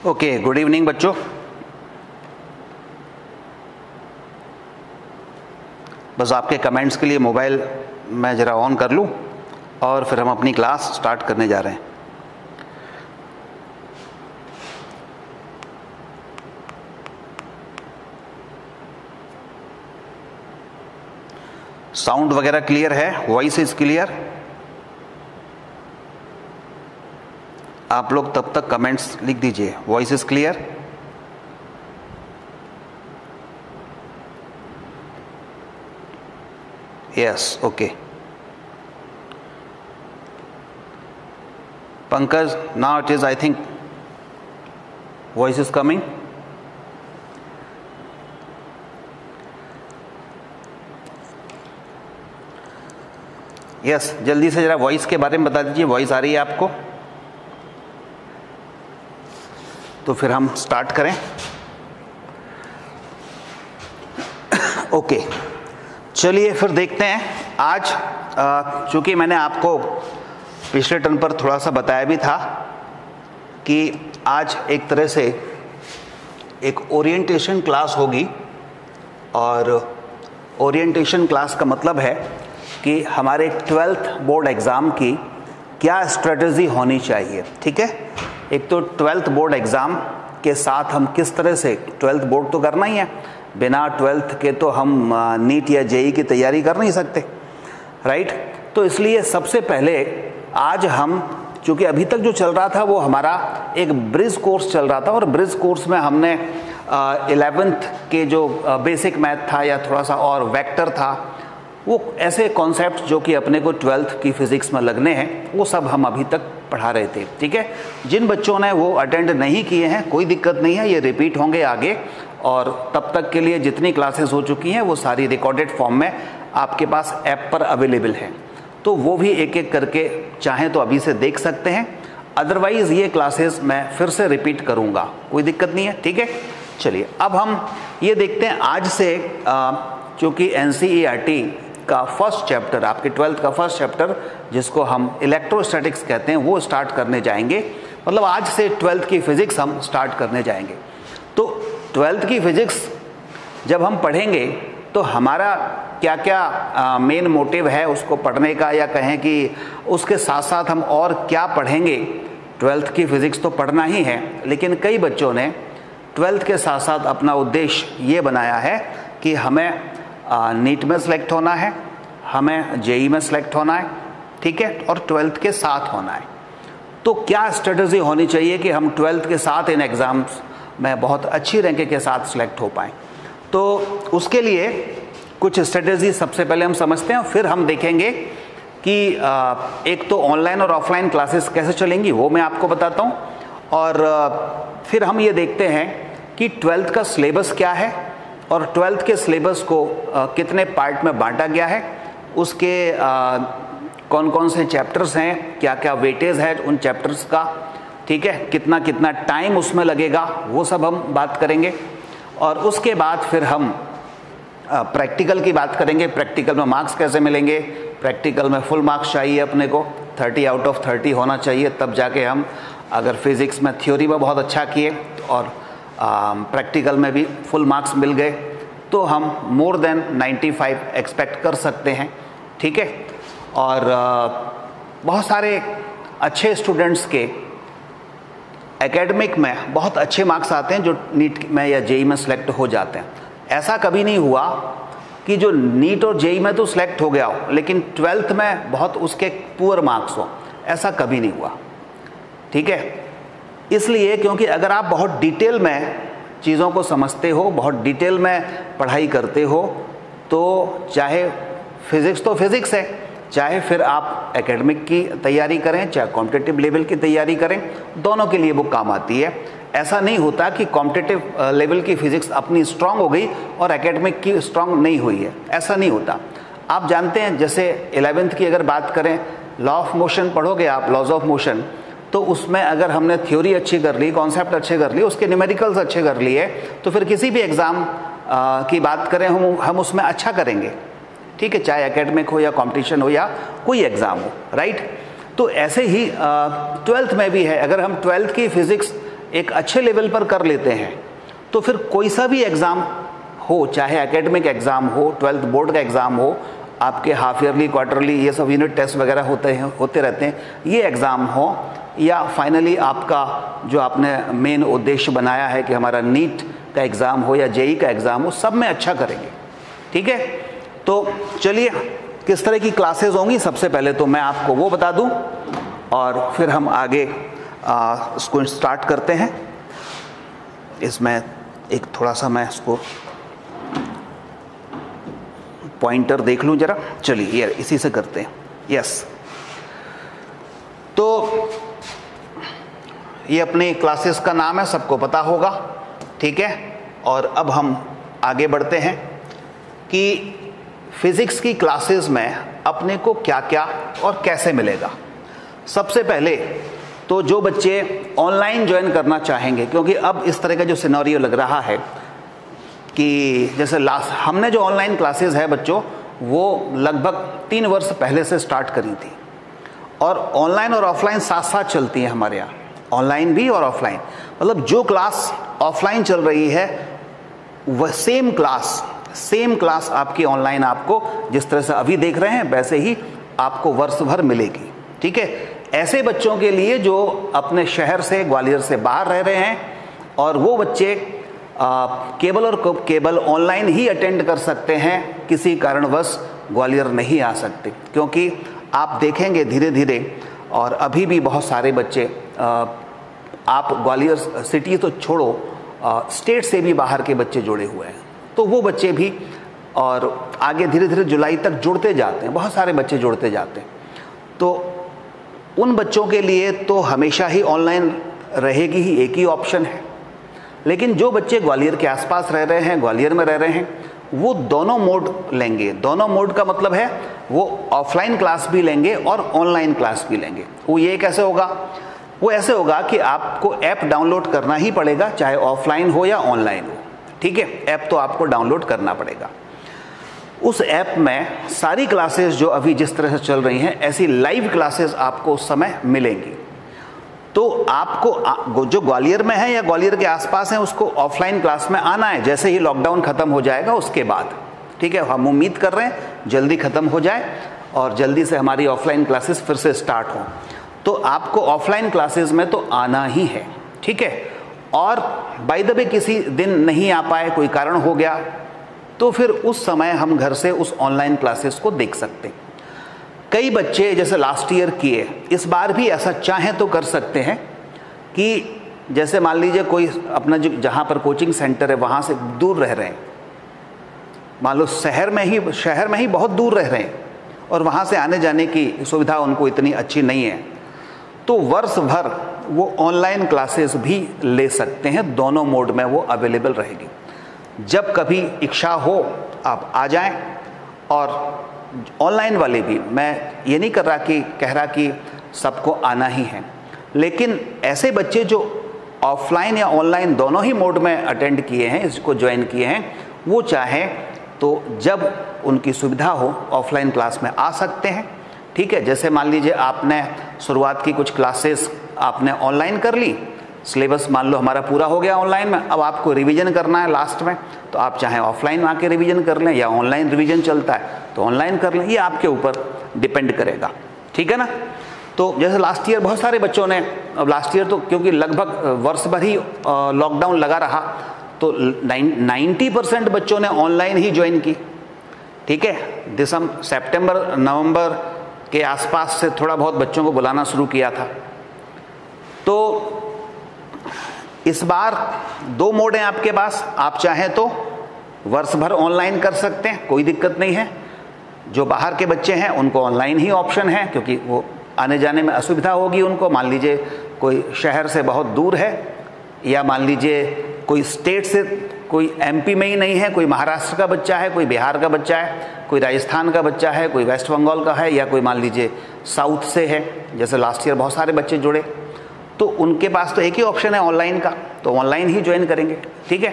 Okay, good evening बच्चों। बस आपके कमेंट्स के लिए मोबाइल मैं ज़रा ऑन कर लूँ और फिर हम अपनी क्लास स्टार्ट करने जा रहे हैं। साउंड वगैरह क्लियर है? Voice is clear? आप लोग तब तक कमेंट्स लिख दीजिए। Voice is clear? Yes, okay. Pankaj, now it is, I think voice is coming. Yes, जल्दी से जरा वॉइस के बारे में बता दीजिए। वॉइस आ रही है आपको? तो फिर हम स्टार्ट करें। ओके, चलिए फिर देखते हैं। आज चूंकि मैंने आपको पिछले टर्न पर थोड़ा सा बताया भी था कि आज एक तरह से एक ओरिएंटेशन क्लास होगी, और ओरिएंटेशन क्लास का मतलब है कि हमारे 12th बोर्ड एग्ज़ाम की क्या स्ट्रेटजी होनी चाहिए। ठीक है, एक तो 12th बोर्ड एग्ज़ाम के साथ हम किस तरह से, 12th बोर्ड तो करना ही है, बिना 12th के तो हम नीट या जेई की तैयारी कर नहीं सकते, राइट। तो इसलिए सबसे पहले आज हम, चूँकि अभी तक जो चल रहा था वो हमारा एक ब्रिज कोर्स चल रहा था, और ब्रिज कोर्स में हमने 11th के जो बेसिक मैथ था या थोड़ा सा और वेक्टर था, वो ऐसे कॉन्सेप्ट जो कि अपने को 12th की फिज़िक्स में लगने हैं, वो सब हम अभी तक पढ़ा रहे थे। ठीक है, जिन बच्चों ने वो अटेंड नहीं किए हैं कोई दिक्कत नहीं है, ये रिपीट होंगे आगे, और तब तक के लिए जितनी क्लासेस हो चुकी हैं वो सारी रिकॉर्डेड फॉर्म में आपके पास ऐप पर अवेलेबल हैं, तो वो भी एक एक करके चाहें तो अभी से देख सकते हैं। अदरवाइज़ ये क्लासेस मैं फिर से रिपीट करूँगा, कोई दिक्कत नहीं है। ठीक है, चलिए अब हम ये देखते हैं। आज से चूँकि NCERT का फर्स्ट चैप्टर, आपके 12th का फर्स्ट चैप्टर जिसको हम इलेक्ट्रोस्टैटिक्स कहते हैं, वो स्टार्ट करने जाएंगे। मतलब आज से 12th की फिज़िक्स हम स्टार्ट करने जाएंगे। तो 12th की फिज़िक्स जब हम पढ़ेंगे तो हमारा क्या क्या मेन मोटिव है उसको पढ़ने का, या कहें कि उसके साथ साथ हम और क्या पढ़ेंगे। 12th की फिज़िक्स तो पढ़ना ही है, लेकिन कई बच्चों ने 12th के साथ साथ अपना उद्देश्य ये बनाया है कि हमें नीट में सेलेक्ट होना है, हमें जेई में सेलेक्ट होना है, ठीक है, और 12th के साथ होना है। तो क्या स्ट्रेटजी होनी चाहिए कि हम 12th के साथ इन एग्ज़ाम्स में बहुत अच्छी रैंक के साथ सेलेक्ट हो पाएँ। तो उसके लिए कुछ स्ट्रेटजी सबसे पहले हम समझते हैं, फिर हम देखेंगे कि एक तो ऑनलाइन और ऑफलाइन क्लासेस कैसे चलेंगी वो मैं आपको बताता हूँ, और फिर हम ये देखते हैं कि 12th का सिलेबस क्या है और 12th के सिलेबस को कितने पार्ट में बांटा गया है, उसके कौन कौन से चैप्टर्स हैं, क्या क्या वेटेज है उन चैप्टर्स का, ठीक है, कितना कितना टाइम उसमें लगेगा, वो सब हम बात करेंगे। और उसके बाद फिर हम प्रैक्टिकल की बात करेंगे। प्रैक्टिकल में मार्क्स कैसे मिलेंगे, प्रैक्टिकल में फुल मार्क्स चाहिए अपने को, 30 आउट ऑफ 30 होना चाहिए, तब जाके हम, अगर फिज़िक्स में थ्योरी में बहुत अच्छा किए और प्रैक्टिकल में भी फुल मार्क्स मिल गए तो हम मोर देन 95 एक्सपेक्ट कर सकते हैं। ठीक है, और बहुत सारे अच्छे स्टूडेंट्स के एकेडमिक में बहुत अच्छे मार्क्स आते हैं जो नीट में या जेई में सेलेक्ट हो जाते हैं। ऐसा कभी नहीं हुआ कि जो नीट और जेई में तो सेलेक्ट हो गया हो लेकिन 12th में बहुत उसके पुअर मार्क्स हो, ऐसा कभी नहीं हुआ। ठीक है, इसलिए क्योंकि अगर आप बहुत डिटेल में चीज़ों को समझते हो, बहुत डिटेल में पढ़ाई करते हो, तो चाहे फिज़िक्स तो फिज़िक्स है, चाहे फिर आप एकेडमिक की तैयारी करें, चाहे कॉम्पिटिटिव लेवल की तैयारी करें, दोनों के लिए वो काम आती है। ऐसा नहीं होता कि कॉम्पिटिटिव लेवल की फ़िज़िक्स अपनी स्ट्रांग हो गई और एकेडमिक की स्ट्रांग नहीं हुई है, ऐसा नहीं होता। आप जानते हैं, जैसे 11th की अगर बात करें, लॉ ऑफ मोशन पढ़ोगे आप, लॉज ऑफ मोशन, तो उसमें अगर हमने थ्योरी अच्छी कर ली, कॉन्सेप्ट अच्छे कर लिए, उसके न्यूमेरिकल्स अच्छे कर लिए, तो फिर किसी भी एग्ज़ाम की बात करें हम उसमें अच्छा करेंगे। ठीक है, चाहे एकेडमिक हो या कंपटीशन हो या कोई एग्ज़ाम हो, राइट। तो ऐसे ही 12th में भी है। अगर हम 12th की फिज़िक्स एक अच्छे लेवल पर कर लेते हैं तो फिर कोई सा भी एग्ज़ाम हो, चाहे एकेडमिक एग्ज़ाम हो, 12th बोर्ड का एग्ज़ाम हो, आपके हाफ ईयरली, क्वार्टरली, ये सब यूनिट टेस्ट वगैरह होते रहते हैं, ये एग्ज़ाम हो या फाइनली आपका जो आपने मेन उद्देश्य बनाया है कि हमारा नीट का एग्ज़ाम हो या जेई का एग्ज़ाम हो, सब में अच्छा करेंगे। ठीक है, तो चलिए किस तरह की क्लासेस होंगी सबसे पहले तो मैं आपको वो बता दूं और फिर हम आगे इसको स्टार्ट करते हैं। इसमें एक थोड़ा सा मैं इसको पॉइंटर देख लूं जरा। चलिए यार इसी से करते हैं। यस, तो ये अपने क्लासेस का नाम है, सबको पता होगा। ठीक है, और अब हम आगे बढ़ते हैं कि फिज़िक्स की क्लासेस में अपने को क्या क्या और कैसे मिलेगा। सबसे पहले तो जो बच्चे ऑनलाइन ज्वाइन करना चाहेंगे, क्योंकि अब इस तरह का जो सिनेरियो लग रहा है कि जैसे हमने जो ऑनलाइन क्लासेस है बच्चों, वो लगभग 3 वर्ष पहले से स्टार्ट करी थी और ऑनलाइन और ऑफलाइन साथ साथ चलती हैं हमारे यहाँ, ऑनलाइन भी और ऑफलाइन। मतलब जो क्लास ऑफलाइन चल रही है वह सेम क्लास आपकी ऑनलाइन आपको जिस तरह से अभी देख रहे हैं वैसे ही आपको वर्ष भर मिलेगी। ठीक है, ऐसे बच्चों के लिए जो अपने शहर से, ग्वालियर से बाहर रह रहे हैं और वो बच्चे केवल ऑनलाइन ही अटेंड कर सकते हैं, किसी कारणवश ग्वालियर नहीं आ सकते, क्योंकि आप देखेंगे धीरे धीरे और अभी भी बहुत सारे बच्चे आप ग्वालियर सिटी तो छोड़ो, स्टेट से भी बाहर के बच्चे जुड़े हुए हैं, तो वो बच्चे भी और आगे धीरे धीरे जुलाई तक जुड़ते जाते हैं, बहुत सारे बच्चे जुड़ते जाते हैं। तो उन बच्चों के लिए तो हमेशा ही ऑनलाइन रहेगी ही, एक ही ऑप्शन है। लेकिन जो बच्चे ग्वालियर के आसपास रह रहे हैं, ग्वालियर में रह रहे हैं, वो दोनों मोड लेंगे। दोनों मोड का मतलब है वो ऑफलाइन क्लास भी लेंगे और ऑनलाइन क्लास भी लेंगे। वो ये कैसे होगा? वो ऐसे होगा कि आपको ऐप डाउनलोड करना ही पड़ेगा, चाहे ऑफलाइन हो या ऑनलाइन हो। ठीक है, ऐप तो आपको डाउनलोड करना पड़ेगा। उस ऐप में सारी क्लासेस जो अभी जिस तरह से चल रही हैं, ऐसी लाइव क्लासेस आपको उस समय मिलेंगी। तो आपको जो ग्वालियर में है या ग्वालियर के आसपास है उसको ऑफलाइन क्लास में आना है, जैसे ही लॉकडाउन खत्म हो जाएगा उसके बाद। ठीक है, हम उम्मीद कर रहे हैं जल्दी खत्म हो जाए और जल्दी से हमारी ऑफलाइन क्लासेस फिर से स्टार्ट हों। तो आपको ऑफलाइन क्लासेस में तो आना ही है। ठीक है, और बाय द वे किसी दिन नहीं आ पाए, कोई कारण हो गया, तो फिर उस समय हम घर से उस ऑनलाइन क्लासेस को देख सकते हैं। कई बच्चे जैसे लास्ट ईयर किए, इस बार भी ऐसा चाहें तो कर सकते हैं कि जैसे मान लीजिए कोई अपना जो जहाँ पर कोचिंग सेंटर है वहाँ से दूर रह रहे हैं, मान लो शहर में ही बहुत दूर रह रहे हैं और वहाँ से आने जाने की सुविधा उनको इतनी अच्छी नहीं है, तो वर्ष भर वो ऑनलाइन क्लासेस भी ले सकते हैं। दोनों मोड में वो अवेलेबल रहेगी। जब कभी इच्छा हो आप आ जाएं। और ऑनलाइन वाले भी, मैं ये नहीं कह रहा कि सबको आना ही है, लेकिन ऐसे बच्चे जो ऑफलाइन या ऑनलाइन दोनों ही मोड में अटेंड किए हैं, इसको ज्वाइन किए हैं, वो चाहें तो जब उनकी सुविधा हो ऑफलाइन क्लास में आ सकते हैं। ठीक है, जैसे मान लीजिए आपने शुरुआत की कुछ क्लासेस आपने ऑनलाइन कर ली, सिलेबस मान लो हमारा पूरा हो गया ऑनलाइन में, अब आपको रिवीजन करना है लास्ट में, तो आप चाहे ऑफलाइन आके रिवीजन कर लें या ऑनलाइन रिवीजन चलता है तो ऑनलाइन कर लें, ये आपके ऊपर डिपेंड करेगा। ठीक है ना। तो जैसे लास्ट ईयर बहुत सारे बच्चों ने, अब लास्ट ईयर तो क्योंकि लगभग वर्ष भर ही लॉकडाउन लगा रहा, तो 90% बच्चों ने ऑनलाइन ही ज्वाइन की। ठीक है, सितंबर नवंबर के आसपास से थोड़ा बहुत बच्चों को बुलाना शुरू किया था। तो इस बार 2 मोड हैं आपके पास, आप चाहें तो वर्ष भर ऑनलाइन कर सकते हैं, कोई दिक्कत नहीं है। जो बाहर के बच्चे हैं उनको ऑनलाइन ही ऑप्शन है, क्योंकि वो आने जाने में असुविधा होगी उनको। मान लीजिए कोई शहर से बहुत दूर है, या मान लीजिए कोई स्टेट से, कोई एमपी में ही नहीं है, कोई महाराष्ट्र का बच्चा है, कोई बिहार का बच्चा है, कोई राजस्थान का बच्चा है, कोई वेस्ट बंगाल का है, या कोई मान लीजिए साउथ से है, जैसे लास्ट ईयर बहुत सारे बच्चे जुड़े, तो उनके पास तो एक ही ऑप्शन है ऑनलाइन का, तो ऑनलाइन ही ज्वाइन करेंगे। ठीक है,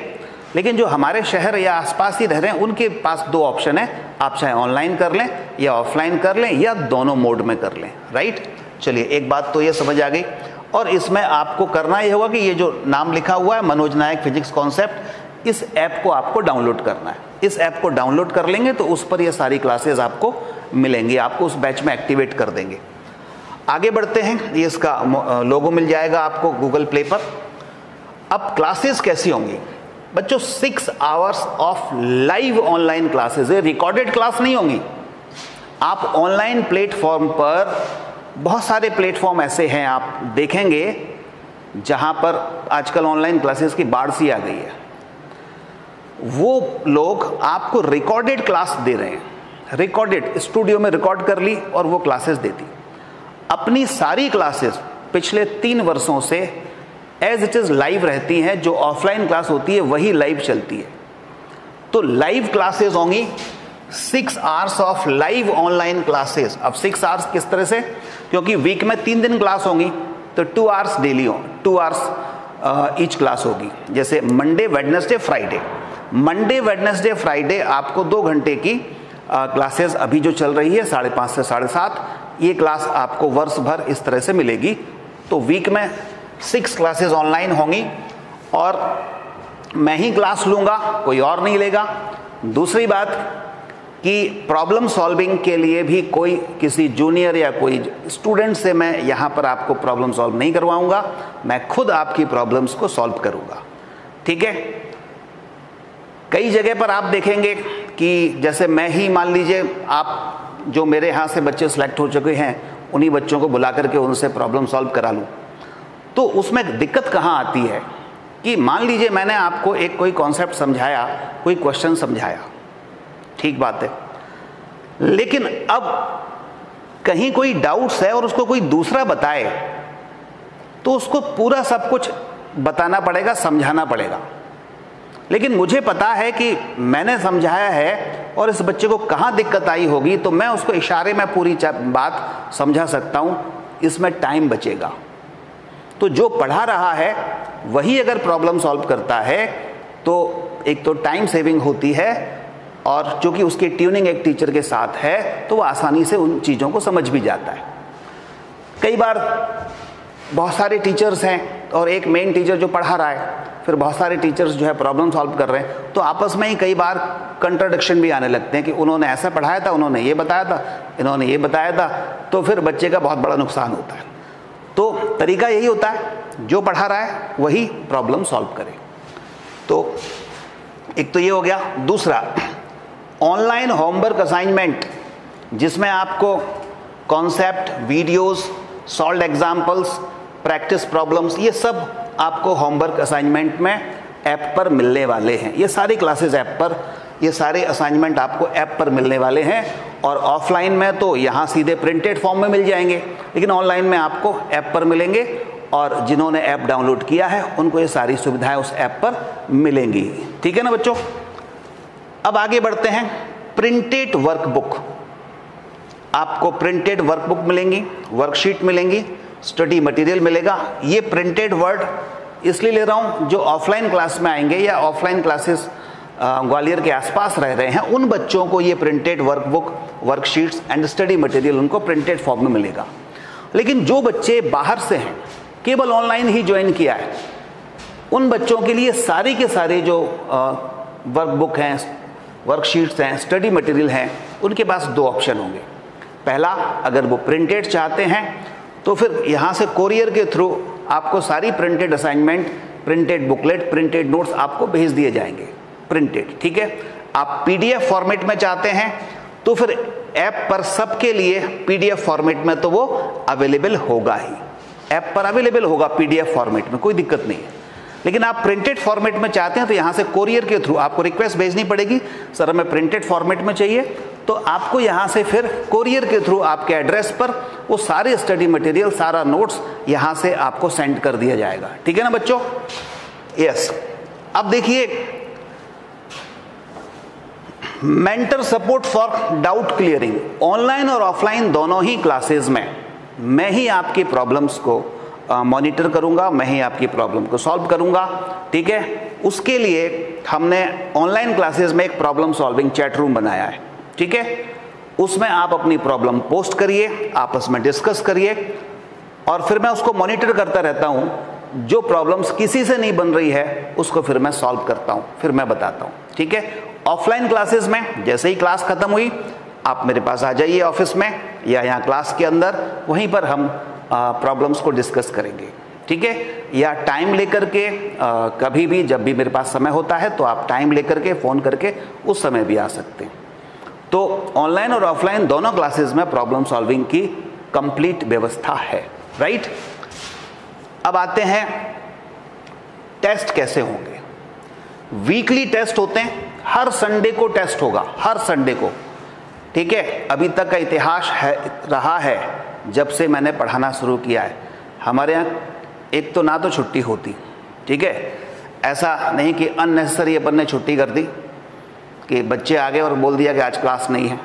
लेकिन जो हमारे शहर या आसपास ही रह रहे हैं उनके पास 2 ऑप्शन है, आप चाहे ऑनलाइन कर लें या ऑफलाइन कर लें या दोनों मोड में कर लें। राइट, चलिए एक बात तो ये समझ आ गई। और इसमें आपको करना ये होगा कि ये जो नाम लिखा हुआ है मनोज नायक फिजिक्स कॉन्सेप्ट, इस ऐप को आपको डाउनलोड करना है। इस ऐप को डाउनलोड कर लेंगे तो उस पर ये सारी क्लासेस आपको मिलेंगी, आपको उस बैच में एक्टिवेट कर देंगे। आगे बढ़ते हैं, ये इसका लोगो मिल जाएगा आपको गूगल प्ले पर। अब क्लासेस कैसी होंगी बच्चों? 6 hours of live online classes है, रिकॉर्डेड क्लास नहीं होंगी। आप ऑनलाइन प्लेटफॉर्म पर, बहुत सारे प्लेटफॉर्म ऐसे हैं आप देखेंगे जहां पर आजकल ऑनलाइन क्लासेस की बाढ़ सी आ गई है, वो लोग आपको रिकॉर्डेड क्लास दे रहे हैं, रिकॉर्डेड, स्टूडियो में रिकॉर्ड कर ली और वो क्लासेस देती। अपनी सारी क्लासेस पिछले 3 वर्षों से एज इट इज लाइव रहती हैं, जो ऑफलाइन क्लास होती है वही लाइव चलती है। तो लाइव क्लासेस होंगी, 6 hours of live online classes. अब 6 आवर्स किस तरह से? क्योंकि वीक में 3 दिन क्लास होंगी तो 2 आवर्स डेली हो, 2 आवर्स ईच क्लास होगी। जैसे Monday Wednesday Friday, Monday Wednesday Friday आपको 2 घंटे की क्लासेस अभी जो चल रही है 5:30 से 7:30, ये क्लास आपको वर्ष भर इस तरह से मिलेगी। तो वीक में 6 क्लासेस ऑनलाइन होंगी और मैं ही क्लास लूँगा, कोई और नहीं लेगा। दूसरी बात कि प्रॉब्लम सॉल्विंग के लिए भी कोई किसी जूनियर या कोई स्टूडेंट से मैं यहाँ पर आपको प्रॉब्लम सॉल्व नहीं करवाऊँगा, मैं खुद आपकी प्रॉब्लम्स को सॉल्व करूँगा। ठीक है? कई जगह पर आप देखेंगे कि जैसे मैं ही, मान लीजिए आप जो मेरे यहाँ से बच्चे सेलेक्ट हो चुके हैं उन्हीं बच्चों को बुला करके उनसे प्रॉब्लम सॉल्व करा लूँ, तो उसमें दिक्कत कहाँ आती है कि मान लीजिए मैंने आपको एक कोई कॉन्सेप्ट समझाया, कोई क्वेश्चन समझाया, ठीक बात है, लेकिन अब कहीं कोई डाउट्स है और उसको कोई दूसरा बताए तो उसको पूरा सब कुछ बताना पड़ेगा, समझाना पड़ेगा। लेकिन मुझे पता है कि मैंने समझाया है और इस बच्चे को कहाँ दिक्कत आई होगी, तो मैं उसको इशारे में पूरी बात समझा सकता हूँ, इसमें टाइम बचेगा। तो जो पढ़ा रहा है वही अगर प्रॉब्लम सॉल्व करता है तो एक तो टाइम सेविंग होती है, और चूंकि उसकी ट्यूनिंग एक टीचर के साथ है तो वो आसानी से उन चीज़ों को समझ भी जाता है। कई बार बहुत सारे टीचर्स हैं और एक मेन टीचर जो पढ़ा रहा है, फिर बहुत सारे टीचर्स जो है प्रॉब्लम सॉल्व कर रहे हैं, तो आपस में ही कई बार कंट्राडिक्शन भी आने लगते हैं कि उन्होंने ऐसा पढ़ाया था, उन्होंने ये बताया था, इन्होंने ये बताया था, तो फिर बच्चे का बहुत बड़ा नुकसान होता है। तो तरीका यही होता है, जो पढ़ा रहा है वही प्रॉब्लम सॉल्व करे। तो एक तो ये हो गया। दूसरा, ऑनलाइन होमवर्क असाइनमेंट, जिसमें आपको concept, videos, solved examples, practice problems, ये सब आपको होमवर्क असाइनमेंट में ऐप पर मिलने वाले हैं। ये सारी क्लासेस ऐप पर, ये सारे असाइनमेंट आपको ऐप पर मिलने वाले हैं। और ऑफलाइन में तो यहाँ सीधे प्रिंटेड फॉर्म में मिल जाएंगे, लेकिन ऑनलाइन में आपको ऐप पर मिलेंगे, और जिन्होंने ऐप डाउनलोड किया है उनको ये सारी सुविधाएं उस ऐप पर मिलेंगी। ठीक है ना बच्चों? अब आगे बढ़ते हैं। प्रिंटेड वर्कबुक, आपको प्रिंटेड वर्कबुक मिलेंगी, वर्कशीट मिलेंगी, स्टडी मटेरियल मिलेगा। ये प्रिंटेड वर्ड इसलिए ले रहा हूँ, जो ऑफलाइन क्लास में आएंगे या ऑफलाइन क्लासेस ग्वालियर के आसपास रह रहे हैं उन बच्चों को ये printed workbook, worksheets and study material उनको प्रिंटेड फॉर्म में मिलेगा। लेकिन जो बच्चे बाहर से हैं, केवल ऑनलाइन ही ज्वाइन किया है, उन बच्चों के लिए सारे के सारे जो वर्कबुक हैं, वर्कशीट्स हैं, स्टडी मटेरियल हैं, उनके पास 2 ऑप्शन होंगे। पहला, अगर वो प्रिंटेड चाहते हैं तो फिर यहाँ से कोरियर के थ्रू आपको सारी printed assignment, printed booklet, printed notes आपको भेज दिए जाएंगे प्रिंटेड। ठीक है? आप पीडीएफ फॉर्मेट में चाहते हैं तो फिर ऐप पर सबके लिए पीडीएफ फॉर्मेट में तो वो अवेलेबल होगा ही, ऐप पर अवेलेबल होगा पीडीएफ फॉर्मेट में, कोई दिक्कत नहीं है। लेकिन आप प्रिंटेड फॉर्मेट में चाहते हैं तो यहाँ से कोरियर के थ्रू आपको रिक्वेस्ट भेजनी पड़ेगी, सर हमें प्रिंटेड फॉर्मेट में चाहिए, तो आपको यहाँ से फिर कोरियर के थ्रू आपके एड्रेस पर वो सारे स्टडी मटेरियल, सारा नोट्स यहाँ से आपको सेंड कर दिया जाएगा। ठीक है ना बच्चों? यस। अब देखिए, mentor support for doubt clearing, online और ऑफलाइन दोनों ही क्लासेस में मैं ही आपकी प्रॉब्लम्स को मॉनिटर करूंगा, मैं ही आपकी प्रॉब्लम को सॉल्व करूंगा। ठीक है? उसके लिए हमने ऑनलाइन क्लासेस में एक प्रॉब्लम सॉल्विंग चैट रूम बनाया है। ठीक है? उसमें आप अपनी प्रॉब्लम पोस्ट करिए, आपस में डिस्कस करिए, और फिर मैं उसको मॉनिटर करता रहता हूँ। जो प्रॉब्लम्स किसी से नहीं बन रही है उसको फिर मैं सॉल्व करता हूँ, फिर मैं बताता हूँ। ठीक है, ऑफलाइन क्लासेस में जैसे ही क्लास खत्म हुई आप मेरे पास आ जाइए ऑफिस में या यहाँ क्लास के अंदर, वहीं पर हम प्रॉब्लम्स को डिस्कस करेंगे। ठीक है, या टाइम लेकर के कभी भी जब भी मेरे पास समय होता है तो आप टाइम लेकर के फ़ोन करके उस समय भी आ सकते हैं। तो ऑनलाइन और ऑफलाइन दोनों क्लासेस में प्रॉब्लम सॉल्विंग की कंप्लीट व्यवस्था है। राइट, अब आते हैं टेस्ट कैसे होंगे। वीकली टेस्ट होते हैं, हर संडे को टेस्ट होगा, हर संडे को। ठीक है, अभी तक का इतिहास रहा है जब से मैंने पढ़ाना शुरू किया है, हमारे यहाँ एक तो ना तो छुट्टी होती। ठीक है, ऐसा नहीं कि अननेसेसरी अपन ने छुट्टी कर दी कि बच्चे आ गए और बोल दिया कि आज क्लास नहीं है।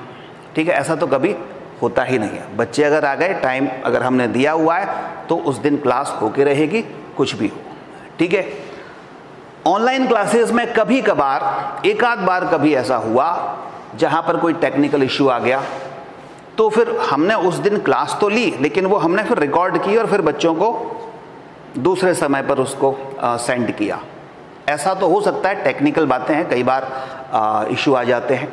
ठीक है, ऐसा तो कभी होता ही नहीं है। बच्चे अगर आ गए, टाइम अगर हमने दिया हुआ है तो उस दिन क्लास होके रहेगी, कुछ भी हो। ठीक है, ऑनलाइन क्लासेस में कभी कभार एक आध बार कभी ऐसा हुआ जहां पर कोई टेक्निकल इश्यू आ गया, तो फिर हमने उस दिन क्लास तो ली लेकिन वो हमने फिर रिकॉर्ड की और फिर बच्चों को दूसरे समय पर उसको सेंड किया। ऐसा तो हो सकता है, टेक्निकल बातें हैं, कई बार इश्यू आ जाते हैं,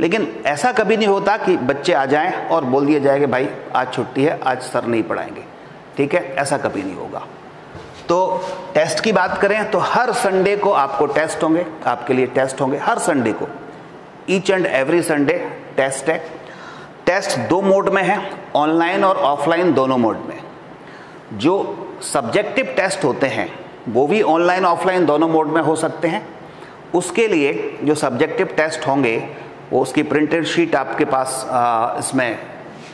लेकिन ऐसा कभी नहीं होता कि बच्चे आ जाएं और बोल दिया जाए कि भाई आज छुट्टी है, आज सर नहीं पढ़ाएंगे। ठीक है, ऐसा कभी नहीं होगा। तो टेस्ट की बात करें तो हर संडे को आपको टेस्ट होंगे, आपके लिए टेस्ट होंगे हर संडे को, each and every Sunday test है। टेस्ट दो मोड में है, ऑनलाइन और ऑफलाइन दोनों मोड में। जो सब्जेक्टिव टेस्ट होते हैं वो भी ऑनलाइन ऑफलाइन दोनों मोड में हो सकते हैं। उसके लिए जो सब्जेक्टिव टेस्ट होंगे वो उसकी प्रिंटेड शीट आपके पास इसमें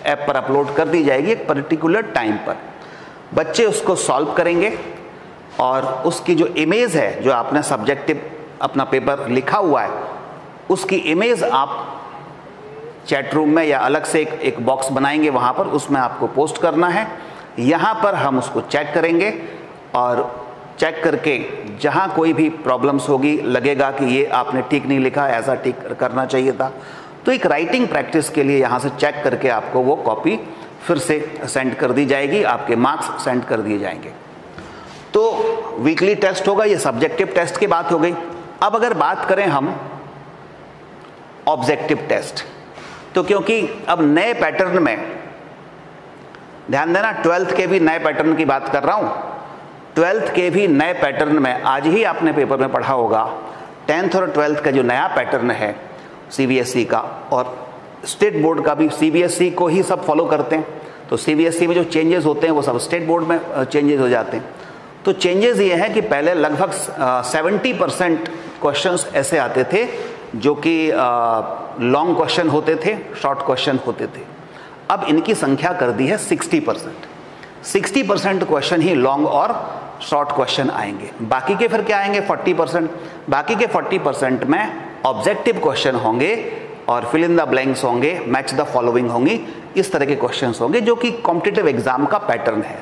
ऐप पर अपलोड कर दी जाएगी एक पर्टिकुलर टाइम पर। बच्चे उसको सॉल्व करेंगे और उसकी जो इमेज है, जो आपने सब्जेक्टिव अपना पेपर लिखा हुआ है, उसकी इमेज आप चैट रूम में या अलग से एक बॉक्स बनाएंगे, वहाँ पर उसमें आपको पोस्ट करना है। यहाँ पर हम उसको चेक करेंगे और चेक करके जहाँ कोई भी प्रॉब्लम्स होगी, लगेगा कि ये आपने ठीक नहीं लिखा, ऐसा ठीक करना चाहिए था, तो एक राइटिंग प्रैक्टिस के लिए यहाँ से चेक करके आपको वो कॉपी फिर से सेंड कर दी जाएगी, आपके मार्क्स सेंड कर दिए जाएंगे। तो वीकली टेस्ट होगा, ये सब्जेक्टिव टेस्ट की बात हो गई। अब अगर बात करें हम ऑब्जेक्टिव टेस्ट, तो क्योंकि अब नए पैटर्न में, ध्यान देना 12th के भी नए पैटर्न की बात कर रहा हूं, 12th के भी नए पैटर्न में आज ही आपने पेपर में पढ़ा होगा 10th और 12th का जो नया पैटर्न है सीबीएसई का, और स्टेट बोर्ड का भी सीबीएसई को ही सब फॉलो करते हैं। तो सीबीएसई में जो चेंजेस होते हैं वो सब स्टेट बोर्ड में चेंजेस हो जाते हैं। तो चेंजेस ये हैं कि पहले लगभग 70% क्वेश्चंस ऐसे आते थे जो कि लॉन्ग क्वेश्चन होते थे, शॉर्ट क्वेश्चन होते थे। अब इनकी संख्या कर दी है 60%। 60% क्वेश्चन ही लॉन्ग और शॉर्ट क्वेश्चन आएंगे, बाकी के फिर क्या आएंगे 40%। बाकी के 40% में ऑब्जेक्टिव क्वेश्चन होंगे और फिल इन द ब्लैंक्स होंगे, मैच द फॉलोइंग होंगी, इस तरह के क्वेश्चंस होंगे जो कि कॉम्पिटिटिव एग्जाम का पैटर्न है।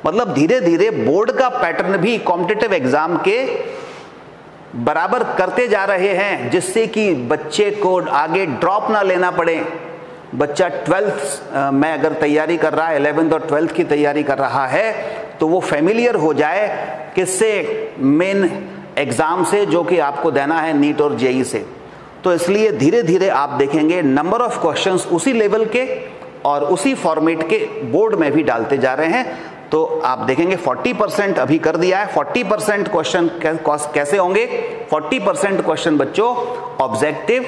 मतलब धीरे धीरे बोर्ड का पैटर्न भी कॉम्पिटिटिव एग्जाम के बराबर करते जा रहे हैं, जिससे कि बच्चे को आगे ड्रॉप ना लेना पड़े। बच्चा 12th में अगर तैयारी कर रहा है, 11th और 12th की तैयारी कर रहा है, तो वो फेमिलियर हो जाए किससे, मेन एग्जाम से, जो कि आपको देना है नीट और जेई से। तो इसलिए धीरे धीरे आप देखेंगे नंबर ऑफ क्वेश्चंस उसी लेवल के और उसी फॉर्मेट के बोर्ड में भी डालते जा रहे हैं। तो आप देखेंगे 40% अभी कर दिया है। 40% क्वेश्चन कैसे होंगे, 40% क्वेश्चन बच्चों ऑब्जेक्टिव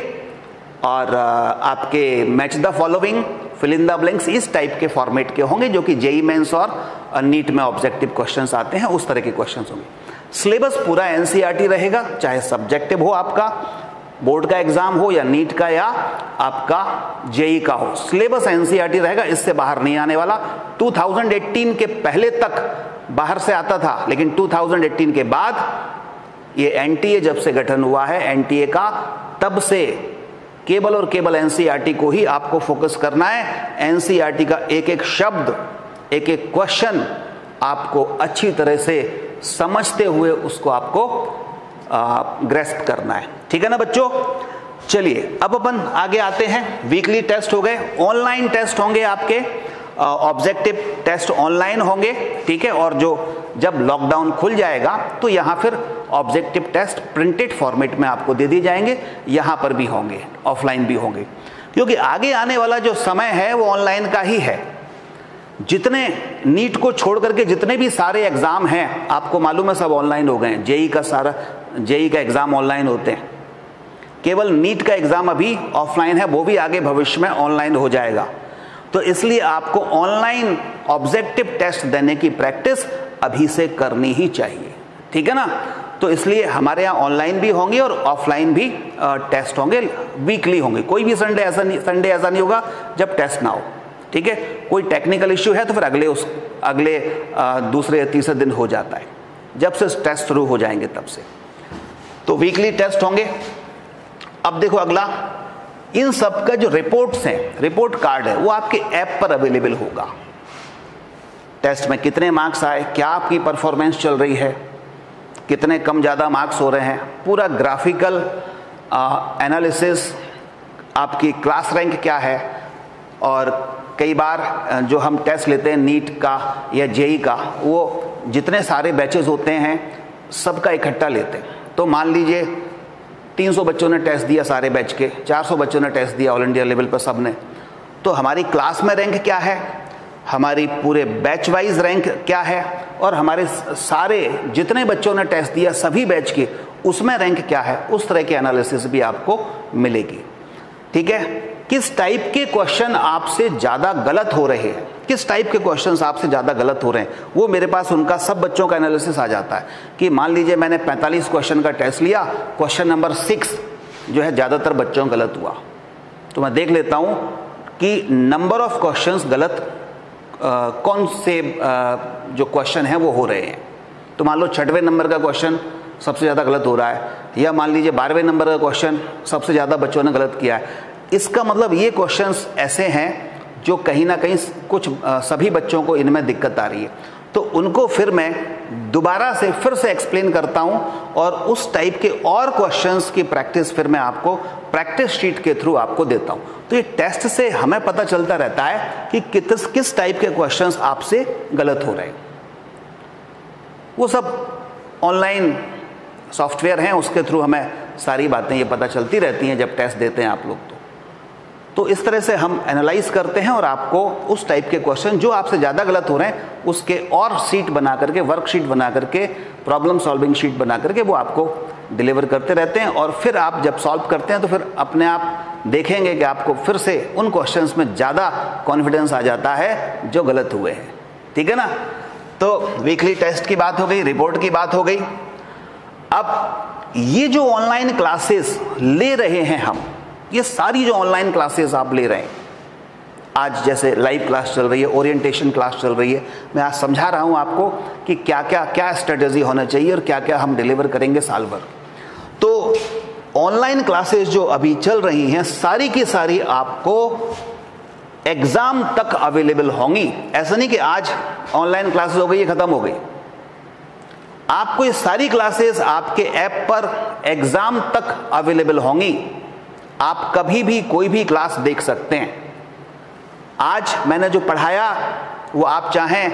और आपके match the following, fill in the blanks, इस टाइप के फॉर्मेट के होंगे, जो कि जेई मेंस और नीट में ऑब्जेक्टिव क्वेश्चंस आते हैं, उस तरह के क्वेश्चंस होंगे। सिलेबस पूरा एनसीईआरटी रहेगा, चाहे सब्जेक्टिव हो, आपका बोर्ड का एग्जाम हो या नीट का या आपका जेई का हो, सिलेबस एनसीईआरटी रहेगा, इससे बाहर नहीं आने वाला। 2018 के पहले तक बाहर से आता था, लेकिन 2018 के बाद ये एनटीए जब से गठन हुआ है, एनटीए का, तब से केवल और केवल एनसीईआरटी को ही आपको फोकस करना है। एनसीईआरटी का एक एक शब्द, एक एक क्वेश्चन आपको अच्छी तरह से समझते हुए उसको आपको ग्रेस्प करना है। ठीक है ना बच्चों? चलिए अब अपन आगे आते हैं। वीकली टेस्ट हो गए, ऑनलाइन टेस्ट होंगे आपके। ऑब्जेक्टिव टेस्ट ऑनलाइन होंगे, ठीक है, और जो जब लॉकडाउन खुल जाएगा तो यहाँ फिर ऑब्जेक्टिव टेस्ट प्रिंटेड फॉर्मेट में आपको दे दिए जाएंगे, यहाँ पर भी होंगे, ऑफलाइन भी होंगे, क्योंकि आगे आने वाला जो समय है वो ऑनलाइन का ही है। जितने नीट को छोड़ करके जितने भी सारे एग्जाम हैं आपको मालूम है सब ऑनलाइन हो गए हैं। जेई का एग्जाम ऑनलाइन होते हैं, केवल नीट का एग्जाम अभी ऑफलाइन है, वो भी आगे भविष्य में ऑनलाइन हो जाएगा। तो इसलिए आपको ऑनलाइन ऑब्जेक्टिव टेस्ट देने की प्रैक्टिस अभी से करनी ही चाहिए, ठीक है ना। तो इसलिए हमारे यहाँ ऑनलाइन भी होंगे और ऑफलाइन भी टेस्ट होंगे, वीकली होंगे। कोई भी संडे ऐसा नहीं होगा जब टेस्ट ना हो, ठीक है। कोई टेक्निकल इश्यू है तो फिर अगले दूसरे या तीसरे दिन हो जाता है, जब से टेस्ट शुरू हो जाएंगे तब से। तो वीकली टेस्ट होंगे। अब देखो अगला, इन सब का जो रिपोर्ट्स हैं, रिपोर्ट कार्ड है, वो आपके ऐप पर अवेलेबल होगा। टेस्ट में कितने मार्क्स आए, क्या आपकी परफॉर्मेंस चल रही है, कितने कम ज़्यादा मार्क्स हो रहे हैं, पूरा ग्राफिकल एनालिसिस, आपकी क्लास रैंक क्या है। और कई बार जो हम टेस्ट लेते हैं नीट का या जेई का, वो जितने सारे बैचेस होते हैं सबका इकट्ठा लेते हैं। तो मान लीजिए 300 बच्चों ने टेस्ट दिया सारे बैच के, 400 बच्चों ने टेस्ट दिया ऑल इंडिया लेवल पर सब ने, तो हमारी क्लास में रैंक क्या है, हमारी पूरे बैच वाइज रैंक क्या है, और हमारे सारे जितने बच्चों ने टेस्ट दिया सभी बैच के उसमें रैंक क्या है, उस तरह की एनालिसिस भी आपको मिलेगी, ठीक है। किस टाइप के क्वेश्चन आपसे ज़्यादा गलत हो रहे हैं, किस टाइप के क्वेश्चंस आपसे ज़्यादा गलत हो रहे हैं, वो मेरे पास उनका सब बच्चों का एनालिसिस आ जाता है। कि मान लीजिए मैंने 45 क्वेश्चन का टेस्ट लिया, क्वेश्चन नंबर 6 जो है ज़्यादातर बच्चों का गलत हुआ, तो मैं देख लेता हूँ कि नंबर ऑफ क्वेश्चंस गलत कौन से जो क्वेश्चन हैं वो हो रहे हैं। तो मान लो 6वें नंबर का क्वेश्चन सबसे ज़्यादा गलत हो रहा है, या मान लीजिए 12वें नंबर का क्वेश्चन सबसे ज़्यादा बच्चों ने गलत किया है। इसका मतलब ये क्वेश्चंस ऐसे हैं जो कहीं ना कहीं कुछ सभी बच्चों को इनमें दिक्कत आ रही है, तो उनको फिर मैं दोबारा से फिर से एक्सप्लेन करता हूं, और उस टाइप के और क्वेश्चंस की प्रैक्टिस फिर मैं आपको प्रैक्टिस शीट के थ्रू आपको देता हूं। तो ये टेस्ट से हमें पता चलता रहता है कि किस टाइप के क्वेश्चंस आपसे गलत हो रहे हैं। वो सब ऑनलाइन सॉफ्टवेयर हैं, उसके थ्रू हमें सारी बातें ये पता चलती रहती हैं जब टेस्ट देते हैं आप लोग। तो इस तरह से हम एनालाइज करते हैं और आपको उस टाइप के क्वेश्चन जो आपसे ज़्यादा गलत हो रहे हैं उसके और शीट बना करके, वर्कशीट बना करके, प्रॉब्लम सॉल्विंग शीट बना करके वो आपको डिलीवर करते रहते हैं। और फिर आप जब सॉल्व करते हैं तो फिर अपने आप देखेंगे कि आपको फिर से उन क्वेश्चंस में ज़्यादा कॉन्फिडेंस आ जाता है जो गलत हुए हैं, ठीक है ना। तो वीकली टेस्ट की बात हो गई, रिपोर्ट की बात हो गई। अब ये जो ऑनलाइन क्लासेस ले रहे हैं हम, ये सारी जो ऑनलाइन क्लासेस आप ले रहे हैं, आज जैसे लाइव क्लास चल रही है, ओरिएंटेशन क्लास चल रही है, मैं आज समझा रहा हूं आपको कि क्या स्ट्रेटेजी होना चाहिए और क्या क्या हम डिलीवर करेंगे साल भर। तो ऑनलाइन क्लासेस जो अभी चल रही हैं सारी की सारी आपको एग्जाम तक अवेलेबल होंगी। ऐसा नहीं कि आज ऑनलाइन क्लासेस हो गई ये खत्म हो गई, आपको ये सारी क्लासेस आपके ऐप पर एग्जाम तक अवेलेबल होंगी। आप कभी भी कोई भी क्लास देख सकते हैं। आज मैंने जो पढ़ाया वो आप चाहें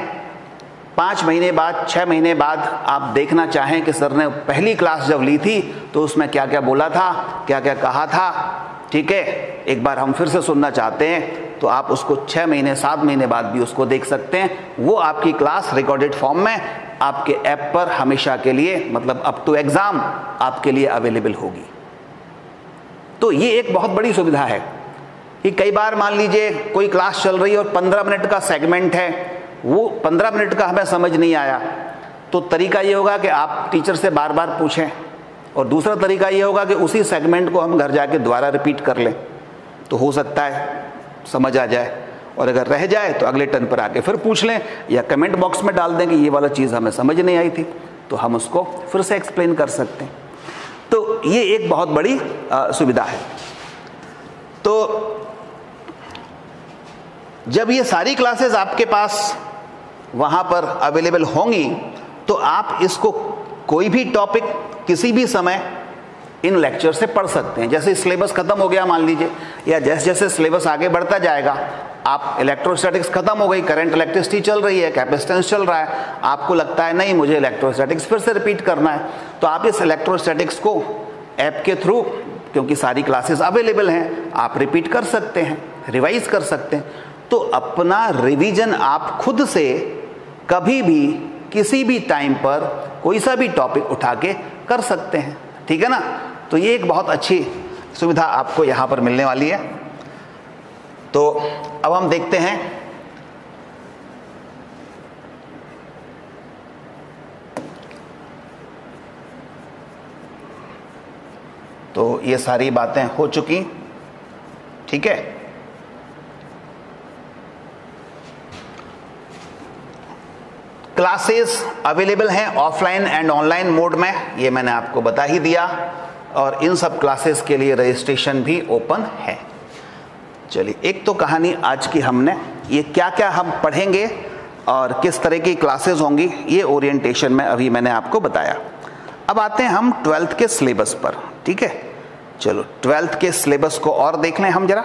5 महीने बाद, 6 महीने बाद आप देखना चाहें कि सर ने पहली क्लास जब ली थी तो उसमें क्या क्या बोला था, क्या क्या कहा था, ठीक है, एक बार हम फिर से सुनना चाहते हैं तो आप उसको 6 महीने 7 महीने बाद भी उसको देख सकते हैं। वो आपकी क्लास रिकॉर्डेड फॉर्म में आपके ऐप पर हमेशा के लिए, मतलब अप टू एग्जाम आपके लिए अवेलेबल होगी। तो ये एक बहुत बड़ी सुविधा है कि कई बार मान लीजिए कोई क्लास चल रही है और 15 मिनट का सेगमेंट है, वो 15 मिनट का हमें समझ नहीं आया, तो तरीका ये होगा कि आप टीचर से बार बार पूछें, और दूसरा तरीका ये होगा कि उसी सेगमेंट को हम घर जाके दोबारा रिपीट कर लें, तो हो सकता है समझ आ जाए, और अगर रह जाए तो अगले टर्न पर आके फिर पूछ लें, या कमेंट बॉक्स में डाल दें कि ये वाला चीज़ हमें समझ नहीं आई थी, तो हम उसको फिर से एक्सप्लेन कर सकते हैं। तो ये एक बहुत बड़ी सुविधा है। तो जब ये सारी क्लासेस आपके पास वहाँ पर अवेलेबल होंगी तो आप इसको कोई भी टॉपिक किसी भी समय इन लेक्चर से पढ़ सकते हैं। जैसे सिलेबस खत्म हो गया मान लीजिए, या जैसे जैसे सिलेबस आगे बढ़ता जाएगा आप इलेक्ट्रोस्टैटिक्स खत्म हो गई, करंट इलेक्ट्रिसिटी चल रही है, कैपेसिटेंस चल रहा है, आपको लगता है नहीं मुझे इलेक्ट्रोस्टैटिक्स फिर से रिपीट करना है, तो आप इस इलेक्ट्रोस्टैटिक्स को ऐप के थ्रू, क्योंकि सारी क्लासेस अवेलेबल हैं, आप रिपीट कर सकते हैं, रिवाइज कर सकते हैं। तो अपना रिवीजन आप खुद से कभी भी किसी भी टाइम पर कोई सा भी टॉपिक उठा के कर सकते हैं, ठीक है ना। तो ये एक बहुत अच्छी सुविधा आपको यहाँ पर मिलने वाली है। तो अब हम देखते हैं तो ये सारी बातें हो चुकी, ठीक है। क्लासेस अवेलेबल हैं ऑफलाइन एंड ऑनलाइन मोड में, ये मैंने आपको बता ही दिया, और इन सब क्लासेस के लिए रजिस्ट्रेशन भी ओपन है। चलिए, एक तो कहानी आज की हमने, ये क्या क्या हम पढ़ेंगे और किस तरह की क्लासेस होंगी, ये ओरिएंटेशन में अभी मैंने आपको बताया। अब आते हैं हम 12th के सिलेबस पर, ठीक है। चलो 12th के सिलेबस को और देख लें हम जरा,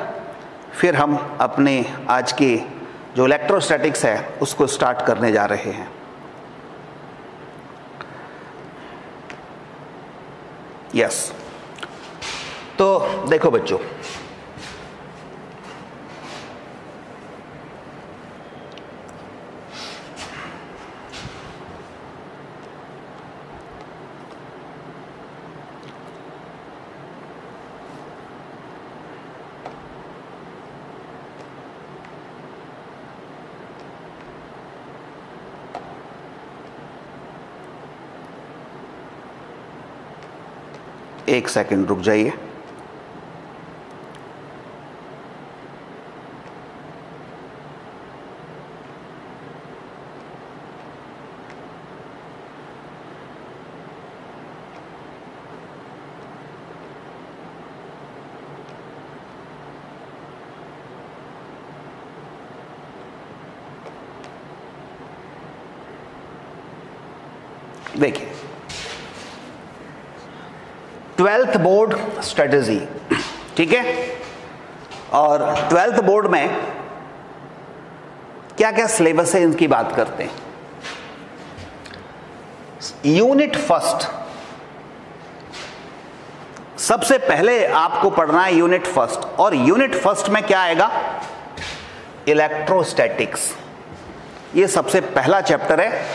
फिर हम अपने आज की जो इलेक्ट्रोस्टैटिक्स है उसको स्टार्ट करने जा रहे हैं। यस, तो देखो बच्चों, एक सेकंड रुक जाइए। देखिए, 12th बोर्ड स्ट्रेटजी, ठीक है। और 12th बोर्ड में क्या क्या सिलेबस है इनकी बात करते हैं। यूनिट फर्स्ट, सबसे पहले आपको पढ़ना है यूनिट फर्स्ट, और यूनिट फर्स्ट में क्या आएगा, इलेक्ट्रोस्टैटिक्स। ये सबसे पहला चैप्टर है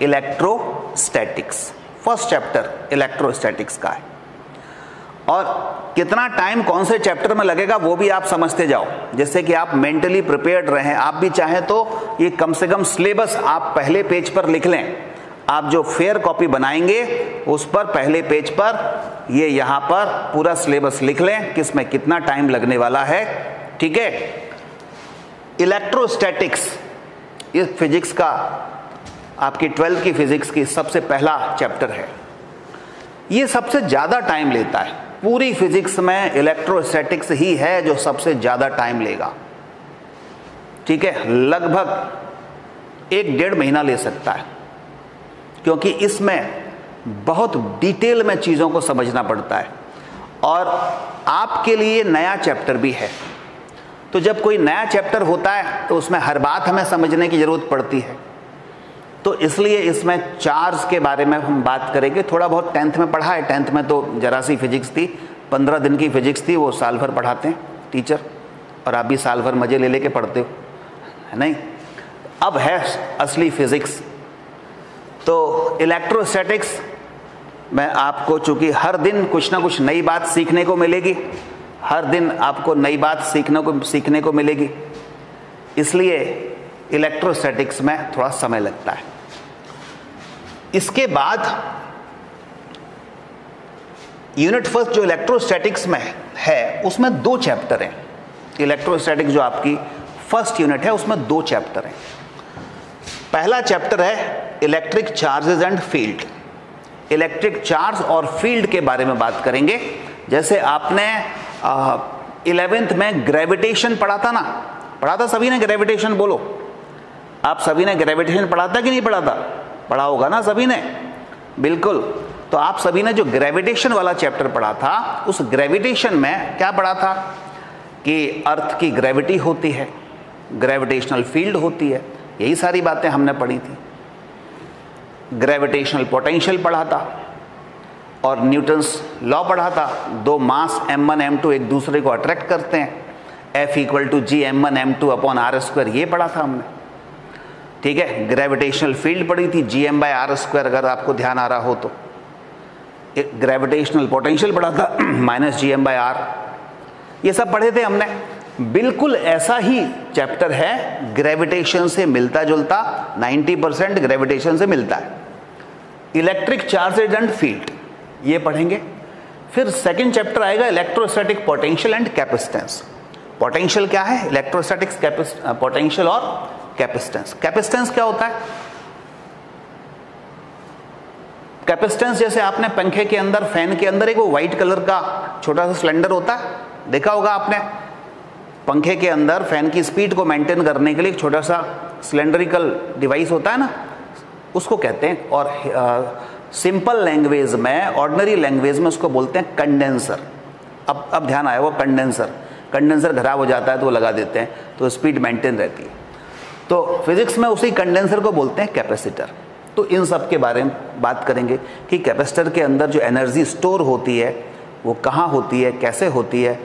इलेक्ट्रोस्टैटिक्स, फर्स्ट चैप्टर इलेक्ट्रोस्टैटिक्स का है। और कितना टाइम कौन से चैप्टर में लगेगा वो भी आप समझते जाओ, जिससे कि आप मेंटली प्रिपेयर्ड रहें। आप भी चाहें तो ये कम से कम सिलेबस आप पहले पेज पर लिख लें। आप जो फेयर कॉपी बनाएंगे उस पर पहले पेज पर ये यहाँ पर पूरा सिलेबस लिख लें, किसमें कितना टाइम लगने वाला है, ठीक है। इलेक्ट्रोस्टैटिक्स, ये फिजिक्स का, आपकी 12th की फिजिक्स की सबसे पहला चैप्टर है। ये सबसे ज्यादा टाइम लेता है पूरी फिजिक्स में, इलेक्ट्रोस्टैटिक्स ही है जो सबसे ज्यादा टाइम लेगा, ठीक है। लगभग 1-1.5 महीना ले सकता है, क्योंकि इसमें बहुत डिटेल में चीजों को समझना पड़ता है, और आपके लिए नया चैप्टर भी है। तो जब कोई नया चैप्टर होता है तो उसमें हर बात हमें समझने की जरूरत पड़ती है। तो इसलिए इसमें चार्ज के बारे में हम बात करेंगे। थोड़ा बहुत 10th में पढ़ा है, 10th में तो जरा सी फिजिक्स थी, 15 दिन की फिजिक्स थी, वो साल भर पढ़ाते हैं टीचर, और आप भी साल भर मजे ले लेके पढ़ते हो, है नहीं। अब है असली फिजिक्स। तो इलेक्ट्रोस्टैटिक्स में आपको चूंकि हर दिन कुछ ना कुछ नई बात सीखने को मिलेगी, हर दिन आपको नई बात सीखने को मिलेगी, इसलिए इलेक्ट्रोस्टैटिक्स में थोड़ा समय लगता है। इसके बाद यूनिट फर्स्ट जो इलेक्ट्रोस्टैटिक्स में है उसमें 2 चैप्टर हैं। इलेक्ट्रोस्टैटिक्स जो आपकी फर्स्ट यूनिट है उसमें 2 चैप्टर हैं। पहला चैप्टर है electric charges and field. Electric charge और फील्ड के बारे में बात करेंगे। जैसे आपने 11th में ग्रेविटेशन पढ़ा था ना, पढ़ा था सभी ने ग्रेविटेशन, बोलो आप सभी ने ग्रेविटेशन पढ़ा था कि नहीं पढ़ा था? पढ़ा होगा ना सभी ने, बिल्कुल। तो आप सभी ने जो ग्रेविटेशन वाला चैप्टर पढ़ा था, उस ग्रेविटेशन में क्या पढ़ा था कि अर्थ की ग्रेविटी होती है, ग्रेविटेशनल फील्ड होती है, यही सारी बातें हमने पढ़ी थी। ग्रेविटेशनल पोटेंशियल पढ़ा था और न्यूटन्स लॉ पढ़ा था। दो मास m1 m2 एक दूसरे को अट्रैक्ट करते हैं, F = g m1 m2 upon r², ये पढ़ा था हमने। ठीक है, ग्रेविटेशनल फील्ड पढ़ी थी gm/r², अगर आपको ध्यान आ रहा हो तो। ग्रेविटेशनल पोटेंशियल पढ़ा था -gm/r, ये सब पढ़े थे हमने। बिल्कुल ऐसा ही चैप्टर है, ग्रेविटेशन से मिलता जुलता, 90% ग्रेविटेशन से मिलता है। इलेक्ट्रिक चार्जेज एंड फील्ड, ये पढ़ेंगे। फिर सेकंड चैप्टर आएगा electrostatic potential and capacitance. Potential क्या है, इलेक्ट्रोस्टैटिक पोटेंशियल और कैपेसिटेंस। कैपेसिटेंस क्या होता है? कैपेसिटेंस जैसे आपने पंखे के अंदर, फैन के अंदर एक वो व्हाइट कलर का छोटा सा सिलेंडर होता है, देखा होगा आपने। पंखे के अंदर फैन की स्पीड को मेंटेन करने के लिए एक छोटा सा सिलेंड्रिकल डिवाइस होता है ना, उसको कहते हैं। और सिंपल लैंग्वेज में, ऑर्डिनरी लैंग्वेज में उसको बोलते हैं कंडेंसर। अब ध्यान आया, वो कंडेंसर खराब हो जाता है तो वो लगा देते हैं, तो स्पीड मेंटेन रहती है। तो फिजिक्स में उसी कंडेंसर को बोलते हैं कैपेसिटर। तो इन सब के बारे में बात करेंगे कि कैपेसिटर के अंदर जो एनर्जी स्टोर होती है वो कहाँ होती है, कैसे होती है,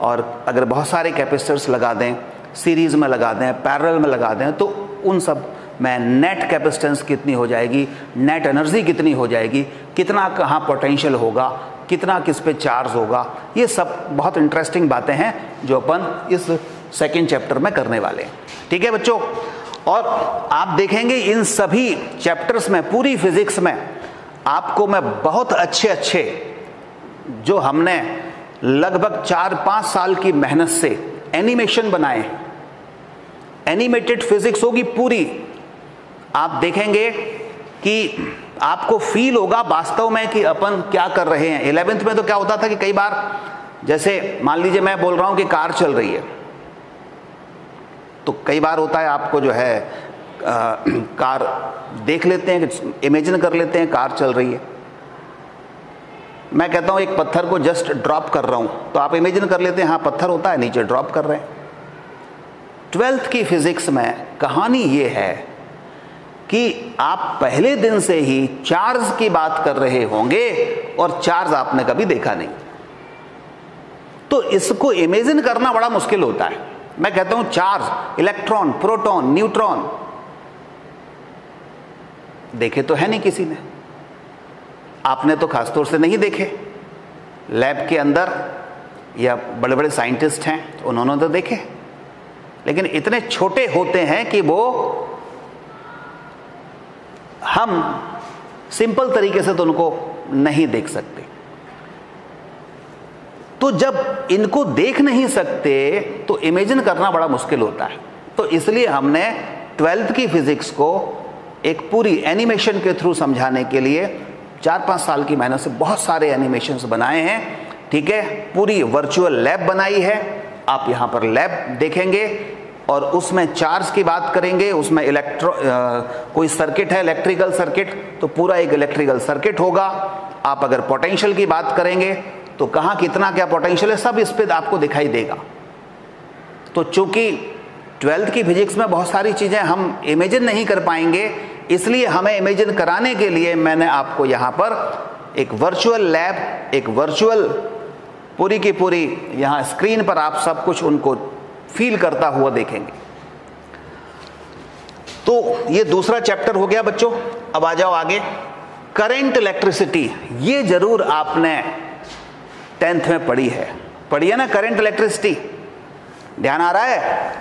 और अगर बहुत सारे कैपेसिटर्स लगा दें, सीरीज में लगा दें, पैरेलल में लगा दें, तो उन सब में नेट कैपेसिटेंस कितनी हो जाएगी, नेट एनर्जी कितनी हो जाएगी, कितना कहाँ पोटेंशियल होगा, कितना किस पे चार्ज होगा, ये सब बहुत इंटरेस्टिंग बातें हैं जो अपन इस सेकेंड चैप्टर में करने वाले हैं। ठीक है बच्चों, और आप देखेंगे इन सभी चैप्टर्स में, पूरी फिजिक्स में आपको मैं बहुत अच्छे जो हमने लगभग 4-5 साल की मेहनत से एनिमेशन बनाए हैं, एनिमेटेड फिजिक्स होगी पूरी। आप देखेंगे कि आपको फील होगा वास्तव में कि अपन क्या कर रहे हैं। 11th में तो क्या होता था कि कई बार, जैसे मान लीजिए मैं बोल रहा हूं कि कार चल रही है, तो कई बार होता है आपको जो है कार देख लेते हैं, इमेजिन कर लेते हैं कार चल रही है। मैं कहता हूं एक पत्थर को जस्ट ड्रॉप कर रहा हूं, तो आप इमेजिन कर लेते हैं हाँ पत्थर होता है, नीचे ड्रॉप कर रहे हैं। 12th की फिजिक्स में कहानी ये है कि आप पहले दिन से ही चार्ज की बात कर रहे होंगे और चार्ज आपने कभी देखा नहीं, तो इसको इमेजिन करना बड़ा मुश्किल होता है। मैं कहता हूं चार्ज, इलेक्ट्रॉन, प्रोटॉन, न्यूट्रॉन देखे तो है नहीं किसी ने, आपने तो खासतौर से नहीं देखे, लैब के अंदर या बड़े बड़े साइंटिस्ट हैं उन्होंने तो देखे, लेकिन इतने छोटे होते हैं कि वो हम सिंपल तरीके से तो उनको नहीं देख सकते। तो जब इनको देख नहीं सकते तो इमेजिन करना बड़ा मुश्किल होता है। तो इसलिए हमने 12th की फिजिक्स को एक पूरी एनिमेशन के थ्रू समझाने के लिए 4-5 साल की मेहनत से बहुत सारे एनिमेशंस बनाए हैं। ठीक है, पूरी वर्चुअल लैब बनाई है, आप यहाँ पर लैब देखेंगे और उसमें चार्ज की बात करेंगे, उसमें कोई सर्किट है, इलेक्ट्रिकल सर्किट, तो पूरा एक इलेक्ट्रिकल सर्किट होगा। आप अगर पोटेंशियल की बात करेंगे तो कहाँ कितना क्या पोटेंशियल है, सब इस पे आपको दिखाई देगा। तो चूंकि 12th की फिजिक्स में बहुत सारी चीजें हम इमेजिन नहीं कर पाएंगे, इसलिए हमें इमेजिन कराने के लिए मैंने आपको यहाँ पर एक वर्चुअल लैब, एक वर्चुअल पूरी की पूरी यहाँ स्क्रीन पर आप सब कुछ उनको फील करता हुआ देखेंगे। तो ये दूसरा चैप्टर हो गया बच्चों। अब आ जाओ आगे, करंट इलेक्ट्रिसिटी। ये जरूर आपने 10th में पढ़ी है ना, करंट इलेक्ट्रिसिटी, ध्यान आ रहा है?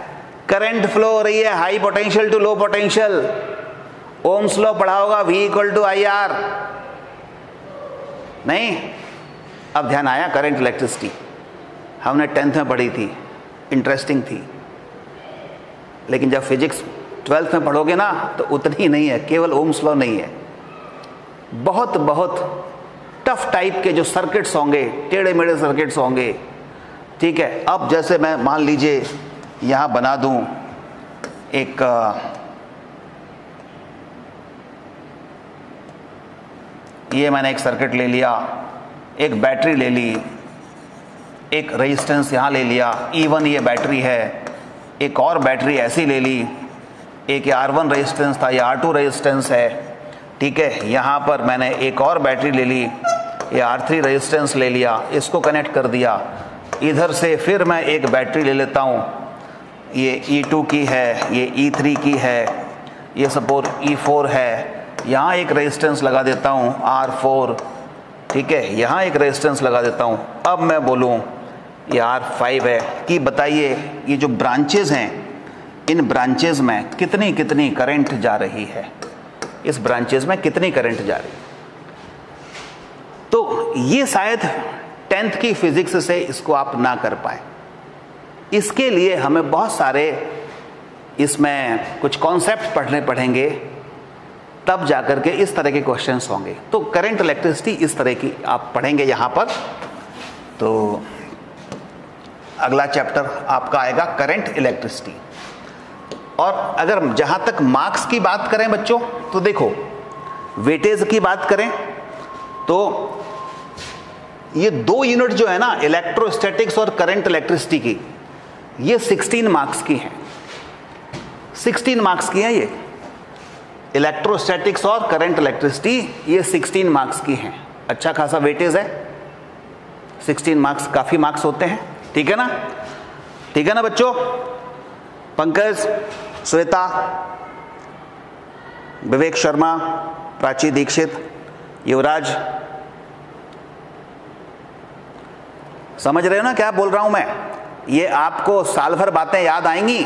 करंट फ्लो हो रही है high potential to low potential, Ohm's law पढ़ा होगा, V = IR, नहीं? अब ध्यान आया, करंट इलेक्ट्रिसिटी हमने 10th में पढ़ी थी, इंटरेस्टिंग थी, लेकिन जब फिजिक्स 12th में पढ़ोगे ना तो उतनी नहीं है, केवल ओम्स लॉ नहीं है, बहुत बहुत टफ टाइप के जो सर्किट्स होंगे, टेढ़े मेढ़े सर्किट्स होंगे। ठीक है, अब जैसे मैं मान लीजिए यहाँ बना दूं एक ये मैंने एक सर्किट ले लिया, एक बैटरी ले ली, एक रेजिस्टेंस यहाँ ले लिया, E1 ये बैटरी है, एक और बैटरी ऐसी ले ली, एक R1 रेजिस्टेंस था, ये R2 रेजिस्टेंस है, ठीक है। यहाँ पर मैंने एक और बैटरी ले ली, ये R3 रेजिस्टेंस ले लिया, इसको कनेक्ट कर दिया। इधर से फिर मैं एक बैटरी ले लेता हूँ, ये E2 की है, ये E3 की है, ये सपोज E4 है, यहाँ एक रेजिस्टेंस लगा देता हूँ R4, ठीक है, यहाँ एक रेजिस्टेंस लगा देता हूँ। अब मैं बोलूँ ये R5 है कि बताइए ये जो ब्रांचेज हैं, इन ब्रांचेज में कितनी कितनी करंट जा रही है, इस ब्रांचेज में कितनी करंट जा रही है। तो ये शायद 10th की फिजिक्स से इसको आप ना कर पाए। इसके लिए हमें बहुत सारे इसमें कुछ कॉन्सेप्ट पढ़ने पड़ेंगे, तब जाकर के इस तरह के क्वेश्चंस होंगे। तो करंट इलेक्ट्रिसिटी इस तरह की आप पढ़ेंगे यहाँ पर। तो अगला चैप्टर आपका आएगा करंट इलेक्ट्रिसिटी। और अगर जहाँ तक मार्क्स की बात करें बच्चों, तो देखो वेटेज की बात करें तो ये 2 यूनिट जो है ना, इलेक्ट्रोस्टैटिक्स और करंट इलेक्ट्रिसिटी की, ये 16 मार्क्स की हैं। 16 मार्क्स की हैं ये इलेक्ट्रोस्टैटिक्स और करंट इलेक्ट्रिसिटी, ये 16 मार्क्स की हैं। अच्छा खासा वेटेज है, 16 मार्क्स काफ़ी मार्क्स होते हैं, ठीक है ना, ठीक है ना बच्चों। पंकज, श्वेता, विवेक शर्मा, प्राची दीक्षित, युवराज, समझ रहे हो ना क्या बोल रहा हूं मैं। ये आपको साल भर बातें याद आएंगी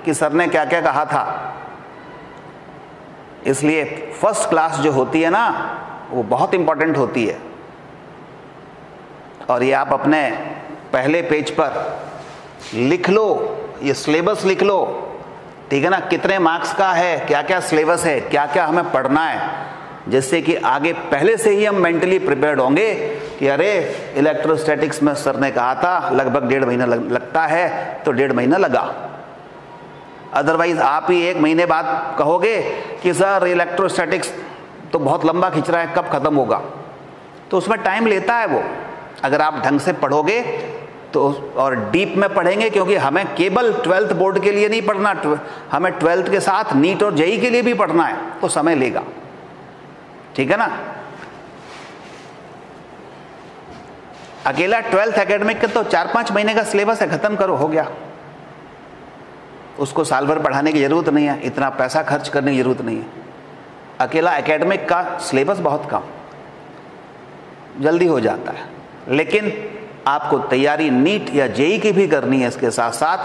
कि सर ने क्या क्या कहा था। इसलिए फर्स्ट क्लास जो होती है ना, वो बहुत इंपॉर्टेंट होती है। और ये आप अपने पहले पेज पर लिख लो, ये सिलेबस लिख लो, ठीक है ना, कितने मार्क्स का है, क्या क्या सिलेबस है, क्या क्या हमें पढ़ना है, जिससे कि आगे पहले से ही हम मेंटली प्रिपेयर्ड होंगे कि अरे इलेक्ट्रोस्टैटिक्स में सर ने कहा था लगभग 1.5 महीना लगता है, तो 1.5 महीना लगा। अदरवाइज आप ही 1 महीने बाद कहोगे कि सर इलेक्ट्रोस्टैटिक्स तो बहुत लंबा खिंच रहा है, कब खत्म होगा। तो उसमें टाइम लेता है वो, अगर आप ढंग से पढ़ोगे तो, और डीप में पढ़ेंगे, क्योंकि हमें केवल 12th बोर्ड के लिए नहीं पढ़ना, हमें 12th के साथ नीट और जेई के लिए भी पढ़ना है, तो समय लेगा, ठीक है ना। अकेला 12th एकेडमिक का तो 4-5 महीने का सिलेबस है, खत्म करो, हो गया। उसको साल भर पढ़ाने की जरूरत नहीं है, इतना पैसा खर्च करने की जरूरत नहीं है। अकेला एकेडमिक का सिलेबस बहुत कम, जल्दी हो जाता है। लेकिन आपको तैयारी नीट या जेई की भी करनी है इसके साथ साथ,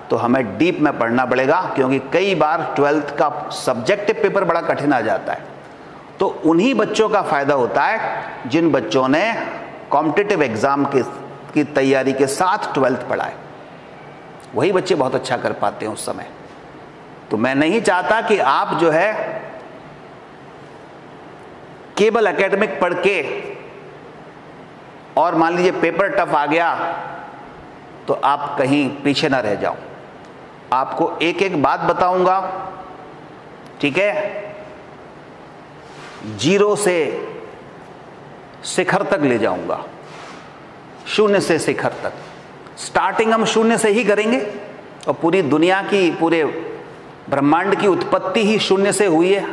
तो हमें डीप में पढ़ना पड़ेगा, क्योंकि कई बार 12th का सब्जेक्टिव पेपर बड़ा कठिन आ जाता है। तो उन्हीं बच्चों का फायदा होता है जिन बच्चों ने कॉम्पिटिटिव एग्जाम की तैयारी के साथ 12th पढ़ा है, वही बच्चे बहुत अच्छा कर पाते हैं उस समय। तो मैं नहीं चाहता कि आप जो है केवल एकेडमिक पढ़ के और मान लीजिए पेपर टफ आ गया तो आप कहीं पीछे ना रह जाओ। आपको एक एक बात बताऊंगा, ठीक है, 0 से शिखर तक ले जाऊंगा, 0 से शिखर तक। स्टार्टिंग हम 0 से ही करेंगे, और पूरी दुनिया की, पूरे ब्रह्मांड की उत्पत्ति ही 0 से हुई है।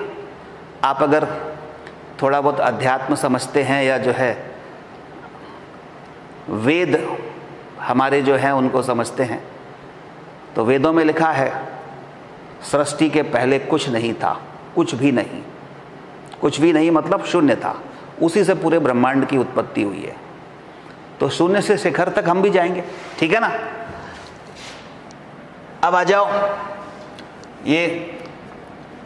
आप अगर थोड़ा बहुत अध्यात्म समझते हैं, या जो है वेद हमारे जो हैं उनको समझते हैं, तो वेदों में लिखा है सृष्टि के पहले कुछ नहीं था, कुछ भी नहीं। कुछ भी नहीं मतलब 0 था, उसी से पूरे ब्रह्मांड की उत्पत्ति हुई है। तो 0 से शिखर तक हम भी जाएंगे, ठीक है ना। अब आ जाओ, ये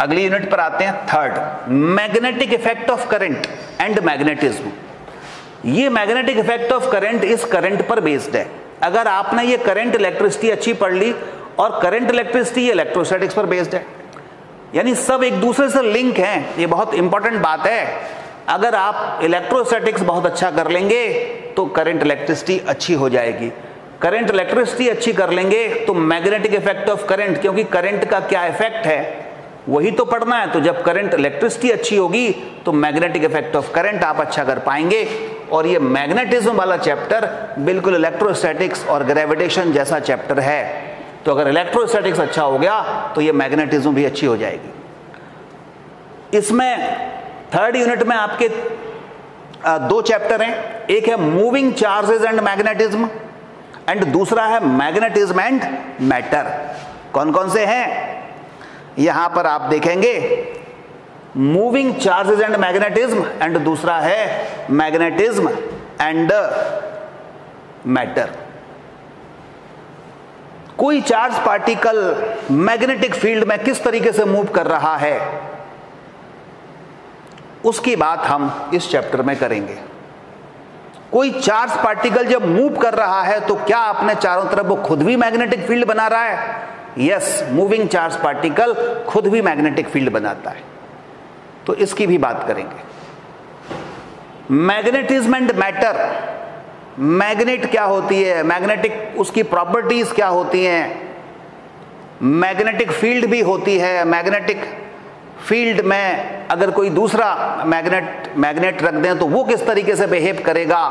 अगली यूनिट पर आते हैं, 3rd, magnetic effect of current and magnetism. ये मैग्नेटिक इफेक्ट ऑफ करंट इस करंट पर बेस्ड है। अगर आपने ये करंट इलेक्ट्रिसिटी अच्छी पढ़ ली, और करंट इलेक्ट्रिसिटी इलेक्ट्रोस्टैटिक्स पर बेस्ड है, यानी सब एक दूसरे से लिंक हैं। ये बहुत इंपॉर्टेंट बात है। अगर आप इलेक्ट्रोस्टैटिक्स बहुत अच्छा कर लेंगे तो करंट इलेक्ट्रिसिटी अच्छी हो जाएगी। करंट इलेक्ट्रिसिटी अच्छी कर लेंगे तो मैग्नेटिक इफेक्ट ऑफ करंट, क्योंकि करंट का क्या इफेक्ट है वही तो पढ़ना है। तो जब करंट इलेक्ट्रिसिटी अच्छी होगी तो मैग्नेटिक इफेक्ट ऑफ करंट आप अच्छा कर पाएंगे। और ये मैग्नेटिज्म वाला चैप्टर बिल्कुल इलेक्ट्रोस्टैटिक्स और ग्रेविटेशन जैसा चैप्टर है। तो अगर इलेक्ट्रोस्टैटिक्स अच्छा हो गया तो ये मैग्नेटिज्म भी अच्छी हो जाएगी। इसमें थर्ड यूनिट में आपके दो चैप्टर हैं, एक है moving charges and magnetism and दूसरा है मैग्नेटिज्म एंड मैटर। कौन कौन से हैं यहां पर आप देखेंगे, moving charges and magnetism and दूसरा है मैग्नेटिज्म एंड मैटर। कोई चार्ज पार्टिकल मैग्नेटिक फील्ड में किस तरीके से मूव कर रहा है उसकी बात हम इस चैप्टर में करेंगे। कोई चार्ज पार्टिकल जब मूव कर रहा है तो क्या अपने चारों तरफ वो खुद भी मैग्नेटिक फील्ड बना रहा है? यस, मूविंग चार्ज पार्टिकल खुद भी मैग्नेटिक फील्ड बनाता है, तो इसकी भी बात करेंगे। मैग्नेटिज्म एंड मैटर, मैग्नेट क्या होती है, मैग्नेटिक उसकी प्रॉपर्टीज क्या होती हैं, मैग्नेटिक फील्ड भी होती है, मैग्नेटिक फील्ड में अगर कोई दूसरा मैग्नेट रख दें तो वो किस तरीके से बिहेव करेगा,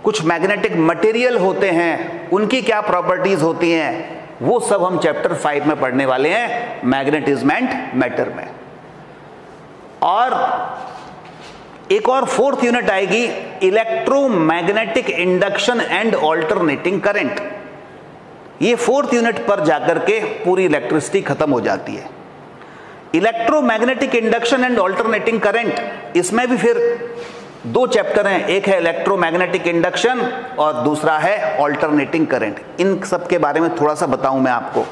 कुछ मैग्नेटिक मटेरियल होते हैं उनकी क्या प्रॉपर्टीज होती हैं, वो सब हम चैप्टर 5 में पढ़ने वाले हैं मैग्नेटिज्म एंड मैटर में। और एक और फोर्थ यूनिट आएगी electromagnetic induction and alternating current. ये फोर्थ यूनिट पर जाकर के पूरी इलेक्ट्रिसिटी खत्म हो जाती है। Electromagnetic induction and alternating current, इसमें भी फिर दो चैप्टर हैं, एक है इलेक्ट्रोमैग्नेटिक इंडक्शन और दूसरा है ऑल्टरनेटिंग करंट। इन सब के बारे में थोड़ा सा बताऊं मैं आपको।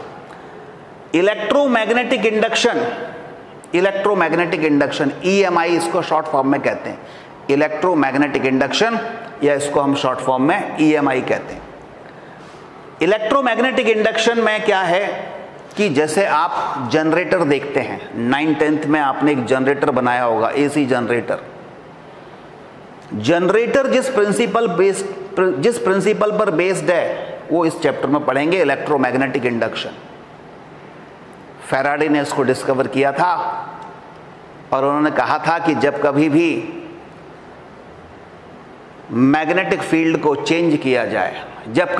इलेक्ट्रोमैग्नेटिक इंडक्शन EMI इसको शॉर्ट फॉर्म में कहते हैं, इलेक्ट्रोमैग्नेटिक इंडक्शन, या इसको हम शॉर्ट फॉर्म में EMI कहते हैं। इलेक्ट्रोमैग्नेटिक इंडक्शन में क्या है कि जैसे आप जनरेटर देखते हैं, 9th-10th में आपने एक जनरेटर बनाया होगा, AC जनरेटर। जनरेटर जिस प्रिंसिपल पर बेस्ड है वो इस चैप्टर में पढ़ेंगे, इलेक्ट्रोमैग्नेटिक इंडक्शन। फैराडे ने इसको डिस्कवर किया था और उन्होंने कहा था कि जब कभी भी मैग्नेटिक फील्ड को चेंज किया जाए, जब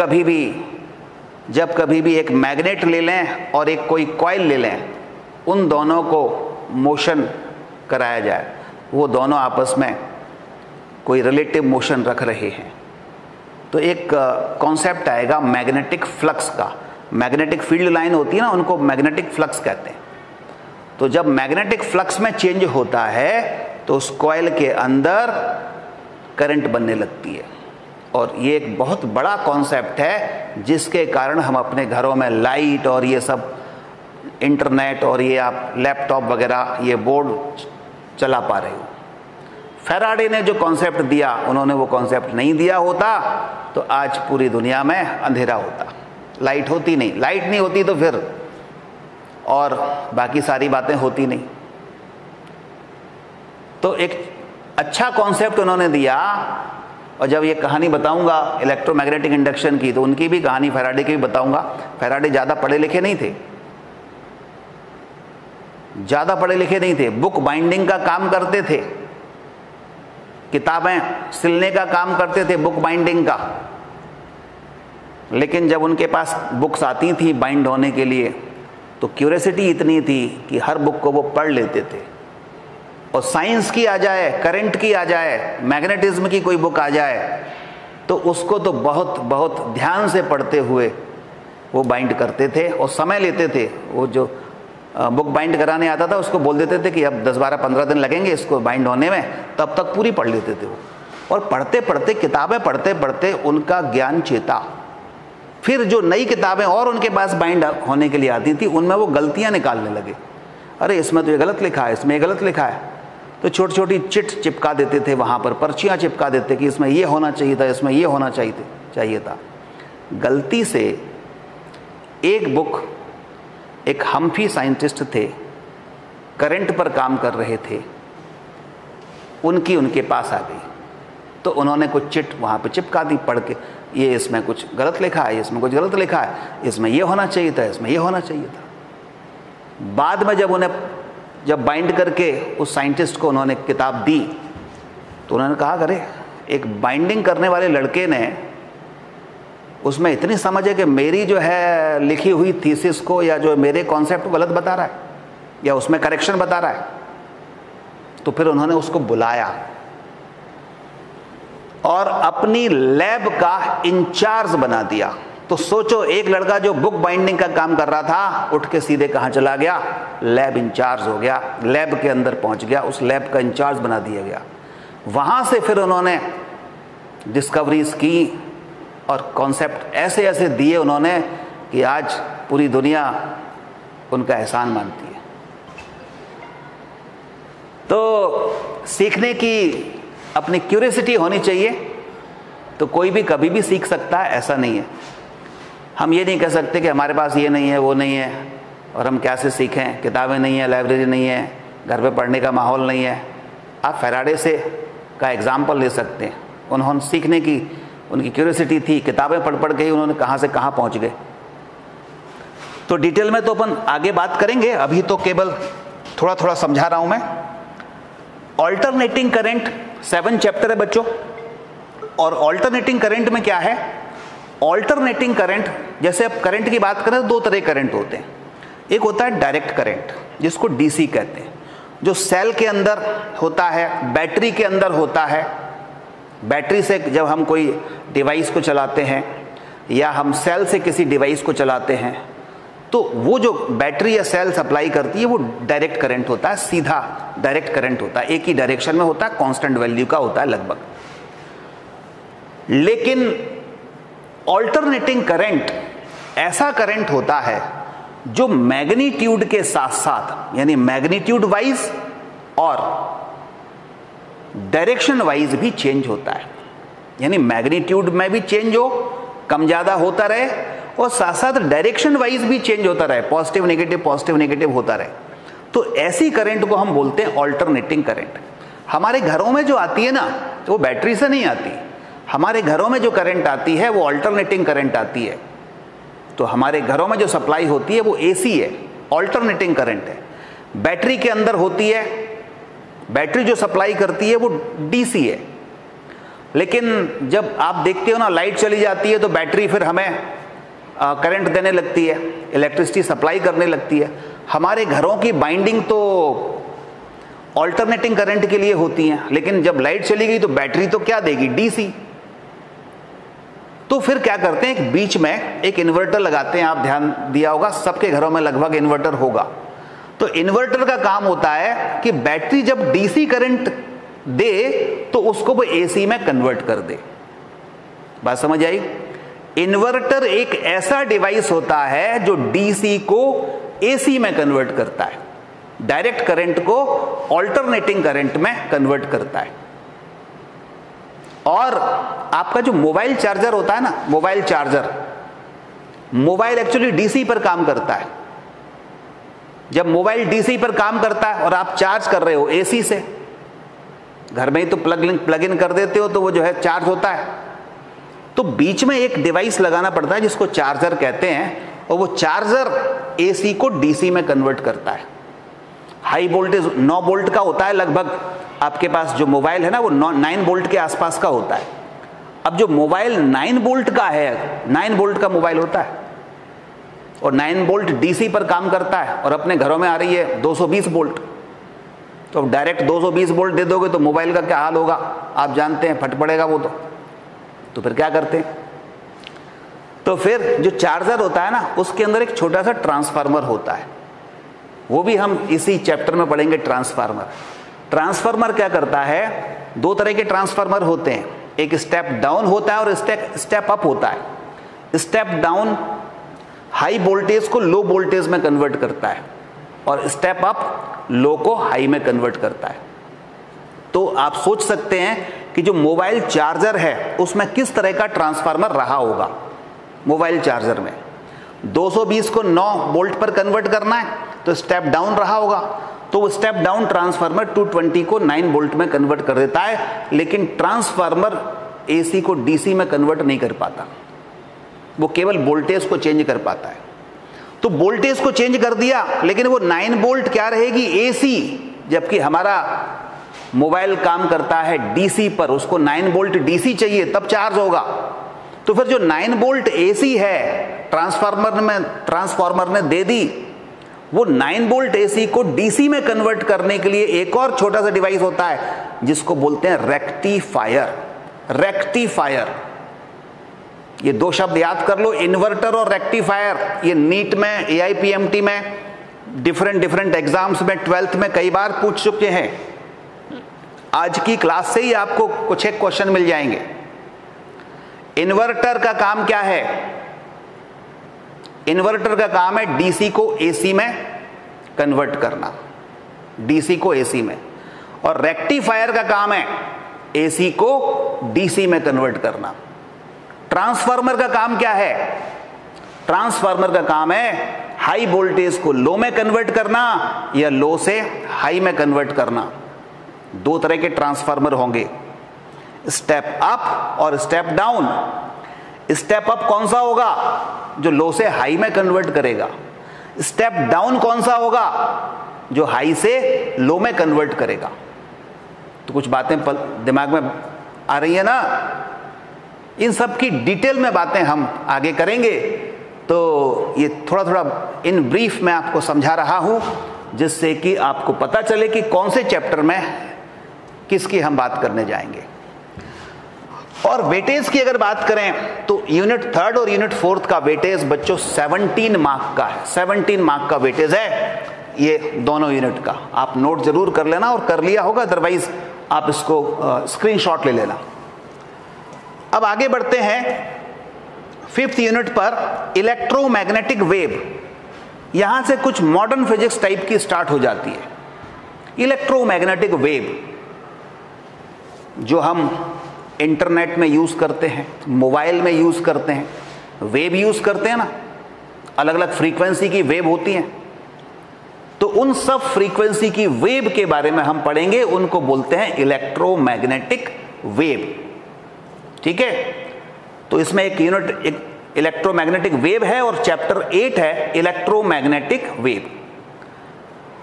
कभी भी एक मैग्नेट ले लें और एक कोई कॉइल ले लें, उन दोनों को मोशन कराया जाए, वो दोनों आपस में कोई रिलेटिव मोशन रख रहे हैं, तो एक कॉन्सेप्ट आएगा मैग्नेटिक फ्लक्स का। मैग्नेटिक फील्ड लाइन होती है ना, उनको मैग्नेटिक फ्लक्स कहते हैं। तो जब मैग्नेटिक फ्लक्स में चेंज होता है तो उस कॉइल के अंदर करंट बनने लगती है, और ये एक बहुत बड़ा कॉन्सेप्ट है जिसके कारण हम अपने घरों में लाइट और ये सब इंटरनेट और ये आप लैपटॉप वगैरह ये बोर्ड चला पा रहे हो। फैराडे ने जो कॉन्सेप्ट दिया, उन्होंने वो कॉन्सेप्ट नहीं दिया होता तो आज पूरी दुनिया में अंधेरा होता, लाइट होती नहीं, लाइट नहीं होती तो फिर और बाकी सारी बातें होती नहीं। तो एक अच्छा कॉन्सेप्ट उन्होंने दिया, और जब ये कहानी बताऊंगा इलेक्ट्रोमैग्नेटिक इंडक्शन की तो उनकी भी कहानी, फैराडे की भी बताऊंगा। फैराडे ज़्यादा पढ़े लिखे नहीं थे, बुक बाइंडिंग का काम करते थे, किताबें सिलने का काम करते थे, बुक बाइंडिंग का। लेकिन जब उनके पास बुक्स आती थी बाइंड होने के लिए तो क्यूरियोसिटी इतनी थी कि हर बुक को वो पढ़ लेते थे। और साइंस की आ जाए, करंट की आ जाए, मैग्नेटिज्म की कोई बुक आ जाए तो उसको तो बहुत बहुत ध्यान से पढ़ते हुए वो बाइंड करते थे और समय लेते थे। वो जो बुक बाइंड कराने आता था उसको बोल देते थे कि अब 10, 12, 15 दिन लगेंगे इसको बाइंड होने में, तब तक पूरी पढ़ लेते थे वो। और पढ़ते पढ़ते, किताबें पढ़ते पढ़ते उनका ज्ञान चेता। फिर जो नई किताबें और उनके पास बाइंड होने के लिए आती थी उनमें वो गलतियां निकालने लगे। अरे इसमें तो ये गलत लिखा है, इसमें ये गलत लिखा है, तो छोटी छोटी चिट चिपका देते थे, वहाँ पर पर्चियाँ चिपका देते कि इसमें ये होना चाहिए था, इसमें ये होना चाहिए था। गलती से एक बुक, एक हम्फी साइंटिस्ट थे, करंट पर काम कर रहे थे, उनके पास आ गई तो उन्होंने कुछ चिट वहाँ पे चिपका दी पढ़ के, ये इसमें कुछ गलत लिखा है, इसमें कुछ गलत लिखा है, इसमें ये होना चाहिए था, इसमें ये होना चाहिए था। बाद में जब बाइंड करके उस साइंटिस्ट को उन्होंने किताब दी तो उन्होंने कहा, अरे एक बाइंडिंग करने वाले लड़के ने उसमें इतनी समझ है कि मेरी जो है लिखी हुई थीसिस को या जो मेरे कॉन्सेप्ट को गलत बता रहा है या उसमें करेक्शन बता रहा है। तो फिर उन्होंने उसको बुलाया और अपनी लैब का इंचार्ज बना दिया। तो सोचो, एक लड़का जो बुक बाइंडिंग का काम कर रहा था उठ के सीधे कहाँ चला गया, लैब इंचार्ज हो गया, लैब के अंदर पहुंच गया, उस लैब का इंचार्ज बना दिया गया। वहां से फिर उन्होंने डिस्कवरीज की और कॉन्सेप्ट ऐसे ऐसे दिए उन्होंने कि आज पूरी दुनिया उनका एहसान मानती है। तो सीखने की अपनी क्यूरियोसिटी होनी चाहिए। तो कोई भी कभी भी सीख सकता है, ऐसा नहीं है। हम ये नहीं कह सकते कि हमारे पास ये नहीं है वो नहीं है और हम क्या से सीखें, किताबें नहीं है, लाइब्रेरी नहीं है, घर पे पढ़ने का माहौल नहीं है। आप फैराडे से का एग्जाम्पल ले सकते हैं। उन्होंने सीखने की उनकी क्यूरियोसिटी थी, किताबें पढ़ पढ़ के ही उन्होंने कहाँ से कहाँ पहुँच गए। तो डिटेल में तो अपन आगे बात करेंगे, अभी तो केवल थोड़ा थोड़ा समझा रहा हूँ मैं। ऑल्टरनेटिंग करंट 7 चैप्टर है बच्चों। और ऑल्टरनेटिंग करंट में क्या है, ऑल्टरनेटिंग करंट, जैसे अब करंट की बात करें तो 2 तरह के करंट होते हैं। एक होता है डायरेक्ट करंट जिसको डीसी कहते हैं, जो सेल के अंदर होता है, बैटरी के अंदर होता है। बैटरी से जब हम कोई डिवाइस को चलाते हैं या हम सेल से किसी डिवाइस को चलाते हैं तो वो जो बैटरी या सेल सप्लाई करती है वो डायरेक्ट करंट होता है, सीधा डायरेक्ट करंट होता है, एक ही डायरेक्शन में होता है, कांस्टेंट वैल्यू का होता है लगभग। लेकिन ऑल्टरनेटिंग करंट ऐसा करंट होता है जो मैग्नीट्यूड के साथ साथ, यानी मैग्नीट्यूड वाइज और डायरेक्शन वाइज भी चेंज होता है। यानी मैग्नीट्यूड में भी चेंज हो, कम ज्यादा होता रहे, और साथ साथ डायरेक्शन वाइज भी चेंज होता रहे, पॉजिटिव नेगेटिव होता रहे। तो ऐसी करंट को हम बोलते हैं ऑल्टरनेटिंग करंट। हमारे घरों में जो आती है ना, तो वो बैटरी से नहीं आती। हमारे घरों में जो करंट आती है वो ऑल्टरनेटिंग करंट आती है। तो हमारे घरों में जो सप्लाई होती है वो एसी है, ऑल्टरनेटिंग करंट है। बैटरी के अंदर होती है, बैटरी जो सप्लाई करती है वो डीसी है। लेकिन जब आप देखते हो ना, लाइट चली जाती है तो बैटरी फिर हमें करंट देने लगती है, इलेक्ट्रिसिटी सप्लाई करने लगती है। हमारे घरों की बाइंडिंग तो ऑल्टरनेटिंग करंट के लिए होती है, लेकिन जब लाइट चली गई तो बैटरी तो क्या देगी, डीसी। तो फिर क्या करते हैं, एक बीच में एक इन्वर्टर लगाते हैं। आप ध्यान दिया होगा, सबके घरों में लगभग इन्वर्टर होगा। तो इन्वर्टर का काम होता है कि बैटरी जब डीसी करंट दे तो उसको वो एसी में कन्वर्ट कर दे। बात समझ आई? इन्वर्टर एक ऐसा डिवाइस होता है जो डीसी को एसी में कन्वर्ट करता है, डायरेक्ट करंट को ऑल्टरनेटिंग करंट में कन्वर्ट करता है। और आपका जो मोबाइल चार्जर होता है ना, mobile charger, mobile actually DC पर काम करता है। जब मोबाइल डीसी पर काम करता है और आप चार्ज कर रहे हो एसी से, घर में ही तो प्लग इन कर देते हो तो वो जो है चार्ज होता है। तो बीच में एक डिवाइस लगाना पड़ता है जिसको चार्जर कहते हैं, और वो चार्जर एसी को डीसी में कन्वर्ट करता है। हाई वोल्टेज 9 वोल्ट का होता है लगभग। आपके पास जो मोबाइल है ना वो 9 वोल्ट के आसपास का होता है। अब जो मोबाइल 9 वोल्ट का है, 9 वोल्ट का मोबाइल होता है और 9 वोल्ट डीसी पर काम करता है, और अपने घरों में आ रही है 220 वोल्ट। तो डायरेक्ट 220 वोल्ट दे दोगे तो मोबाइल का क्या हाल होगा आप जानते हैं, फट पड़ेगा वो तो फिर क्या करते हैं, तो फिर जो चार्जर होता है ना उसके अंदर एक छोटा सा ट्रांसफार्मर होता है। वो भी हम इसी चैप्टर में पढ़ेंगे। ट्रांसफार्मर क्या करता है, 2 तरह के ट्रांसफार्मर होते हैं, एक स्टेप डाउन होता है और स्टेप अप होता है। स्टेप डाउन हाई वोल्टेज को लो वोल्टेज में कन्वर्ट करता है और स्टेप अप लो को हाई में कन्वर्ट करता है। तो आप सोच सकते हैं कि जो मोबाइल चार्जर है उसमें किस तरह का ट्रांसफार्मर रहा होगा। मोबाइल चार्जर में 220 को 9 वोल्ट पर कन्वर्ट करना है तो स्टेप डाउन रहा होगा, तो वो स्टेप डाउन ट्रांसफार्मर 220 को 9 वोल्ट में कन्वर्ट कर देता है। लेकिन ट्रांसफार्मर एसी को डीसी में कन्वर्ट नहीं कर पाता, वो केवल वोल्टेज को चेंज कर पाता है। तो वोल्टेज को चेंज कर दिया, लेकिन वो 9 वोल्ट क्या रहेगी, एसी। जबकि हमारा मोबाइल काम करता है डीसी पर, उसको 9 वोल्ट डीसी चाहिए तब चार्ज होगा। तो फिर जो 9 वोल्ट एसी है ट्रांसफार्मर ने दे दी, वो 9 वोल्ट एसी को डीसी में कन्वर्ट करने के लिए एक और छोटा सा डिवाइस होता है जिसको बोलते हैं रेक्टिफायर। रेक्टिफायर, ये दो शब्द याद कर लो, इन्वर्टर और रेक्टिफायर। ये नीट में, एआईपीएमटी में, डिफरेंट एग्जाम्स में, 12th में कई बार पूछ चुके हैं। आज की क्लास से ही आपको कुछ एक क्वेश्चन मिल जाएंगे। इन्वर्टर का काम क्या है? इन्वर्टर का काम है डीसी को एसी में कन्वर्ट करना, डीसी को एसी में। और रेक्टिफायर का काम है एसी को डीसी में कन्वर्ट करना। ट्रांसफार्मर का काम क्या है? ट्रांसफार्मर का काम है हाई वोल्टेज को लो में कन्वर्ट करना या लो से हाई में कन्वर्ट करना। दो तरह के ट्रांसफार्मर होंगे, स्टेप अप और स्टेप डाउन। स्टेप अप कौन सा होगा? जो लो से हाई में कन्वर्ट करेगा। स्टेप डाउन कौन सा होगा? जो हाई से लो में कन्वर्ट करेगा। तो कुछ बातें दिमाग में आ रही है ना? इन सब की डिटेल में बातें हम आगे करेंगे। तो ये थोड़ा थोड़ा इन ब्रीफ में आपको समझा रहा हूं, जिससे कि आपको पता चले कि कौन से चैप्टर में किसकी हम बात करने जाएंगे। और वेटेज की अगर बात करें तो यूनिट 3 और यूनिट 4 का वेटेज बच्चों 17 मार्क का है। 17 मार्क का वेटेज है ये दोनों यूनिट का। आप नोट जरूर कर लेना, और कर लिया होगा, अदरवाइज आप इसको स्क्रीनशॉट ले लेना। अब आगे बढ़ते हैं 5th यूनिट पर, इलेक्ट्रोमैग्नेटिक वेव। यहां से कुछ मॉडर्न फिजिक्स टाइप की स्टार्ट हो जाती है। इलेक्ट्रोमैग्नेटिक वेव जो हम इंटरनेट में यूज करते हैं, मोबाइल में यूज करते हैं, वेव यूज करते हैं ना, अलग अलग फ्रीक्वेंसी की वेव होती हैं। तो उन सब फ्रीक्वेंसी की वेव के बारे में हम पढ़ेंगे, उनको बोलते हैं इलेक्ट्रोमैग्नेटिक वेव। ठीक है, तो इसमें एक यूनिट एक इलेक्ट्रोमैग्नेटिक वेव है और चैप्टर 8 है इलेक्ट्रोमैग्नेटिक वेव।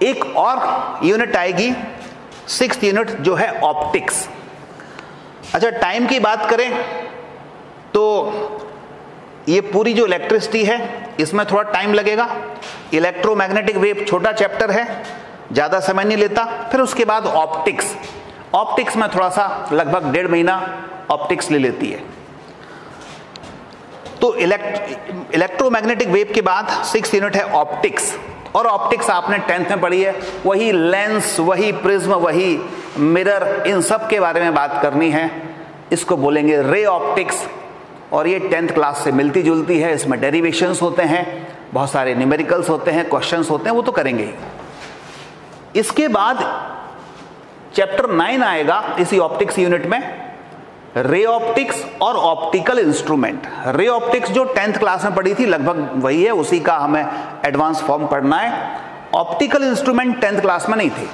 एक और यूनिट आएगी 6th यूनिट, जो है ऑप्टिक्स। अच्छा, टाइम की बात करें तो ये पूरी जो इलेक्ट्रिसिटी है इसमें थोड़ा टाइम लगेगा। इलेक्ट्रोमैग्नेटिक वेव छोटा चैप्टर है, ज़्यादा समय नहीं लेता। फिर उसके बाद ऑप्टिक्स। ऑप्टिक्स में थोड़ा सा लगभग 1.5 महीना ऑप्टिक्स ले लेती है। तो इलेक्ट्रोमैग्नेटिक वेव के बाद 6th यूनिट है ऑप्टिक्स। और ऑप्टिक्स आपने 10th में पढ़ी है, वही लेंस, वही प्रिज्म, वही मिरर, इन सब के बारे में बात करनी है। इसको बोलेंगे रे ऑप्टिक्स। और ये 10th क्लास से मिलती जुलती है। इसमें डेरिवेशंस होते हैं, बहुत सारे न्यूमेरिकल्स होते हैं, क्वेश्चंस होते हैं, वो तो करेंगे ही। इसके बाद चैप्टर 9 आएगा इसी ऑप्टिक्स यूनिट में, रे ऑप्टिक्स और ऑप्टिकल इंस्ट्रूमेंट। रे ऑप्टिक्स जो 10th क्लास में पढ़ी थी लगभग वही है, उसी का हमें एडवांस फॉर्म पढ़ना है। ऑप्टिकल इंस्ट्रूमेंट 10th क्लास में नहीं थे।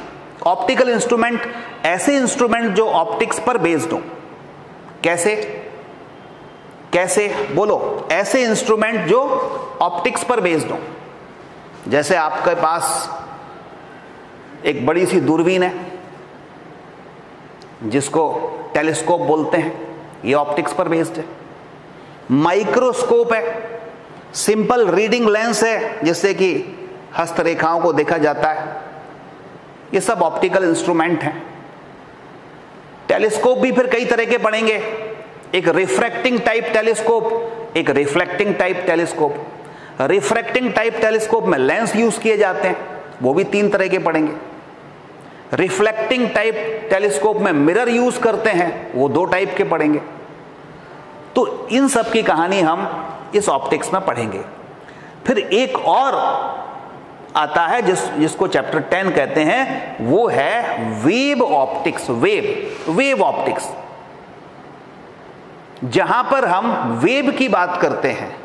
ऑप्टिकल इंस्ट्रूमेंट ऐसे इंस्ट्रूमेंट जो ऑप्टिक्स पर बेस्ड हो। कैसे कैसे बोलो? ऐसे इंस्ट्रूमेंट जो ऑप्टिक्स पर बेस्ड हो। जैसे आपके पास एक बड़ी सी दूरबीन है जिसको टेलीस्कोप बोलते हैं, ये ऑप्टिक्स पर बेस्ड है। माइक्रोस्कोप है, सिंपल रीडिंग लेंस है जिससे कि हस्तरेखाओं को देखा जाता है, ये सब ऑप्टिकल इंस्ट्रूमेंट हैं। टेलीस्कोप भी फिर कई तरह के पढ़ेंगे, एक रिफ्रैक्टिंग टाइप टेलीस्कोप, एक reflecting type telescope. Refracting type telescope में लेंस यूज किए जाते हैं, वो भी 3 तरह के पढ़ेंगे। रिफ्लेक्टिंग टाइप टेलीस्कोप में मिरर यूज करते हैं, वो 2 टाइप के पढ़ेंगे। तो इन सब की कहानी हम इस ऑप्टिक्स में पढ़ेंगे। फिर एक और आता है जिसको चैप्टर 10 कहते हैं, वो है वेव ऑप्टिक्स। वेव ऑप्टिक्स, जहां पर हम वेव की बात करते हैं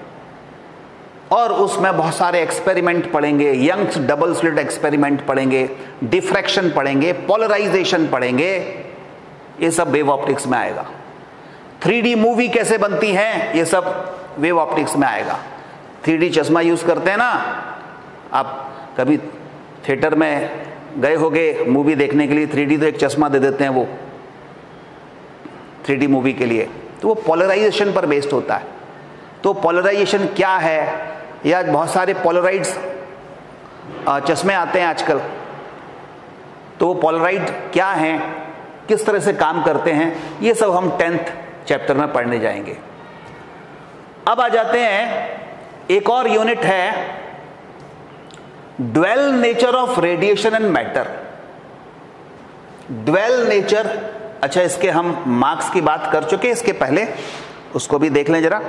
और उसमें बहुत सारे एक्सपेरिमेंट पढ़ेंगे। यंग्स डबल स्लिट एक्सपेरिमेंट पढ़ेंगे, डिफ्रैक्शन पढ़ेंगे, पोलराइजेशन पढ़ेंगे, ये सब वेव ऑप्टिक्स में आएगा। 3D मूवी कैसे बनती है, ये सब वेव ऑप्टिक्स में आएगा। 3D चश्मा यूज करते हैं ना, आप कभी थिएटर में गए होगे मूवी देखने के लिए, 3D तो एक चश्मा दे देते हैं वो 3D मूवी के लिए, तो वो पोलराइजेशन पर बेस्ड होता है। तो पोलराइजेशन क्या है, या बहुत सारे पोलराइड्स चश्मे आते हैं आजकल, तो वो पोलराइड क्या हैं, किस तरह से काम करते हैं, ये सब हम 10th चैप्टर में पढ़ने जाएंगे। अब आ जाते हैं, एक और यूनिट है dual nature of radiation and matter. Dual nature, अच्छा इसके हम मार्क्स की बात कर चुके हैं इसके पहले, उसको भी देख लें जरा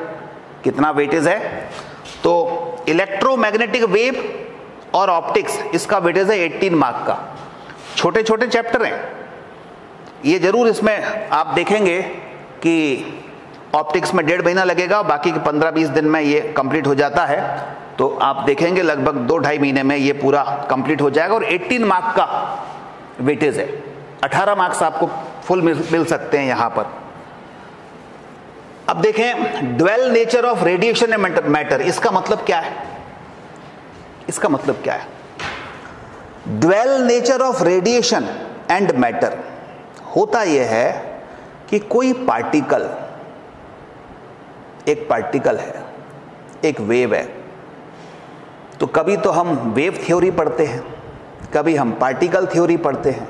कितना वेटेज है। तो इलेक्ट्रोमैग्नेटिक वेव और ऑप्टिक्स, इसका वेटेज है 18 मार्क का। छोटे छोटे चैप्टर हैं ये, जरूर इसमें आप देखेंगे कि ऑप्टिक्स में 1.5 महीना लगेगा, बाकी के 15-20 दिन में ये कंप्लीट हो जाता है। तो आप देखेंगे लगभग 2-2.5 महीने में ये पूरा कंप्लीट हो जाएगा, और 18 मार्क का वेटेज है। 18 मार्क्स आपको फुल मिल सकते हैं यहां पर। अब देखें, dual nature of radiation and matter, इसका मतलब क्या है? इसका मतलब क्या है? Dual nature of radiation and matter, होता यह है कि कोई पार्टिकल, एक पार्टिकल है, एक वेव है, तो कभी तो हम वेव थ्योरी पढ़ते हैं, कभी हम पार्टिकल थ्योरी पढ़ते हैं।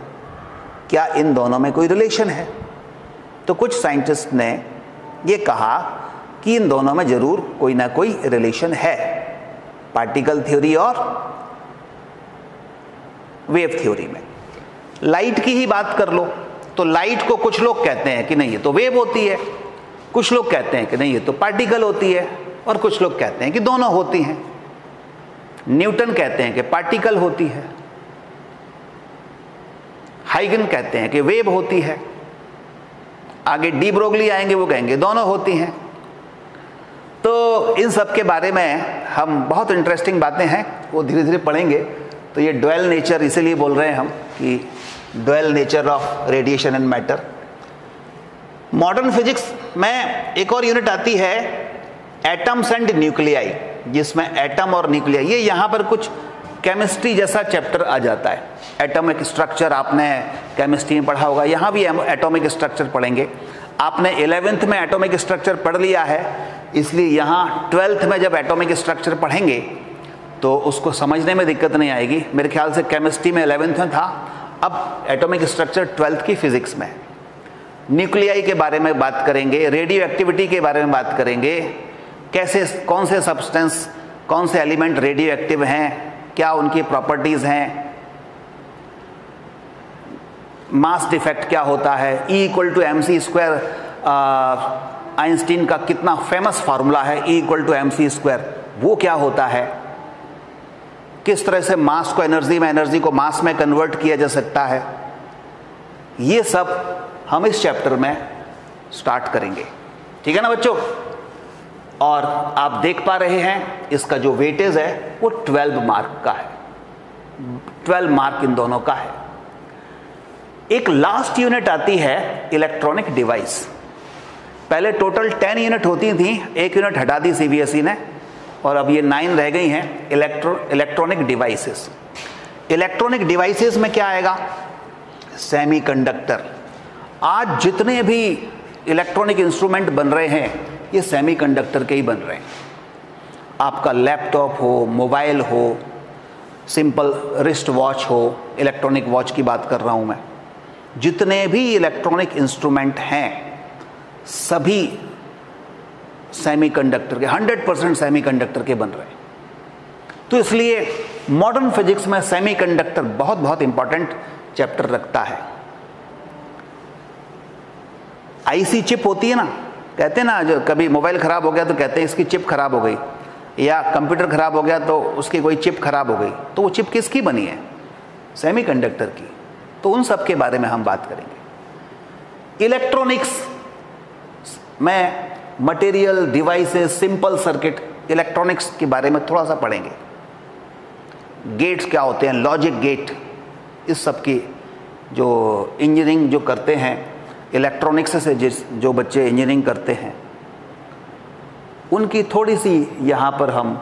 क्या इन दोनों में कोई रिलेशन है? तो कुछ साइंटिस्ट ने ये कहा कि इन दोनों में जरूर कोई ना कोई रिलेशन है, पार्टिकल थ्योरी और वेव थ्योरी में। लाइट की ही बात कर लो, तो लाइट को कुछ लोग कहते हैं कि नहीं ये तो वेव होती है, कुछ लोग कहते हैं कि नहीं ये तो पार्टिकल होती है, और कुछ लोग कहते हैं कि दोनों होती हैं। न्यूटन कहते हैं कि पार्टिकल होती है, हाइगन कहते हैं कि वेव होती है, आगे डी ब्रोगली आएंगे वो कहेंगे दोनों होती हैं। तो इन सब के बारे में हम, बहुत इंटरेस्टिंग बातें हैं, वो धीरे धीरे पढ़ेंगे। तो ये ड्वेल नेचर इसीलिए बोल रहे हैं हम कि dual nature of radiation and matter. Modern physics में एक और यूनिट आती है एटम्स एंड न्यूक्लियाई, जिसमें एटम और न्यूक्लियाई, ये यहाँ पर कुछ केमिस्ट्री जैसा चैप्टर आ जाता है। एटॉमिक स्ट्रक्चर आपने केमिस्ट्री में पढ़ा होगा, यहाँ भी एटॉमिक स्ट्रक्चर पढ़ेंगे। आपने 11th में एटॉमिक स्ट्रक्चर पढ़ लिया है, इसलिए यहाँ 12th में जब एटॉमिक स्ट्रक्चर पढ़ेंगे तो उसको समझने में दिक्कत नहीं आएगी। मेरे ख्याल से केमिस्ट्री में 11th में था, अब एटॉमिक स्ट्रक्चर 12th की फिजिक्स में। न्यूक्लियाई के बारे में बात करेंगे, रेडियो एक्टिविटी के बारे में बात करेंगे, कैसे कौन से सब्सटेंस, कौन से एलिमेंट रेडियो एक्टिव हैं, क्या उनकी प्रॉपर्टीज हैं, मास डिफेक्ट क्या होता है, E=mc²। आइंस्टीन का कितना फेमस फार्मूला है E=mc², वो क्या होता है, किस तरह से मास को एनर्जी में, एनर्जी को मास में कन्वर्ट किया जा सकता है, ये सब हम इस चैप्टर में स्टार्ट करेंगे। ठीक है ना बच्चों? और आप देख पा रहे हैं इसका जो वेटेज है वो 12 मार्क का है, 12 मार्क इन दोनों का है। एक लास्ट यूनिट आती है इलेक्ट्रॉनिक डिवाइस। पहले टोटल 10 यूनिट होती थी, एक यूनिट हटा दी सीबीएसई ने, और अब ये 9 रह गई हैं। Electronic devices. इलेक्ट्रॉनिक डिवाइसेस में क्या आएगा? सेमीकंडक्टर। आज जितने भी इलेक्ट्रॉनिक इंस्ट्रूमेंट बन रहे हैं ये सेमीकंडक्टर के ही बन रहे हैं। आपका लैपटॉप हो, मोबाइल हो, सिंपल रिस्ट वॉच हो, इलेक्ट्रॉनिक वॉच की बात कर रहा हूं मैं, जितने भी इलेक्ट्रॉनिक इंस्ट्रूमेंट हैं सभी सेमीकंडक्टर के, 100% सेमीकंडक्टर के बन रहे हैं। तो इसलिए मॉडर्न फिजिक्स में सेमीकंडक्टर बहुत बहुत इंपॉर्टेंट चैप्टर रखता है। आईसी चिप होती है ना, कहते हैं ना, जो कभी मोबाइल खराब हो गया तो कहते हैं इसकी चिप खराब हो गई, या कंप्यूटर खराब हो गया तो उसकी कोई चिप खराब हो गई। तो वो चिप किसकी बनी है? सेमीकंडक्टर की। तो उन सब के बारे में हम बात करेंगे। इलेक्ट्रॉनिक्स में material, devices, simple circuit, electronics के बारे में थोड़ा सा पढ़ेंगे। गेट्स क्या होते हैं, लॉजिक गेट, इस सब की जो इंजीनियरिंग जो करते हैं इलेक्ट्रॉनिक्स से, जो बच्चे इंजीनियरिंग करते हैं उनकी थोड़ी सी यहाँ पर हम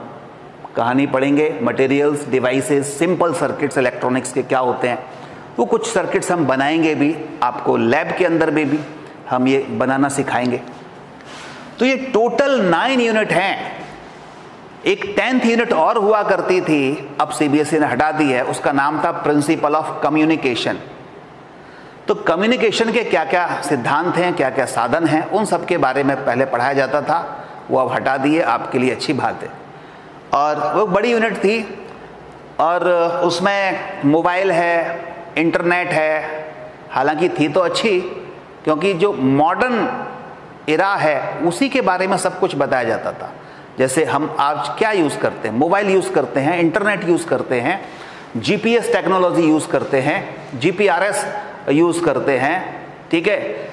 कहानी पढ़ेंगे। Materials, devices, simple circuits electronics के क्या होते हैं, वो कुछ सर्किट्स हम बनाएंगे भी, आपको लैब के अंदर में भी हम ये बनाना सिखाएंगे। तो ये टोटल 9 यूनिट हैं। एक 10th यूनिट और हुआ करती थी, अब सीबीएसई ने हटा दी है, उसका नाम था प्रिंसिपल ऑफ कम्युनिकेशन। तो कम्युनिकेशन के क्या क्या सिद्धांत हैं, क्या क्या साधन हैं, उन सब के बारे में पहले पढ़ाया जाता था, वो अब हटा दिए, आपके लिए अच्छी बात है। और वो बड़ी यूनिट थी और उसमें मोबाइल है, इंटरनेट है, हालांकि थी तो अच्छी, क्योंकि जो मॉडर्न एरा है उसी के बारे में सब कुछ बताया जाता था। जैसे हम आज क्या यूज़ करते हैं, मोबाइल यूज़ करते हैं, इंटरनेट यूज़ करते हैं, जीपीएस टेक्नोलॉजी यूज़ करते हैं, जीपीआरएस यूज़ करते हैं, ठीक है।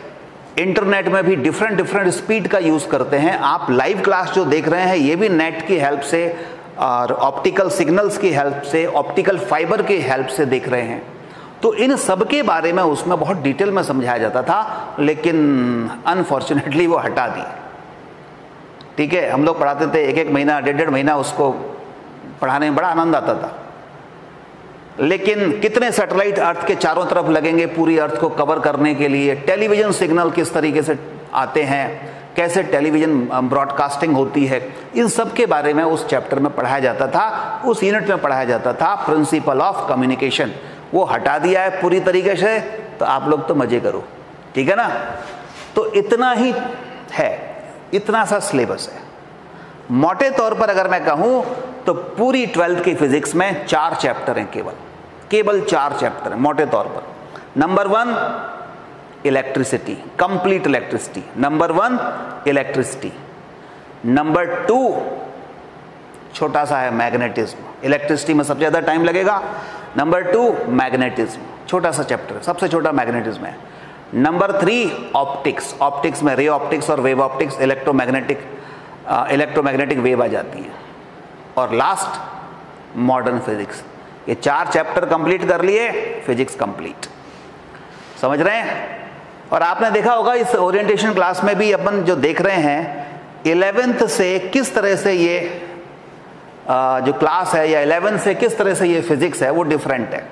इंटरनेट में भी डिफरेंट स्पीड का यूज़ करते हैं। आप लाइव क्लास जो देख रहे हैं ये भी नेट की हेल्प से और ऑप्टिकल सिग्नल्स की हेल्प से, ऑप्टिकल फाइबर की हेल्प से देख रहे हैं। तो इन सब के बारे में उसमें बहुत डिटेल में समझाया जाता था, लेकिन अनफॉर्चुनेटली वो हटा दी, ठीक है। हम लोग पढ़ाते थे, एक महीना, डेढ़ महीना उसको पढ़ाने में बड़ा आनंद आता था। लेकिन कितने सैटेलाइट अर्थ के चारों तरफ लगेंगे पूरी अर्थ को कवर करने के लिए, टेलीविज़न सिग्नल किस तरीके से आते हैं, कैसे टेलीविज़न ब्रॉडकास्टिंग होती है, इन सब के बारे में उस चैप्टर में पढ़ाया जाता था, उस यूनिट में पढ़ाया जाता था, प्रिंसिपल ऑफ कम्युनिकेशन। वो हटा दिया है पूरी तरीके से, तो आप लोग तो मजे करो, ठीक है ना। तो इतना ही है, इतना सा सिलेबस है। मोटे तौर पर अगर मैं कहूं तो पूरी 12th की फिजिक्स में 4 चैप्टर हैं, केवल 4 चैप्टर हैं मोटे तौर पर। Number 1 electricity, complete electricity. Number 1 electricity. Number 2 छोटा सा है मैग्नेटिज्म, इलेक्ट्रिसिटी में सबसे ज़्यादा टाइम लगेगा। नंबर 2 मैग्नेटिज्म, छोटा सा चैप्टर है, सबसे छोटा मैग्नेटिज्म है। नंबर 3 ऑप्टिक्स, ऑप्टिक्स में रे ऑप्टिक्स और वेव ऑप्टिक्स, इलेक्ट्रोमैग्नेटिक वेव आ जाती है। और लास्ट मॉडर्न फिजिक्स। ये 4 चैप्टर कंप्लीट कर लिए, फिजिक्स कंप्लीट। समझ रहे हैं। और आपने देखा होगा इस ओरिएंटेशन क्लास में भी अपन जो देख रहे हैं 11th से किस तरह से ये जो क्लास है, या 11th से किस तरह से ये फिजिक्स है, वो डिफरेंट है।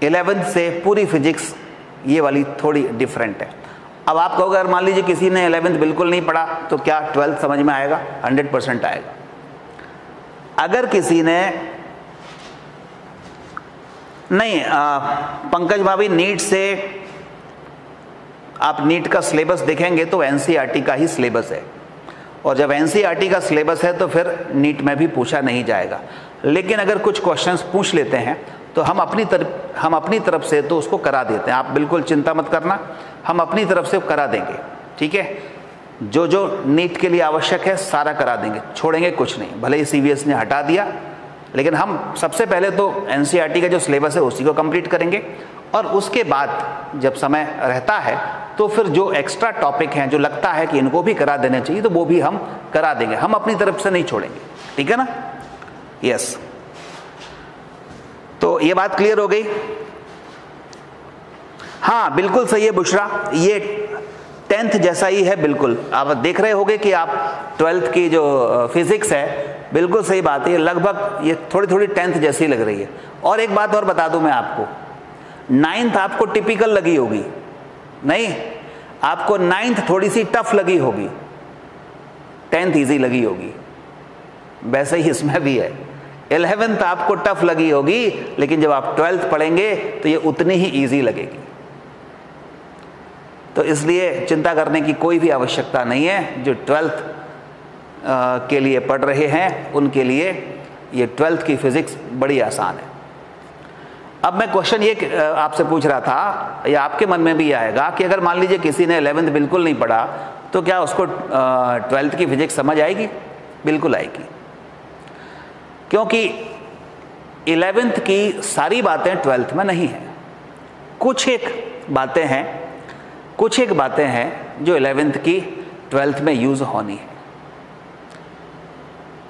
11th से पूरी फिजिक्स ये वाली थोड़ी डिफरेंट है। अब आप कहोगे अगर मान लीजिए किसी ने 11th बिल्कुल नहीं पढ़ा तो क्या 12th समझ में आएगा? 100% आएगा। अगर किसी ने नहीं, पंकज भाभी नीट से, आप नीट का सिलेबस देखेंगे तो एनसीईआरटी का ही सिलेबस है, और जब एनसीईआरटी का सिलेबस है तो फिर नीट में भी पूछा नहीं जाएगा। लेकिन अगर कुछ क्वेश्चंस पूछ लेते हैं तो हम अपनी तरफ से तो उसको करा देते हैं। आप बिल्कुल चिंता मत करना, हम अपनी तरफ से करा देंगे, ठीक है। जो जो नीट के लिए आवश्यक है सारा करा देंगे, छोड़ेंगे कुछ नहीं। भले ही सीबीएसई ने हटा दिया, लेकिन हम सबसे पहले तो एनसीईआरटी का जो सिलेबस है उसी को कंप्लीट करेंगे, और उसके बाद जब समय रहता है तो फिर जो एक्स्ट्रा टॉपिक हैं जो लगता है कि इनको भी करा देने चाहिए तो वो भी हम करा देंगे, हम अपनी तरफ से नहीं छोड़ेंगे, ठीक है ना। यस, तो ये बात क्लियर हो गई। हाँ बिल्कुल सही है बुशरा, ये 10th जैसा ही है बिल्कुल। आप देख रहे होंगे कि आप 12th की जो फिजिक्स है, बिल्कुल सही बात है, लगभग ये थोड़ी थोड़ी 10th जैसी लग रही है। और एक बात और बता दूं मैं आपको, 9th आपको टिपिकल लगी होगी, नहीं, आपको 9th थोड़ी सी टफ लगी होगी, 10th इजी लगी होगी। वैसे ही इसमें भी है, 11th आपको टफ लगी होगी, लेकिन जब आप 12th पढ़ेंगे तो ये उतनी ही इजी लगेगी। तो इसलिए चिंता करने की कोई भी आवश्यकता नहीं है। जो 12th के लिए पढ़ रहे हैं उनके लिए ये 12th की फिजिक्स बड़ी आसान है। अब मैं क्वेश्चन ये आपसे पूछ रहा था, या आपके मन में भी आएगा कि अगर मान लीजिए किसी ने 11th बिल्कुल नहीं पढ़ा तो क्या उसको 12th की फिजिक्स समझ आएगी? बिल्कुल आएगी, क्योंकि 11th की सारी बातें 12th में नहीं है। कुछ एक बातें हैं जो 11th की 12th में यूज होनी है।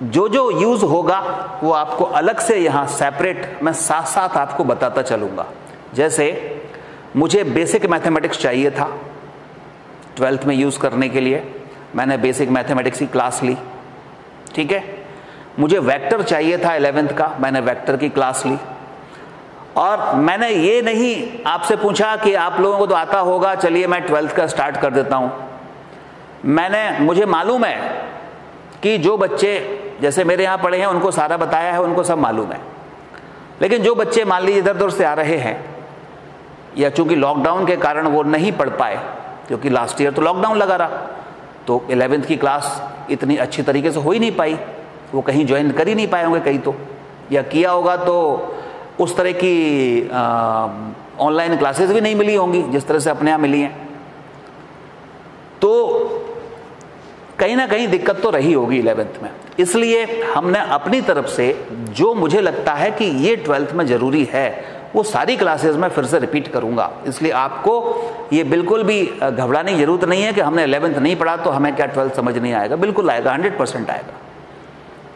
जो जो यूज होगा वो आपको अलग से यहां सेपरेट मैं साथ साथ आपको बताता चलूंगा। जैसे मुझे बेसिक मैथमेटिक्स चाहिए था 12th में यूज करने के लिए, मैंने बेसिक मैथमेटिक्स की क्लास ली, ठीक है। मुझे वेक्टर चाहिए था 11th का, मैंने वेक्टर की क्लास ली। और मैंने ये नहीं आपसे पूछा कि आप लोगों को तो आता होगा, चलिए मैं 12th का स्टार्ट कर देता हूं। मुझे मालूम है कि जो बच्चे जैसे मेरे यहाँ पढ़े हैं उनको सारा बताया है, उनको सब मालूम है। लेकिन जो बच्चे मान लीजिए इधर उधर से आ रहे हैं, या चूंकि लॉकडाउन के कारण वो नहीं पढ़ पाए, क्योंकि लास्ट ईयर तो लॉकडाउन लगा रहा, तो 11th की क्लास इतनी अच्छी तरीके से हो ही नहीं पाई, वो कहीं ज्वाइन कर ही नहीं पाए होंगे कहीं तो, या किया होगा तो उस तरह की ऑनलाइन क्लासेस भी नहीं मिली होंगी जिस तरह से अपने यहाँ मिली हैं। तो कहीं ना कहीं दिक्कत तो रही होगी 11th में। इसलिए हमने अपनी तरफ से जो मुझे लगता है कि ये 12th में ज़रूरी है वो सारी क्लासेस में फिर से रिपीट करूंगा। इसलिए आपको ये बिल्कुल भी घबराने की ज़रूरत नहीं है कि हमने 11th नहीं पढ़ा तो हमें क्या 12th समझ नहीं आएगा। बिल्कुल आएगा, 100% आएगा।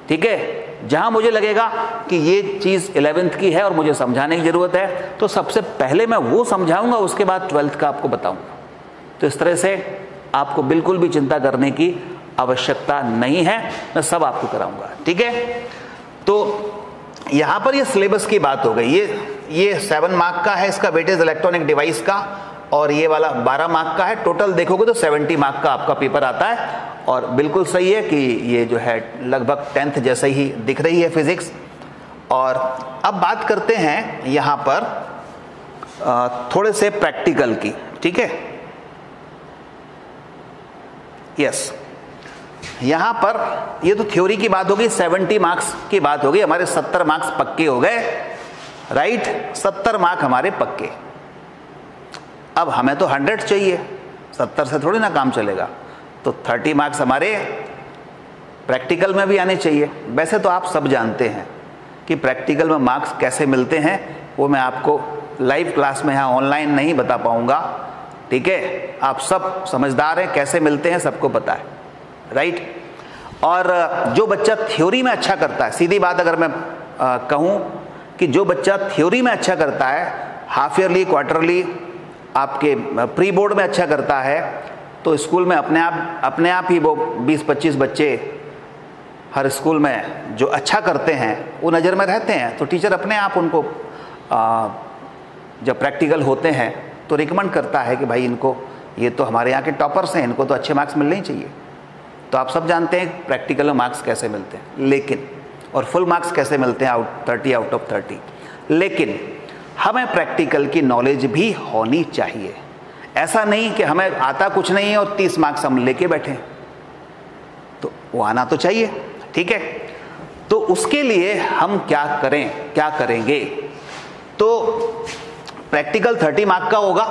ठीक है, जहां मुझे लगेगा कि ये चीज़ 11th की है और मुझे समझाने की ज़रूरत है तो सबसे पहले मैं वो समझाऊंगा, उसके बाद 12th का आपको बताऊंगा। तो इस तरह से आपको बिल्कुल भी चिंता करने की आवश्यकता नहीं है, मैं सब आपको कराऊंगा। ठीक है, तो यहाँ पर ये सिलेबस की बात हो गई। ये 7 मार्क का है, इसका वेटेज इलेक्ट्रॉनिक डिवाइस का, और ये वाला 12 मार्क का है। टोटल देखोगे तो 70 मार्क का आपका पेपर आता है। और बिल्कुल सही है कि ये जो है लगभग 10th जैसे ही दिख रही है फिजिक्स। और अब बात करते हैं यहाँ पर थोड़े से प्रैक्टिकल की। ठीक है, यस, यहाँ पर ये तो थ्योरी की बात होगी, 70 मार्क्स की बात होगी। हमारे 70 मार्क्स पक्के हो गए, राइट, 70 मार्क हमारे पक्के। अब हमें तो 100 चाहिए, 70 से थोड़ी ना काम चलेगा। तो 30 मार्क्स हमारे प्रैक्टिकल में भी आने चाहिए। वैसे तो आप सब जानते हैं कि प्रैक्टिकल में मार्क्स कैसे मिलते हैं, वो मैं आपको लाइव क्लास में यहाँ ऑनलाइन नहीं बता पाऊँगा। ठीक है, आप सब समझदार हैं, कैसे मिलते हैं सबको पता है, राइट। और जो बच्चा थ्योरी में अच्छा करता है, सीधी बात अगर मैं कहूँ कि जो बच्चा थ्योरी में अच्छा करता है, हाफ ईयरली, क्वार्टरली, आपके प्री बोर्ड में अच्छा करता है, तो स्कूल में अपने आप ही वो 20-25 बच्चे हर स्कूल में जो अच्छा करते हैं वो नज़र में रहते हैं। तो टीचर अपने आप उनको जब प्रैक्टिकल होते हैं तो रिकमेंड करता है कि भाई इनको, ये तो हमारे यहाँ के टॉपर्स हैं, इनको तो अच्छे मार्क्स मिलने ही चाहिए। तो आप सब जानते हैं प्रैक्टिकल में मार्क्स कैसे मिलते हैं, लेकिन और फुल मार्क्स कैसे मिलते हैं, 30 आउट ऑफ 30। लेकिन हमें प्रैक्टिकल की नॉलेज भी होनी चाहिए। ऐसा नहीं कि हमें आता कुछ नहीं है और 30 मार्क्स हम लेके बैठे, तो वो आना तो चाहिए। ठीक है, तो उसके लिए हम क्या करें, क्या करेंगे? तो प्रैक्टिकल 30 मार्क का होगा,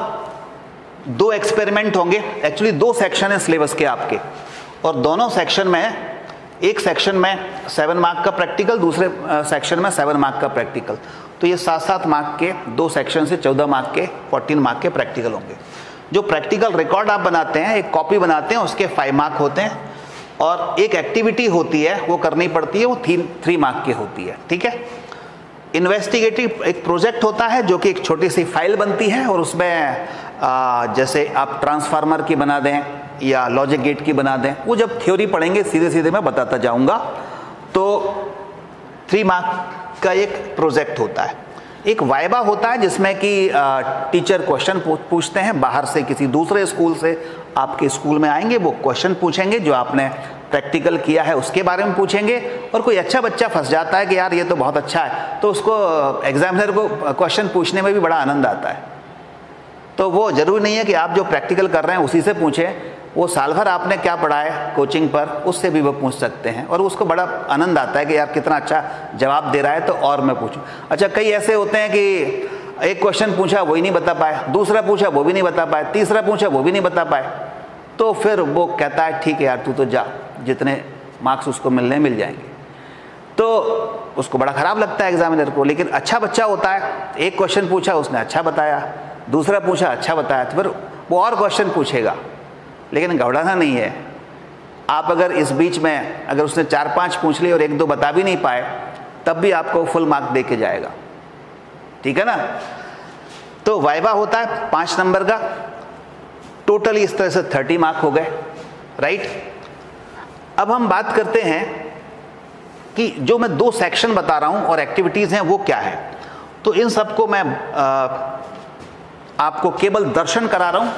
2 एक्सपेरिमेंट होंगे। एक्चुअली 2 सेक्शन है सिलेबस के आपके, और दोनों सेक्शन में, एक सेक्शन में 7 मार्क का प्रैक्टिकल, दूसरे सेक्शन में 7 मार्क का प्रैक्टिकल। तो ये 7-7 मार्क के 2 सेक्शन से 14 मार्क के 14 मार्क के प्रैक्टिकल होंगे। जो प्रैक्टिकल रिकॉर्ड आप बनाते हैं, एक कॉपी बनाते हैं, उसके 5 मार्क होते हैं, और एक एक्टिविटी होती है वो करनी पड़ती है, वो 3 मार्क की होती है। ठीक है, इन्वेस्टिगेटिव एक प्रोजेक्ट होता है जो कि एक छोटी सी फाइल बनती है, और उसमें जैसे आप ट्रांसफार्मर की बना दें या लॉजिक गेट की बना दें, वो जब थ्योरी पढ़ेंगे सीधे सीधे मैं बताता जाऊंगा। तो 3 मार्क का एक प्रोजेक्ट होता है। एक वाइवा होता है जिसमें कि टीचर क्वेश्चन पूछते हैं बाहर से, किसी दूसरे स्कूल से आपके स्कूल में आएंगे, वो क्वेश्चन पूछेंगे जो आपने प्रैक्टिकल किया है उसके बारे में पूछेंगे। और कोई अच्छा बच्चा फंस जाता है कि यार ये तो बहुत अच्छा है, तो उसको एग्जामिनर को क्वेश्चन पूछने में भी बड़ा आनंद आता है। तो वो जरूरी नहीं है कि आप जो प्रैक्टिकल कर रहे हैं उसी से पूछें, वो साल भर आपने क्या पढ़ा है कोचिंग पर, उससे भी वो पूछ सकते हैं, और उसको बड़ा आनंद आता है कि यार कितना अच्छा जवाब दे रहा है, तो और मैं पूछूं। अच्छा, कई ऐसे होते हैं कि एक क्वेश्चन पूछा वो ही नहीं बता पाए, दूसरा पूछा वो भी नहीं बता पाए, तीसरा पूछा वो भी नहीं बता पाए, तो फिर वो कहता है ठीक है यार तू तो जा, जितने मार्क्स उसको मिलने मिल जाएंगे। तो उसको बड़ा खराब लगता है एग्जामिनर को। लेकिन अच्छा बच्चा होता है, एक क्वेश्चन पूछा उसने अच्छा बताया, दूसरा पूछा अच्छा बताया, तो फिर वो और क्वेश्चन पूछेगा। लेकिन घबराना नहीं है। आप अगर इस बीच में अगर उसने 4-5 पूछ लिए और 1-2 बता भी नहीं पाए, तब भी आपको फुल मार्क दे के जाएगा। ठीक है ना। तो वाइवा होता है 5 नंबर का, टोटली इस तरह से 30 मार्क हो गए, राइट। अब हम बात करते हैं कि जो मैं 2 सेक्शन बता रहा हूं और एक्टिविटीज हैं वो क्या है। तो इन सबको मैं आपको केवल दर्शन करा रहा हूं,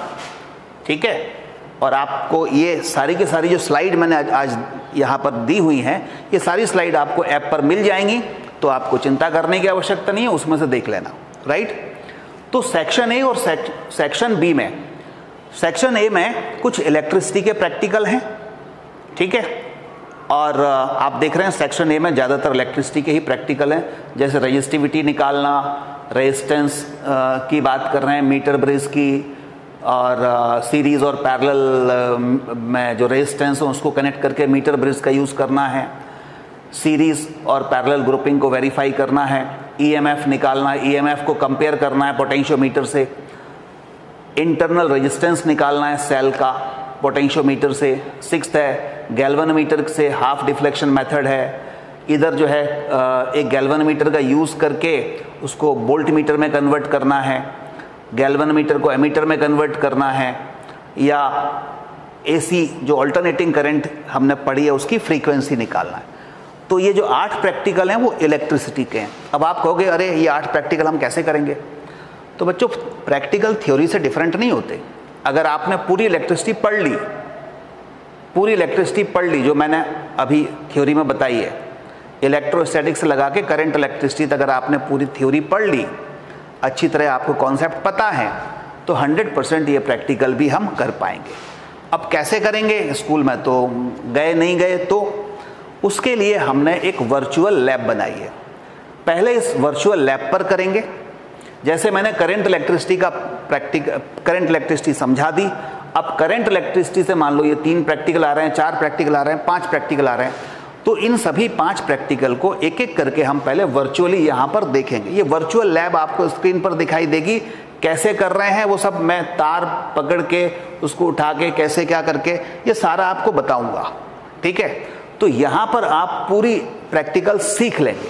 ठीक है। और आपको ये सारी की सारी जो स्लाइड मैंने आज यहाँ पर दी हुई हैं, ये सारी स्लाइड आपको ऐप पर मिल जाएंगी, तो आपको चिंता करने की आवश्यकता नहीं है, उसमें से देख लेना, राइट। तो सेक्शन ए और सेक्शन बी में, सेक्शन ए में कुछ इलेक्ट्रिसिटी के प्रैक्टिकल हैं, ठीक है, और आप देख रहे हैं सेक्शन ए में ज़्यादातर इलेक्ट्रिसिटी के ही प्रैक्टिकल हैं, जैसे रेजिस्टिविटी निकालना, रेजिस्टेंस की बात कर रहे हैं, मीटर ब्रिज की, और सीरीज़ और पैरेलल में जो रेजिस्टेंस है उसको कनेक्ट करके मीटर ब्रिज का यूज़ करना है, सीरीज़ और पैरेलल ग्रुपिंग को वेरीफाई करना है, ईएमएफ निकालना है, ईएमएफ को कंपेयर करना है पोटेंशियोमीटर से, इंटरनल रेजिस्टेंस निकालना है सेल का पोटेंशियोमीटर से, सिक्स्थ है गैल्वेनोमीटर से हाफ डिफ्लेक्शन मेथड है, इधर जो है एक गैल्वेनोमीटर का यूज़ करके उसको वोल्ट मीटर में कन्वर्ट करना है, गैल्वेनोमीटर को एमीटर में कन्वर्ट करना है, या एसी जो अल्टरनेटिंग करंट हमने पढ़ी है उसकी फ्रीक्वेंसी निकालना है। तो ये जो 8 प्रैक्टिकल हैं वो इलेक्ट्रिसिटी के हैं। अब आप कहोगे अरे ये 8 प्रैक्टिकल हम कैसे करेंगे? तो बच्चों प्रैक्टिकल थ्योरी से डिफरेंट नहीं होते। अगर आपने पूरी इलेक्ट्रिसिटी पढ़ ली जो मैंने अभी थ्योरी में बताई है, इलेक्ट्रोस्टैटिक्स से लगा के करंट इलेक्ट्रिसिटी तक अगर आपने पूरी थ्योरी पढ़ ली, अच्छी तरह आपको कॉन्सेप्ट पता है, तो 100% ये प्रैक्टिकल भी हम कर पाएंगे। अब कैसे करेंगे? स्कूल में तो गए नहीं गए, तो उसके लिए हमने एक वर्चुअल लैब बनाई है। पहले इस वर्चुअल लैब पर करेंगे, जैसे मैंने करंट इलेक्ट्रिसिटी समझा दी। अब करंट इलेक्ट्रिसिटी से मान लो ये 3 प्रैक्टिकल आ रहे हैं, 4 प्रैक्टिकल आ रहे हैं, 5 प्रैक्टिकल आ रहे हैं, तो इन सभी 5 प्रैक्टिकल को एक एक करके हम पहले वर्चुअली यहाँ पर देखेंगे। ये वर्चुअल लैब आपको स्क्रीन पर दिखाई देगी। कैसे कर रहे हैं वो सब मैं तार पकड़ के उसको उठा के कैसे क्या करके ये सारा आपको बताऊंगा, ठीक है। तो यहाँ पर आप पूरी प्रैक्टिकल सीख लेंगे।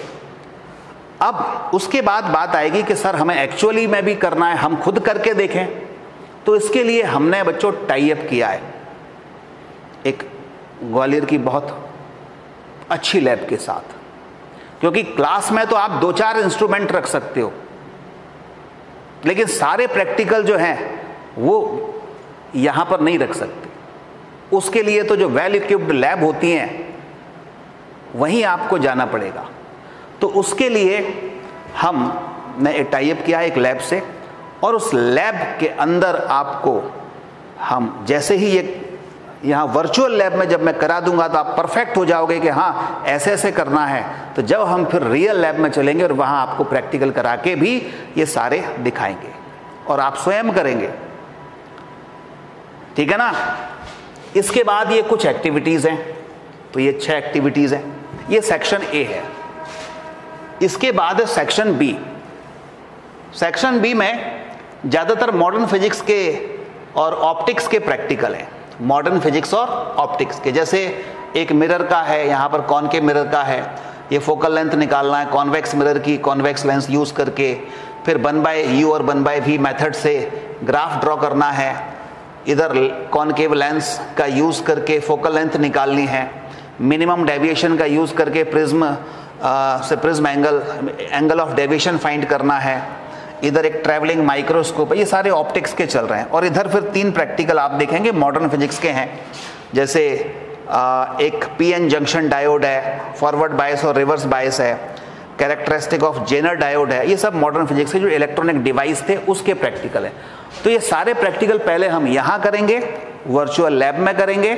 अब उसके बाद बात आएगी कि सर हमें एक्चुअली में भी करना है, हम खुद करके देखें। तो इसके लिए हमने बच्चों टाई अप किया है एक ग्वालियर की बहुत अच्छी लैब के साथ, क्योंकि क्लास में तो आप 2-4 इंस्ट्रूमेंट रख सकते हो, लेकिन सारे प्रैक्टिकल जो हैं वो यहाँ पर नहीं रख सकते। उसके लिए तो जो वेल इक्विप्ड लैब होती हैं वहीं आपको जाना पड़ेगा। तो उसके लिए हमने एक टाई अप किया एक लैब से, और उस लैब के अंदर आपको हम जैसे ही ये यहाँ वर्चुअल लैब में जब मैं करा दूंगा तो आप परफेक्ट हो जाओगे कि हाँ ऐसे ऐसे करना है। तो जब हम फिर रियल लैब में चलेंगे और वहाँ आपको प्रैक्टिकल करा के भी ये सारे दिखाएंगे और आप स्वयं करेंगे, ठीक है ना। इसके बाद ये कुछ एक्टिविटीज़ हैं, तो ये 6 एक्टिविटीज़ हैं। ये सेक्शन ए है। इसके बाद है सेक्शन बी। सेक्शन बी में ज़्यादातर मॉडर्न फिजिक्स के और ऑप्टिक्स के प्रैक्टिकल हैं। मॉडर्न फिजिक्स और ऑप्टिक्स के, जैसे एक मिरर का है, यहाँ पर कॉनकेव मिरर का है, ये फोकल लेंथ निकालना है कॉन्वेक्स मिरर की, कॉन्वेक्स लेंस यूज़ करके, फिर 1/u और 1/v मेथड से ग्राफ ड्रॉ करना है, इधर कॉनकेव लेंस का यूज़ करके फोकल लेंथ निकालनी है, मिनिमम डेविएशन का यूज़ करके प्रिज्म से prism angle of deviation find करना है, इधर एक ट्रैवलिंग माइक्रोस्कोप है। ये सारे ऑप्टिक्स के चल रहे हैं। और इधर फिर 3 प्रैक्टिकल आप देखेंगे मॉडर्न फिजिक्स के हैं, जैसे एक पीएन जंक्शन डायोड है, फॉरवर्ड बायस और रिवर्स बायस है, कैरेक्टरिस्टिक ऑफ जेनर डायोड है। ये सब मॉडर्न फिजिक्स के जो इलेक्ट्रॉनिक डिवाइस थे उसके प्रैक्टिकल है। तो ये सारे प्रैक्टिकल पहले हम यहाँ करेंगे, वर्चुअल लैब में करेंगे।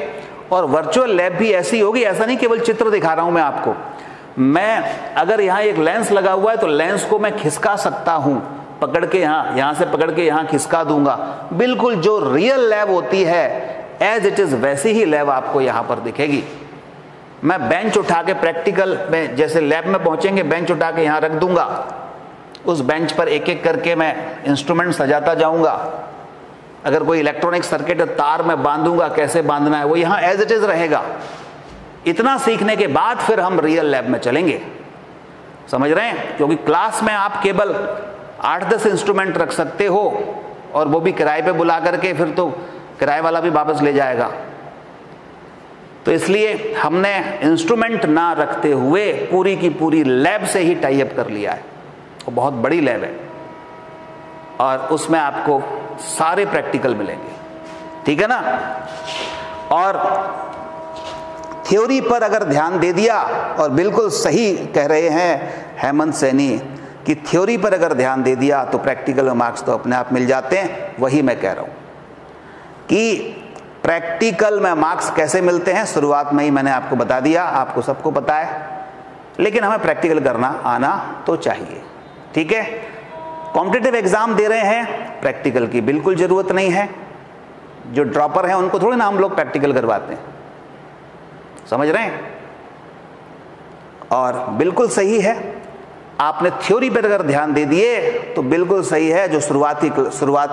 और वर्चुअल लैब भी ऐसी होगी, ऐसा नहीं केवल चित्र दिखा रहा हूँ मैं आपको, मैं अगर यहाँ एक लेंस लगा हुआ है तो लेंस को मैं खिसका सकता हूँ, पकड़ के यहाँ से पकड़ के यहाँ खिसका दूंगा। बिल्कुल जो रियल लैब होती है एज इट इज वैसी ही लैब आपको यहाँ पर दिखेगी। मैं बेंच उठा के प्रैक्टिकल में, जैसे लैब में पहुंचेंगे बेंच उठा के यहाँ रख दूंगा, उस बेंच पर एक एक करके मैं इंस्ट्रूमेंट सजाता जाऊंगा। अगर कोई इलेक्ट्रॉनिक सर्किट तार में बांधूंगा, कैसे बांधना है वो यहाँ एज इट इज रहेगा। इतना सीखने के बाद फिर हम रियल लैब में चलेंगे, समझ रहे हैं। क्योंकि क्लास में आप केवल 8-10 इंस्ट्रूमेंट रख सकते हो, और वो भी किराए पे बुला करके, फिर तो किराए वाला भी वापस ले जाएगा। तो इसलिए हमने इंस्ट्रूमेंट ना रखते हुए पूरी की पूरी लैब से ही टाई अप कर लिया है। वो बहुत बड़ी लैब है और उसमें आपको सारे प्रैक्टिकल मिलेंगे। ठीक है ना। और थ्योरी पर अगर ध्यान दे दिया, और बिल्कुल सही कह रहे हैं हेमंत सैनी कि थ्योरी पर अगर ध्यान दे दिया तो प्रैक्टिकल में मार्क्स तो अपने आप मिल जाते हैं। वही मैं कह रहा हूं कि प्रैक्टिकल में मार्क्स कैसे मिलते हैं, शुरुआत में ही मैंने आपको बता दिया, आपको सबको पता है, लेकिन हमें प्रैक्टिकल करना आना तो चाहिए। ठीक है, कॉम्पिटिटिव एग्जाम दे रहे हैं, प्रैक्टिकल की बिल्कुल जरूरत नहीं है। जो ड्रॉपर हैं उनको थोड़ी ना हम लोग प्रैक्टिकल करवाते हैं, समझ रहे हैं। और बिल्कुल सही है, आपने थ्योरी पर अगर ध्यान दे दिए तो बिल्कुल सही है। जो शुरुआत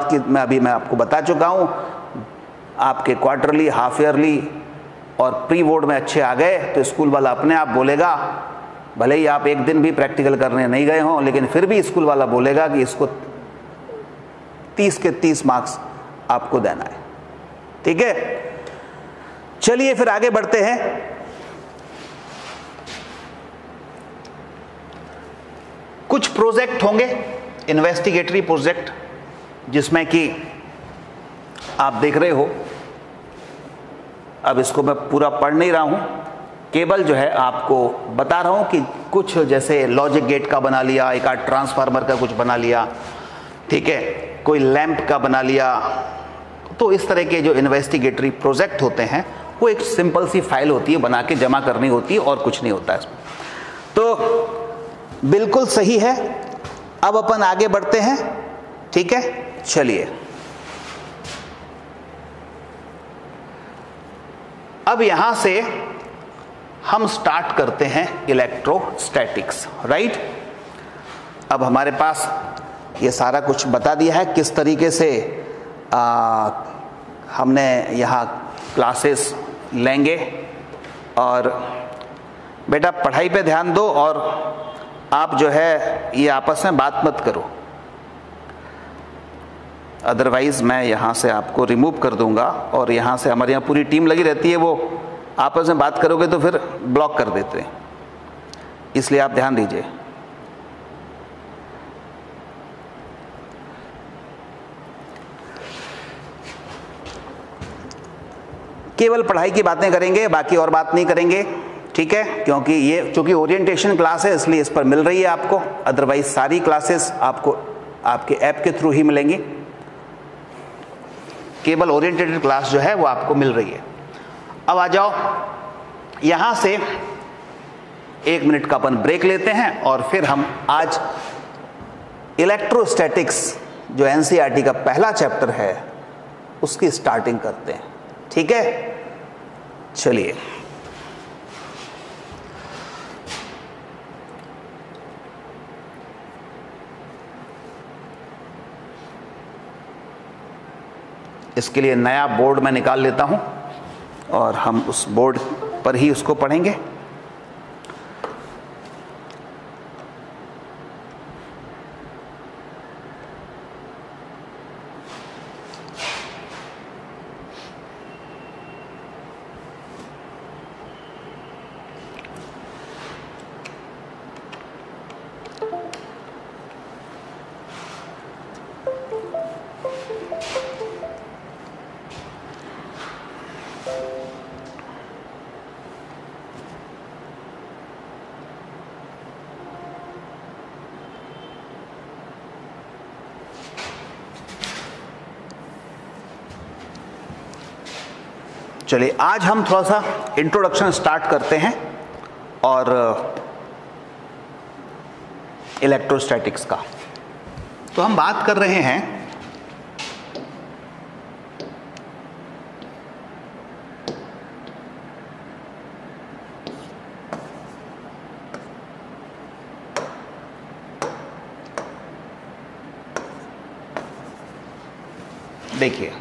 की मैं आपको बता चुका हूं, आपके क्वार्टरली, हाफ ईयरली और प्री बोर्ड में अच्छे आ गए तो स्कूल वाला अपने आप बोलेगा, भले ही आप एक दिन भी प्रैक्टिकल करने नहीं गए हों, लेकिन फिर भी स्कूल वाला बोलेगा कि इसको 30 के 30 मार्क्स आपको देना है। ठीक है, चलिए फिर आगे बढ़ते हैं। कुछ प्रोजेक्ट होंगे, इन्वेस्टिगेटरी प्रोजेक्ट, जिसमें कि आप देख रहे हो, अब इसको मैं पूरा पढ़ नहीं रहा हूं, केवल जो है आपको बता रहा हूं कि कुछ जैसे लॉजिक गेट का बना लिया, एक आध ट्रांसफार्मर का कुछ बना लिया, ठीक है, कोई लैंप का बना लिया। तो इस तरह के जो इन्वेस्टिगेटरी प्रोजेक्ट होते हैं वो एक सिंपल सी फाइल होती है, बना के जमा करनी होती है और कुछ नहीं होता है इसमें। तो बिल्कुल सही है। अब अपन आगे बढ़ते हैं। ठीक है, चलिए अब यहां से हम स्टार्ट करते हैं इलेक्ट्रोस्टैटिक्स, राइट। अब हमारे पास ये सारा कुछ बता दिया है किस तरीके से हमने यहाँ क्लासेस लेंगे। और बेटा पढ़ाई पे ध्यान दो, और आप जो है ये आपस में बात मत करो, अदरवाइज मैं यहाँ से आपको रिमूव कर दूंगा। और यहाँ से हमारे यहाँ पूरी टीम लगी रहती है, वो आपस में बात करोगे तो फिर ब्लॉक कर देते हैं, इसलिए आप ध्यान दीजिए। केवल पढ़ाई की बातें करेंगे, बाकी और बात नहीं करेंगे। ठीक है, क्योंकि ये चूंकि ओरिएंटेशन क्लास है इसलिए इस पर मिल रही है आपको, अदरवाइज सारी क्लासेस आपको आपके ऐप के थ्रू ही मिलेंगी। केवल ओरिएंटेड क्लास जो है वो आपको मिल रही है। अब आ जाओ, यहां से 1 मिनट का अपन ब्रेक लेते हैं और फिर हम आज इलेक्ट्रोस्टैटिक्स जो एनसीईआरटी का पहला चैप्टर है उसकी स्टार्टिंग करते हैं। ठीक है, चलिए। इसके लिए नया बोर्ड मैं निकाल लेता हूं और हम उस बोर्ड पर ही उसको पढ़ेंगे। चलिए आज हम थोड़ा सा इंट्रोडक्शन स्टार्ट करते हैं और इलेक्ट्रोस्टैटिक्स का। तो हम बात कर रहे हैं देखिए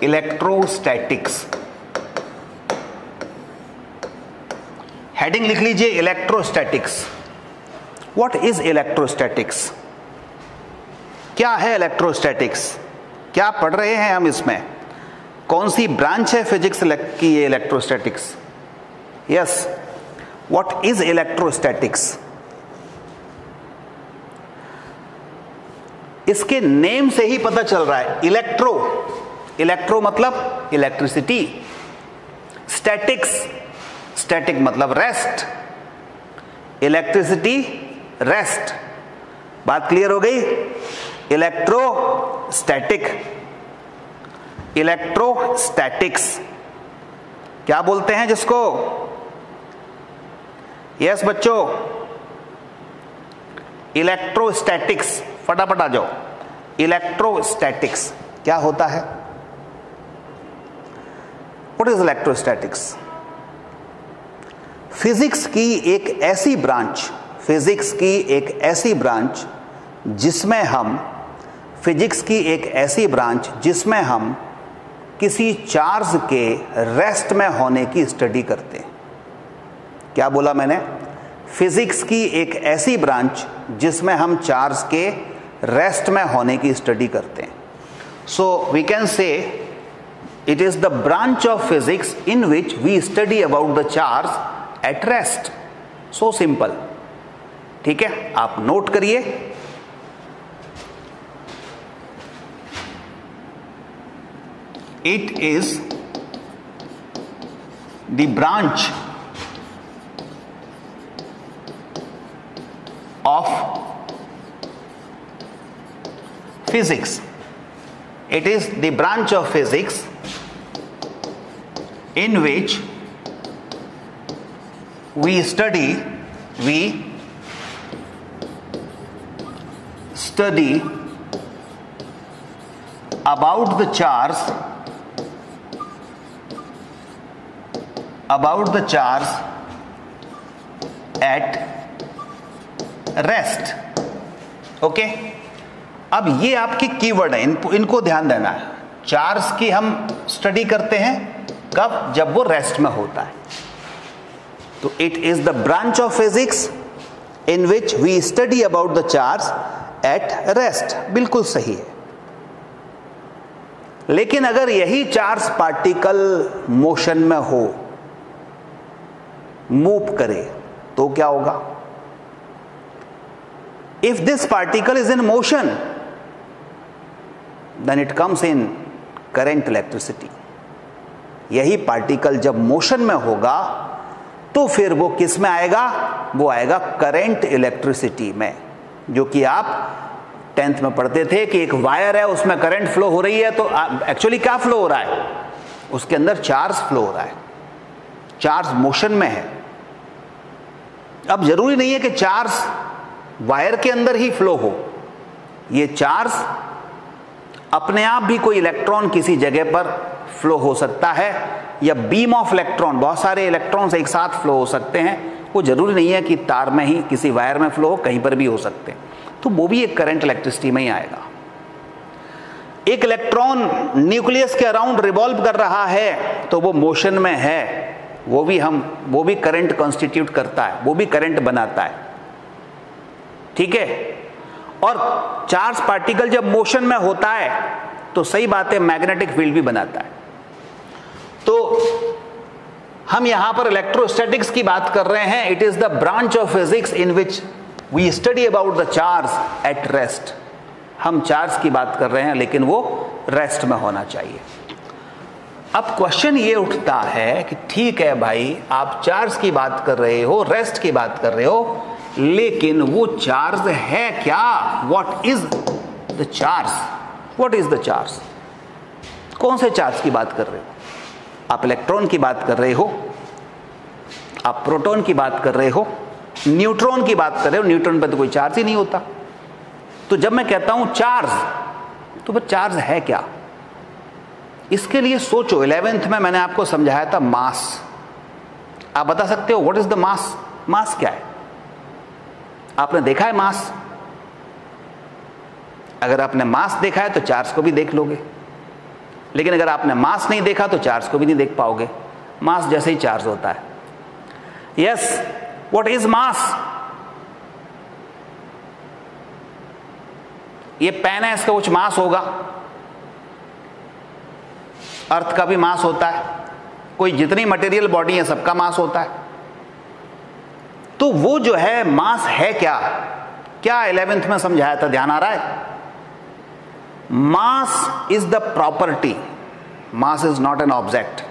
इलेक्ट्रोस्टैटिक्स, हेडिंग लिख लीजिए इलेक्ट्रोस्टैटिक्स। What is electrostatics? क्या है इलेक्ट्रोस्टैटिक्स? क्या पढ़ रहे हैं हम इसमें? कौन सी ब्रांच है फिजिक्स की ये electrostatics? Yes, what is electrostatics? इसके नेम से ही पता चल रहा है, इलेक्ट्रो, इलेक्ट्रो मतलब इलेक्ट्रिसिटी, स्टैटिक्स, स्टैटिक मतलब रेस्ट, इलेक्ट्रिसिटी रेस्ट। बात क्लियर हो गई? इलेक्ट्रोस्टैटिक, इलेक्ट्रोस्टैटिक्स क्या बोलते हैं जिसको? यस बच्चों, इलेक्ट्रोस्टैटिक्स, फटाफट आ जाओ। इलेक्ट्रोस्टैटिक्स क्या होता है? What is electrostatics? फिजिक्स की एक ऐसी ब्रांच, फिजिक्स की एक ऐसी ब्रांच जिसमें हम, फिजिक्स की एक ऐसी ब्रांच जिसमें हम किसी चार्ज के रेस्ट में होने की स्टडी करते हैं। क्या बोला मैंने? फिजिक्स की एक ऐसी ब्रांच जिसमें हम चार्ज के रेस्ट में होने की स्टडी करते हैं। So we can say it is the branch of physics in which we study about the charge at rest. So simple, ठीक है, आप नोट करिए। It is the branch of physics, it is the branch of physics in which we study about the charge at rest. Okay, अब ये आपकी keyword है, इनको ध्यान देना है। चार्ज की हम स्टडी करते हैं कब? जब वो रेस्ट में होता है। तो it is the branch of physics in which we study about the charge at rest. बिल्कुल सही है। लेकिन अगर यही चार्ज पार्टिकल मोशन में हो, मूव करे, तो क्या होगा? If this particle is in motion, then it comes in current electricity. यही पार्टिकल जब मोशन में होगा तो फिर वो किस में आएगा? वो आएगा करंट इलेक्ट्रिसिटी में, जो कि आप 10th में पढ़ते थे कि एक वायर है, उसमें करंट फ्लो हो रही है। तो एक्चुअली क्या फ्लो हो रहा है? उसके अंदर चार्ज फ्लो हो रहा है, चार्ज मोशन में है। अब जरूरी नहीं है कि चार्ज वायर के अंदर ही फ्लो हो, ये चार्ज अपने आप भी कोई इलेक्ट्रॉन किसी जगह पर फ्लो हो सकता है, या बीम ऑफ इलेक्ट्रॉन, बहुत सारे इलेक्ट्रॉन्स एक साथ फ्लो हो सकते हैं। वो जरूरी नहीं है कि तार में ही, किसी वायर में फ्लो हो, कहीं पर भी हो सकते हैं। तो वो भी एक करंट इलेक्ट्रिसिटी में ही आएगा। एक इलेक्ट्रॉन न्यूक्लियस के अराउंड रिवॉल्व कर रहा है तो वो मोशन में है, वो भी करंट कॉन्स्टिट्यूट करता है, वो भी करंट बनाता है, ठीक है। और चार्ज पार्टिकल जब मोशन में होता है तो सही बात है, मैग्नेटिक फील्ड भी बनाता है। तो हम यहां पर इलेक्ट्रोस्टैटिक्स की बात कर रहे हैं। It is the branch of physics in which we study about the charge at rest. हम चार्ज की बात कर रहे हैं, लेकिन वो रेस्ट में होना चाहिए। अब क्वेश्चन ये उठता है कि ठीक है भाई, आप चार्ज की बात कर रहे हो, रेस्ट की बात कर रहे हो, लेकिन वो चार्ज है क्या? What is the charge? What is the charge? कौन से चार्ज की बात कर रहे हो? आप इलेक्ट्रॉन की बात कर रहे हो, आप प्रोटॉन की बात कर रहे हो, न्यूट्रॉन की बात कर रहे हो। न्यूट्रॉन पर तो कोई चार्ज ही नहीं होता। तो जब मैं कहता हूं चार्ज, तो वो चार्ज है क्या? इसके लिए सोचो। 11th में मैंने आपको समझाया था मास। आप बता सकते हो व्हाट इज द मास? मास क्या है? आपने देखा है मास? अगर आपने मास देखा है तो चार्ज को भी देख लोगे, लेकिन अगर आपने मास नहीं देखा तो चार्ज को भी नहीं देख पाओगे। मास जैसे ही चार्ज होता है। Yes, what is mass? ये पेन है, इसका कुछ मास होगा। अर्थ का भी मास होता है, कोई जितनी मटेरियल बॉडी है सबका मास होता है। तो वो जो है मास है क्या? क्या 11th में समझाया था, ध्यान आ रहा है? Mass is the property, mass is not an object.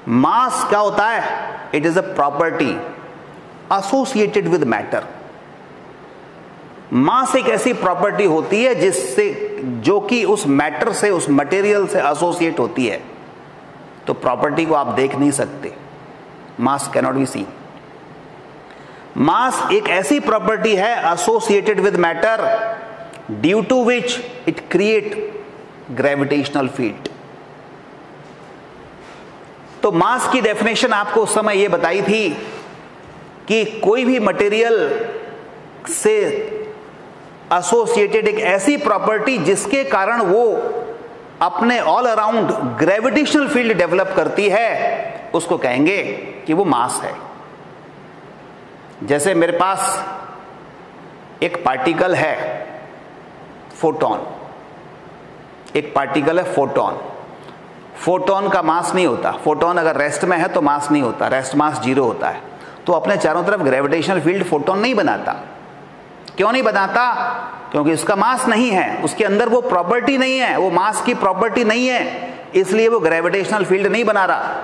Mass क्या होता है? It is a property associated with matter. Mass एक ऐसी प्रॉपर्टी होती है जिससे, जो कि उस मैटर से, उस मटेरियल से एसोसिएट होती है। तो प्रॉपर्टी को आप देख नहीं सकते, mass cannot be seen. Mass एक ऐसी प्रॉपर्टी है associated with matter due to which it create gravitational field. तो मास की डेफिनेशन आपको उस समय यह बताई थी कि कोई भी मटेरियल से एसोसिएटेड एक ऐसी प्रॉपर्टी जिसके कारण वो अपने all around gravitational field develop करती है, उसको कहेंगे कि वो मास है। जैसे मेरे पास एक पार्टिकल है फोटॉन, एक पार्टिकल है फोटॉन। फोटॉन का मास नहीं होता। फोटॉन अगर रेस्ट में है तो मास नहीं होता, रेस्ट मास 0 होता है। तो अपने चारों तरफ ग्रेविटेशनल फील्ड फोटॉन नहीं बनाता। क्यों नहीं बनाता? क्योंकि उसका मास नहीं है, उसके अंदर वो प्रॉपर्टी नहीं है, वो मास की प्रॉपर्टी नहीं है, इसलिए वो ग्रेविटेशनल फील्ड नहीं बना रहा।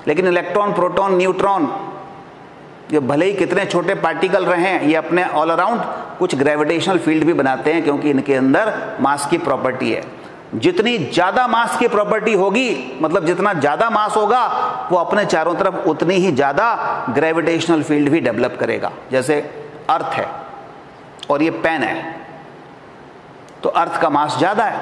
लेकिन इलेक्ट्रॉन, प्रोटॉन, न्यूट्रॉन, ये भले ही कितने छोटे पार्टिकल रहे हैं, ये अपने ऑल अराउंड कुछ ग्रेविटेशनल फील्ड भी बनाते हैं, क्योंकि इनके अंदर मास की प्रॉपर्टी है। जितनी ज्यादा मास की प्रॉपर्टी होगी, मतलब जितना ज्यादा मास होगा, वो अपने चारों तरफ उतनी ही ज्यादा ग्रेविटेशनल फील्ड भी डेवलप करेगा। जैसे अर्थ है और ये पेन है, तो अर्थ का मास ज्यादा है,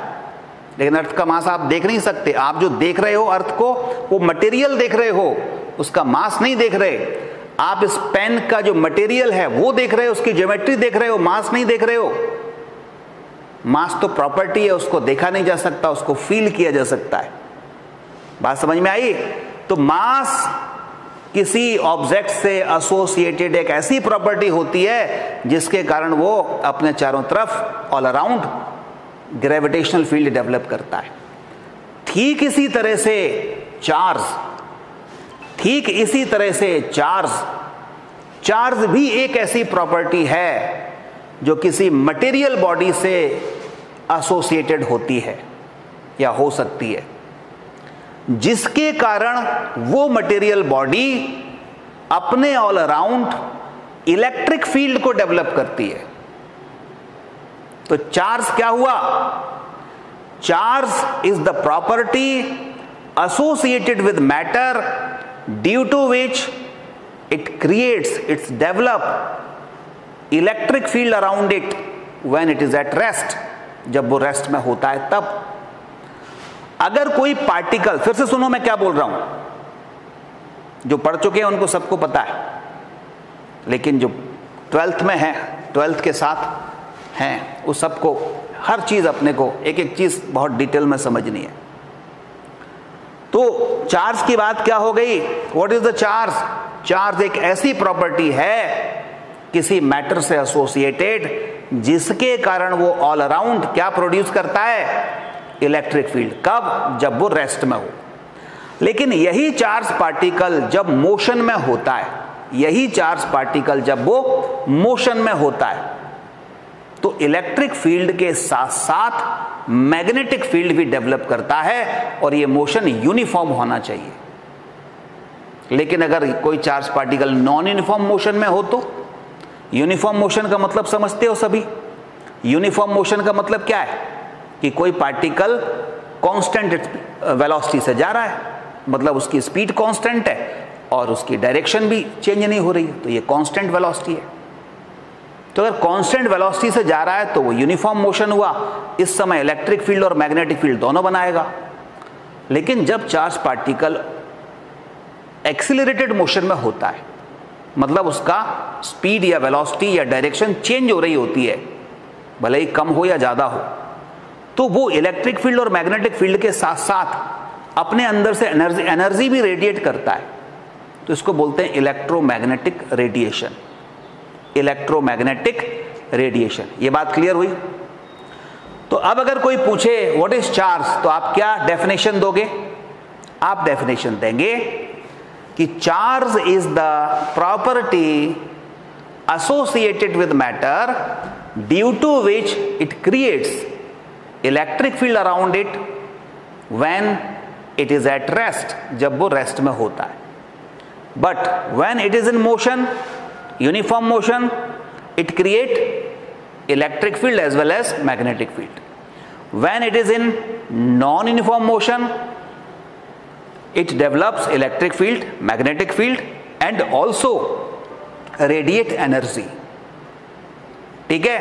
लेकिन अर्थ का मास आप देख नहीं सकते। आप जो देख रहे हो अर्थ को, वो मटेरियल देख रहे हो, उसका मास नहीं देख रहे। आप इस पेन का जो मटेरियल है वो देख रहे हो, उसकी ज्योमेट्री देख रहे हो, मास नहीं देख रहे हो। मास तो प्रॉपर्टी है, उसको देखा नहीं जा सकता, उसको फील किया जा सकता है। बात समझ में आई? तो मास किसी ऑब्जेक्ट से एसोसिएटेड एक ऐसी प्रॉपर्टी होती है जिसके कारण वो अपने चारों तरफ all around gravitational field develop करता है। ठीक इसी तरह से चार्ज भी एक ऐसी प्रॉपर्टी है जो किसी मटेरियल बॉडी से एसोसिएटेड होती है या हो सकती है, जिसके कारण वो मटेरियल बॉडी अपने ऑल अराउंड इलेक्ट्रिक फील्ड को डेवलप करती है। तो चार्ज क्या हुआ? Charge is the property associated with matter due to which it creates, its develop electric field around it when it is at rest, जब वो rest में होता है तब। अगर कोई पार्टिकल, फिर से सुनो मैं क्या बोल रहा हूं, जो पढ़ चुके हैं उनको सबको पता है, लेकिन जो 12th में है, 12th के साथ हैं, उस सबको हर चीज अपने को एक एक चीज बहुत डिटेल में समझनी है। तो चार्ज की बात क्या हो गई? What is the charge? Charge एक ऐसी प्रॉपर्टी है किसी मैटर से एसोसिएटेड जिसके कारण वो ऑल अराउंड क्या प्रोड्यूस करता है? Electric field. कब? जब वो रेस्ट में हो। लेकिन यही चार्ज पार्टिकल जब मोशन में होता है, यही चार्ज पार्टिकल जब वो मोशन में होता है, तो इलेक्ट्रिक फील्ड के साथ साथ मैग्नेटिक फील्ड भी डेवलप करता है, और ये मोशन यूनिफॉर्म होना चाहिए। लेकिन अगर कोई charge particle non uniform motion में हो, तो यूनिफॉर्म मोशन का मतलब समझते हो सभी? यूनिफॉर्म मोशन का मतलब क्या है? कि कोई पार्टिकल कांस्टेंट वेलोसिटी से जा रहा है, मतलब उसकी स्पीड कांस्टेंट है और उसकी डायरेक्शन भी चेंज नहीं हो रही है, तो ये कांस्टेंट वेलोसिटी है। तो अगर कांस्टेंट वेलोसिटी से जा रहा है तो वो यूनिफॉर्म मोशन हुआ। इस समय इलेक्ट्रिक फील्ड और मैग्नेटिक फील्ड दोनों बनाएगा। लेकिन जब चार्ज पार्टिकल एक्सीलरेटेड मोशन में होता है, मतलब उसका स्पीड या वेलोसिटी या डायरेक्शन चेंज हो रही होती है, भले ही कम हो या ज्यादा हो, तो वो इलेक्ट्रिक फील्ड और मैग्नेटिक फील्ड के साथ साथ अपने अंदर से एनर्जी भी रेडिएट करता है। तो इसको बोलते हैं इलेक्ट्रोमैग्नेटिक रेडिएशन। Electromagnetic radiation. ये बात क्लियर हुई? तो अब अगर कोई पूछे व्हाट इज चार्ज, तो आप क्या डेफिनेशन दोगे? आप डेफिनेशन देंगे कि charge is the property associated with matter due to which it creates electric field around it when it is at rest, जब वो रेस्ट में होता है. But when it is in motion, uniform motion, it create electric field as well as magnetic field. When it is in non-uniform motion, it develops electric field, magnetic field and also radiate energy. ठीक है.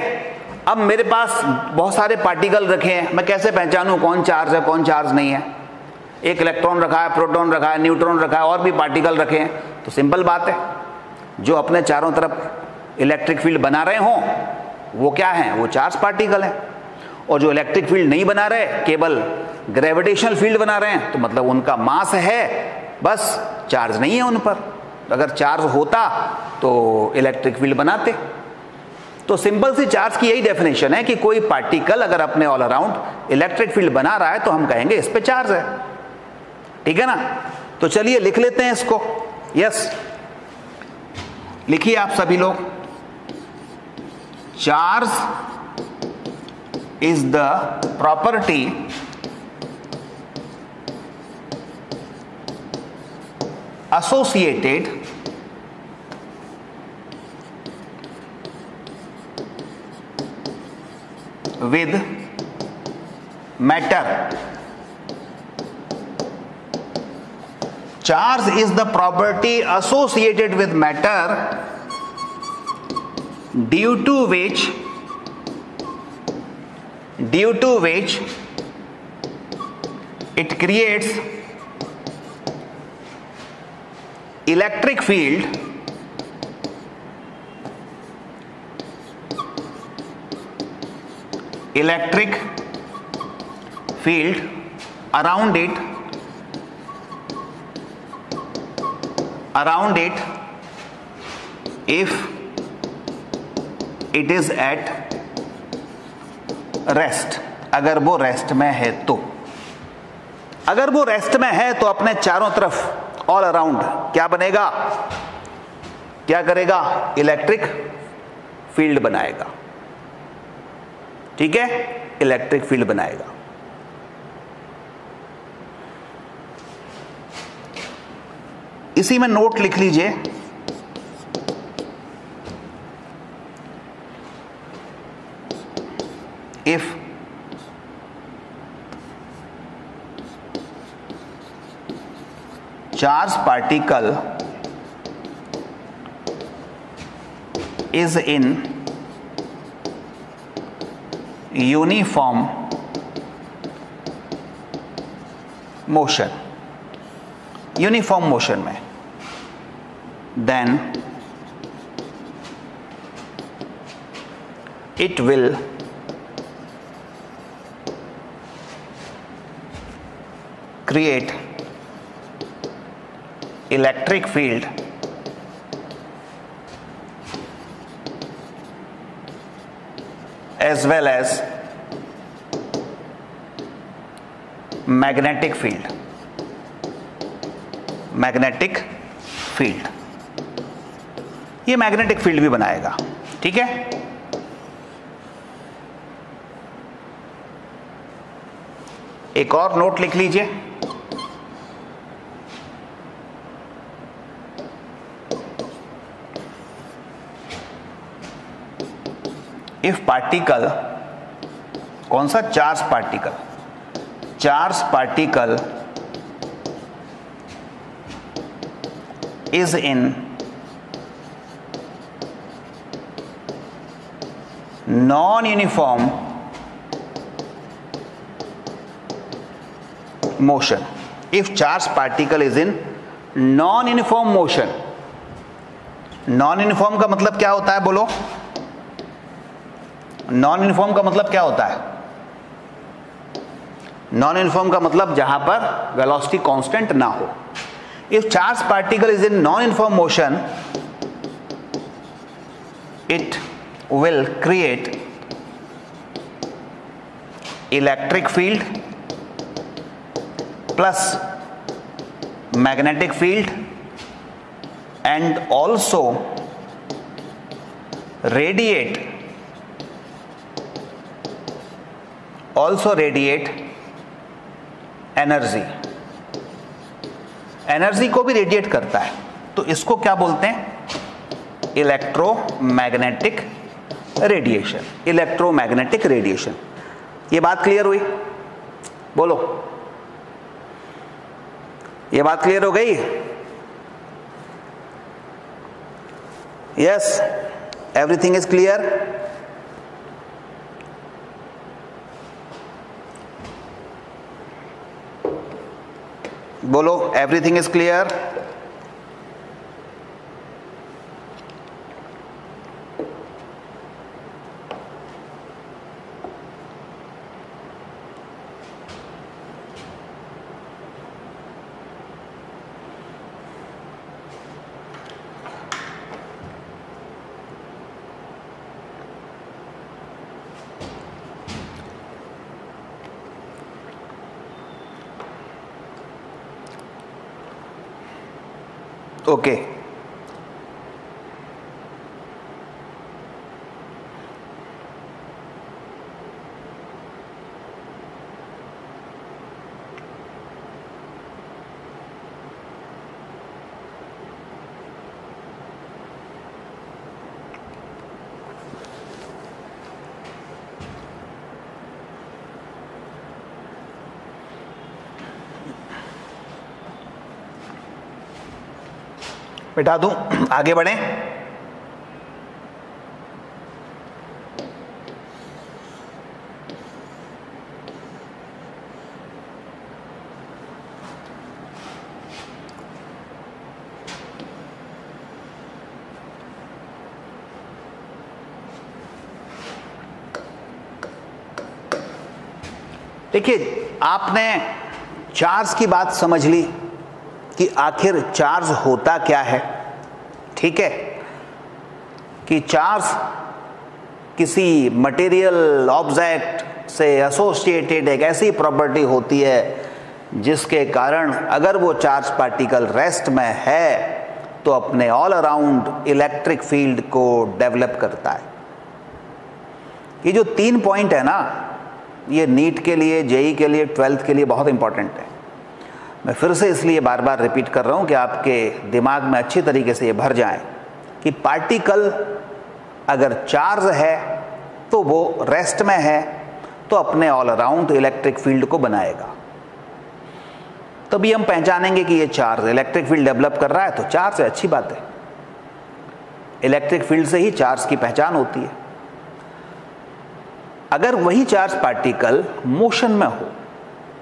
अब मेरे पास बहुत सारे particle रखे हैं, मैं कैसे पहचानूं कौन चार्ज है कौन चार्ज नहीं है? एक इलेक्ट्रॉन रखा है, प्रोटॉन रखा है, न्यूट्रॉन रखा है, और भी पार्टिकल रखे हैं. तो सिंपल बात है, जो अपने चारों तरफ इलेक्ट्रिक फील्ड बना रहे हों वो क्या है? वो चार्ज पार्टिकल है. और जो इलेक्ट्रिक फील्ड नहीं बना रहे, केवल ग्रेविटेशनल फील्ड बना रहे हैं, तो मतलब उनका मास है, बस चार्ज नहीं है उन पर. अगर चार्ज होता तो इलेक्ट्रिक फील्ड बनाते. तो सिंपल सी चार्ज की यही डेफिनेशन है कि कोई पार्टिकल अगर अपने ऑल अराउंड इलेक्ट्रिक फील्ड बना रहा है तो हम कहेंगे इस पे चार्ज है. ठीक है ना. तो चलिए लिख लेते हैं इसको. यस, लिखिए आप सभी लोग. Charge is the property associated with matter. Charge is the property associated with matter due to which it creates electric field around it if it is at rest. अगर वो रेस्ट में है तो, अगर वो रेस्ट में है तो अपने चारों तरफ ऑल अराउंड क्या बनेगा? क्या करेगा? इलेक्ट्रिक फील्ड बनाएगा. ठीक है, इलेक्ट्रिक फील्ड बनाएगा. इसी में नोट लिख लीजिए. If charged particle is in uniform motion, में, then it will create electric field as well as magnetic field. ये मैग्नेटिक फील्ड भी बनाएगा. ठीक है. एक और नोट लिख लीजिए. इफ पार्टिकल, कौन सा? Charge particle. Charge particle is in non uniform motion. If charge particle is in non uniform motion. Non uniform का मतलब क्या होता है? बोलो. नॉन यूनिफॉर्म का मतलब क्या होता है? नॉन यूनिफॉर्म का मतलब जहां पर वेलोसिटी कांस्टेंट ना हो. If charge particle is in non uniform motion, it will create electric field plus magnetic field and also also radiate energy, energy को भी रेडिएट करता है। तो इसको क्या बोलते हैं? Electromagnetic radiation, electromagnetic radiation. ये बात क्लियर हुई? बोलो, ये बात क्लियर हो गई? Yes, everything is clear? बोलो, एवरीथिंग इज क्लियर? ओके, बिठा दूं, आगे बढ़ें। देखिए, आपने चार्ज की बात समझ ली कि आखिर चार्ज होता क्या है, ठीक है? कि चार्ज किसी मटेरियल ऑब्जेक्ट से एसोसिएटेड एक ऐसी प्रॉपर्टी होती है जिसके कारण अगर वो चार्ज पार्टिकल रेस्ट में है तो अपने ऑल अराउंड इलेक्ट्रिक फील्ड को डेवलप करता है। ये जो 3 पॉइंट है ना, ये नीट के लिए, जेई के लिए, 12th के लिए बहुत इंपॉर्टेंट है। मैं फिर से इसलिए बार बार रिपीट कर रहा हूँ कि आपके दिमाग में अच्छी तरीके से ये भर जाए कि पार्टिकल अगर चार्ज है तो वो रेस्ट में है तो अपने ऑल अराउंड इलेक्ट्रिक फील्ड को बनाएगा। तभी हम पहचानेंगे कि ये चार्ज इलेक्ट्रिक फील्ड डेवलप कर रहा है तो चार्ज है, अच्छी बात है। इलेक्ट्रिक फील्ड से ही चार्ज की पहचान होती है। अगर वही चार्ज पार्टिकल मोशन में हो,